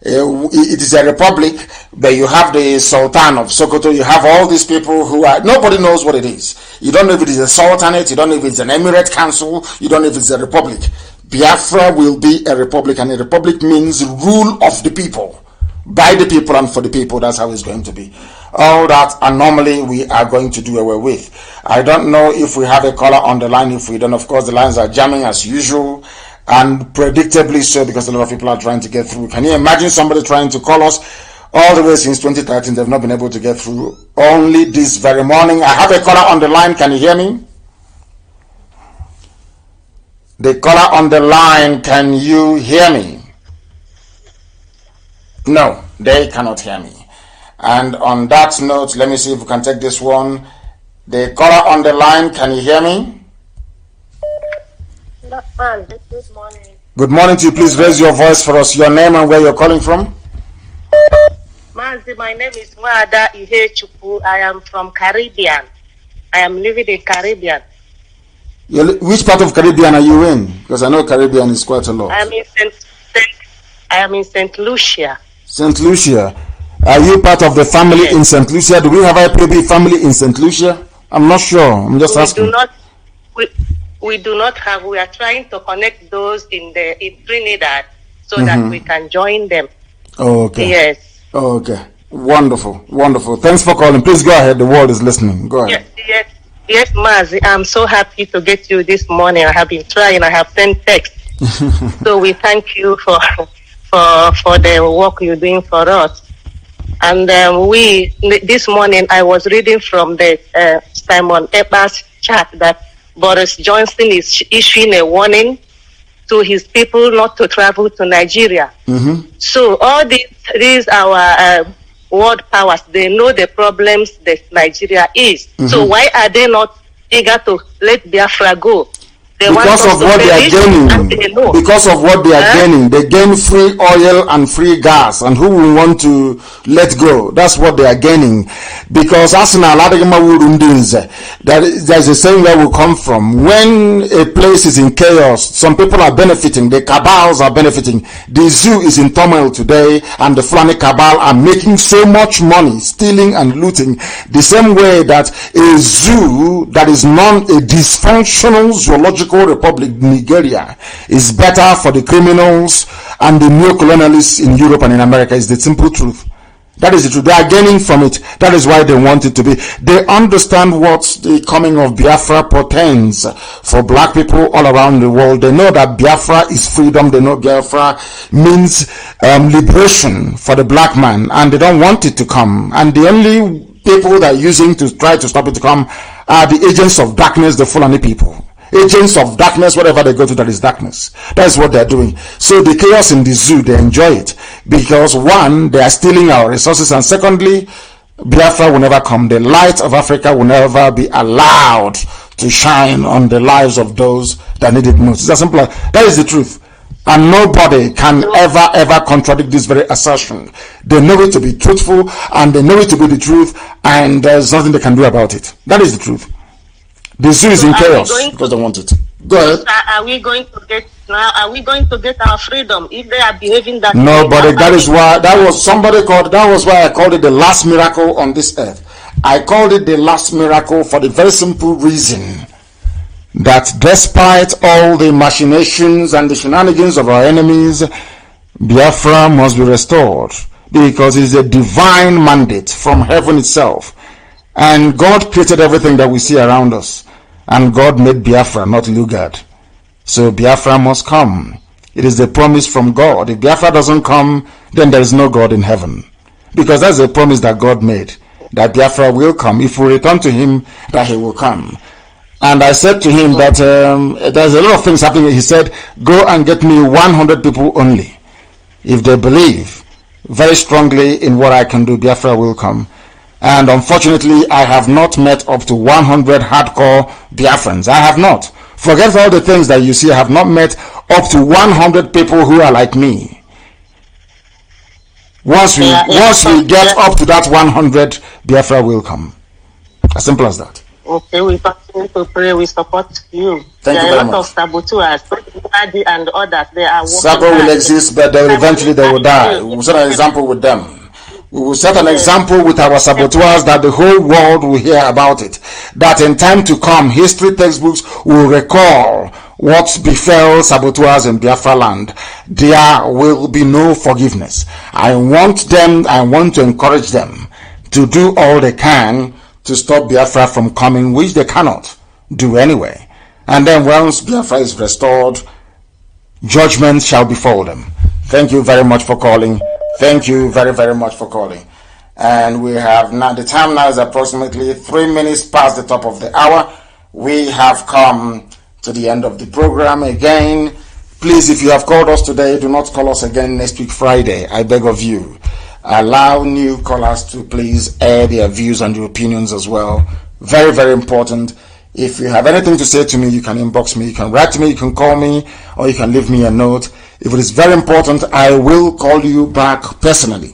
It is a republic, but you have the Sultan of Sokoto, you have all these people who are, nobody knows what it is. You don't know if it is a sultanate, you don't know if it's an emirate council, you don't know if it's a republic. Biafra will be a republic, and a republic means rule of the people, by the people and for the people. That's how it's going to be. All that anomaly we are going to do away with. I don't know if we have a caller on the line. If we don't, of course, the lines are jamming as usual, and predictably so, because a lot of people are trying to get through. Can you imagine somebody trying to call us all the way since 2013? They've not been able to get through. Only this very morning. I have a caller on the line. Can you hear me? The caller on the line, can you hear me? No, they cannot hear me. And on that note, let me see if we can take this one. The caller on the line, can you hear me? Good morning. Good morning to you. Please raise your voice for us. Your name and where you're calling from? Mazi, my name is Wada Ihechupu. I am from Caribbean. I am living in Caribbean. Which part of Caribbean are you in? Because I know Caribbean is quite a lot. I am in St. Lucia. St. Lucia. Are you part of the family in St. Lucia? Do we have IPOB family in St. Lucia? I'm not sure. I'm just asking. We do not have. We are trying to connect those in Trinidad so that we can join them. Okay. Yes. Okay. Wonderful. Wonderful. Thanks for calling. Please go ahead. The world is listening. Go ahead. Yes, Mazi. I'm so happy to get you this morning. I have been trying. I have sent text. So we thank you for the work you're doing for us. And this morning I was reading from the Simon Eber's chat that Boris Johnson is issuing a warning to his people not to travel to Nigeria. So all these our world powers, they know the problems that Nigeria is. So why are they not eager to let Biafra go? Because of what they are gaining. Because of what they are gaining. They gain free oil and free gas. And who will want to let go? That's what they are gaining. Because there's a saying where we come from. When a place is in chaos, some people are benefiting. The cabals are benefiting. The zoo is in turmoil today, and the Fulani cabal are making so much money, stealing and looting. The same way that a zoo that is a dysfunctional zoological republic, Nigeria, is better for the criminals and the neo-colonialists in Europe and in America, is the simple truth. That is the truth. They are gaining from it. That is why they want it to be. They understand what the coming of Biafra portends for black people all around the world. They know that Biafra is freedom. They know Biafra means liberation for the black man, and they don't want it to come. And the only people that are using to try to stop it to come are the agents of darkness, the Fulani people. Agents of darkness, whatever they go to, that is darkness. That is what they're doing. So the chaos in the zoo, they enjoy it. Because one, they are stealing our resources, and secondly, Biafra will never come. The light of Africa will never be allowed to shine on the lives of those that need it most. It's as simple as that. Is the truth. And nobody can ever contradict this very assertion. They know it to be truthful, and they know it to be the truth, and there's nothing they can do about it. That is the truth. The zoo is in chaos because they want it. Go ahead. Are we going to get our freedom if they are behaving that way? Nobody. That is why that was why I called it the last miracle on this earth. I called it the last miracle for the very simple reason that despite all the machinations and the shenanigans of our enemies, Biafra must be restored, because it's a divine mandate from heaven itself. And God created everything that we see around us. And God made Biafra, not Lugard. So Biafra must come. It is the promise from God. If Biafra doesn't come, then there is no God in heaven. Because that's a promise that God made, that Biafra will come. If we return to him, that he will come. And I said to him that there's a lot of things happening. He said, go and get me 100 people only. If they believe very strongly in what I can do, Biafra will come. And unfortunately, I have not met up to 100 hardcore Biafrans. I have not. Forget all the things that you see. I have not met up to 100 people who are like me. Once we get up to that 100, Biafra will come. As simple as that. Okay, we continue to pray. We support you. Thank you very much. There are a lot of saboteurs, Nnamdi and others. They are working. Sabo will exist, but eventually they will die. We will set an example with them. We will set an example with our saboteurs that the whole world will hear about it. That in time to come, history textbooks will recall what befell saboteurs in Biafra land. There will be no forgiveness. I want to encourage them to do all they can to stop Biafra from coming, which they cannot do anyway. And then once Biafra is restored, judgment shall befall them. Thank you very much for calling. Thank you very, very much for calling. And we have now, the time now is approximately 3 minutes past the top of the hour. We have come to the end of the program again. Please, if you have called us today, do not call us again next week Friday. I beg of you. Allow new callers to please air their views and their opinions as well. Very, very important. If you have anything to say to me, you can inbox me, you can write to me, you can call me, or you can leave me a note. If it is very important, I will call you back personally.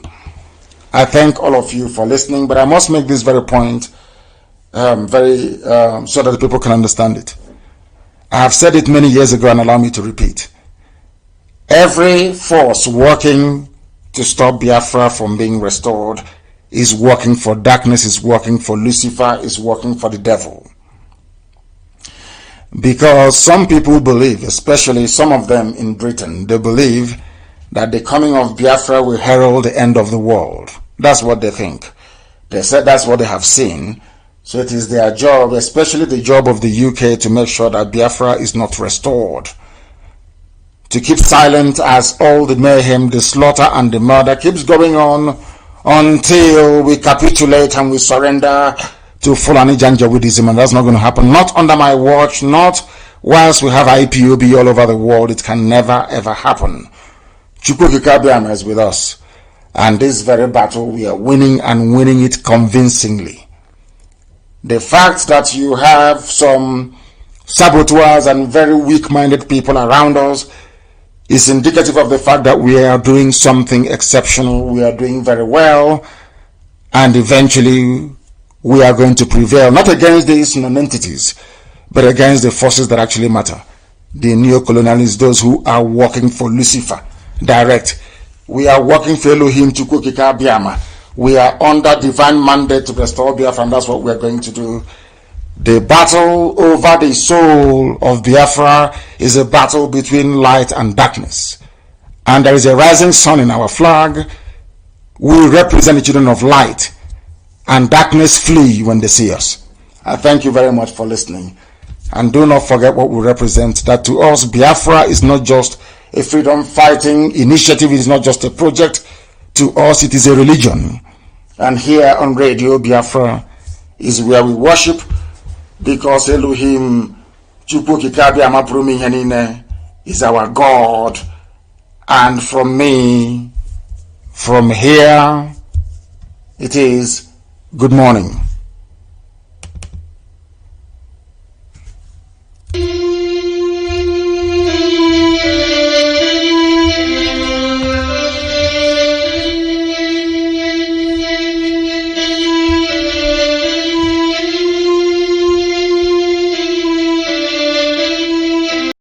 I thank all of you for listening, but I must make this very point so that the people can understand it. I have said it many years ago, and allow me to repeat. Every force working to stop Biafra from being restored is working for darkness, is working for Lucifer, is working for the devil. Because some people believe, especially some of them in Britain, they believe that the coming of Biafra will herald the end of the world. That's what they think. They said that's what they have seen. So it is their job, especially the job of the UK, to make sure that Biafra is not restored. To keep silent as all the mayhem, the slaughter and the murder keeps going on until we capitulate and we surrender to Fulani Janjaweedism, and that's not going to happen. Not under my watch, not whilst we have IPOB all over the world. It can never ever happen. Chukwukikabiam is with us, and this very battle we are winning, and winning it convincingly. The fact that you have some saboteurs and very weak-minded people around us is indicative of the fact that we are doing something exceptional, we are doing very well, and eventually we are going to prevail, not against these non-entities, but against the forces that actually matter. The neo-colonialists, those who are working for Lucifer, direct. We are working for Elohim to Kukika Biama. We are under divine mandate to restore Biafra, and that's what we are going to do. The battle over the soul of Biafra is a battle between light and darkness. And there is a rising sun in our flag. We represent the children of light, and darkness flee when they see us. I thank you very much for listening. And do not forget what we represent, that to us Biafra is not just a freedom fighting initiative, it is not just a project. To us it is a religion. And here on Radio Biafra is where we worship, because Elohim is our God. And from me, from here, it is good morning.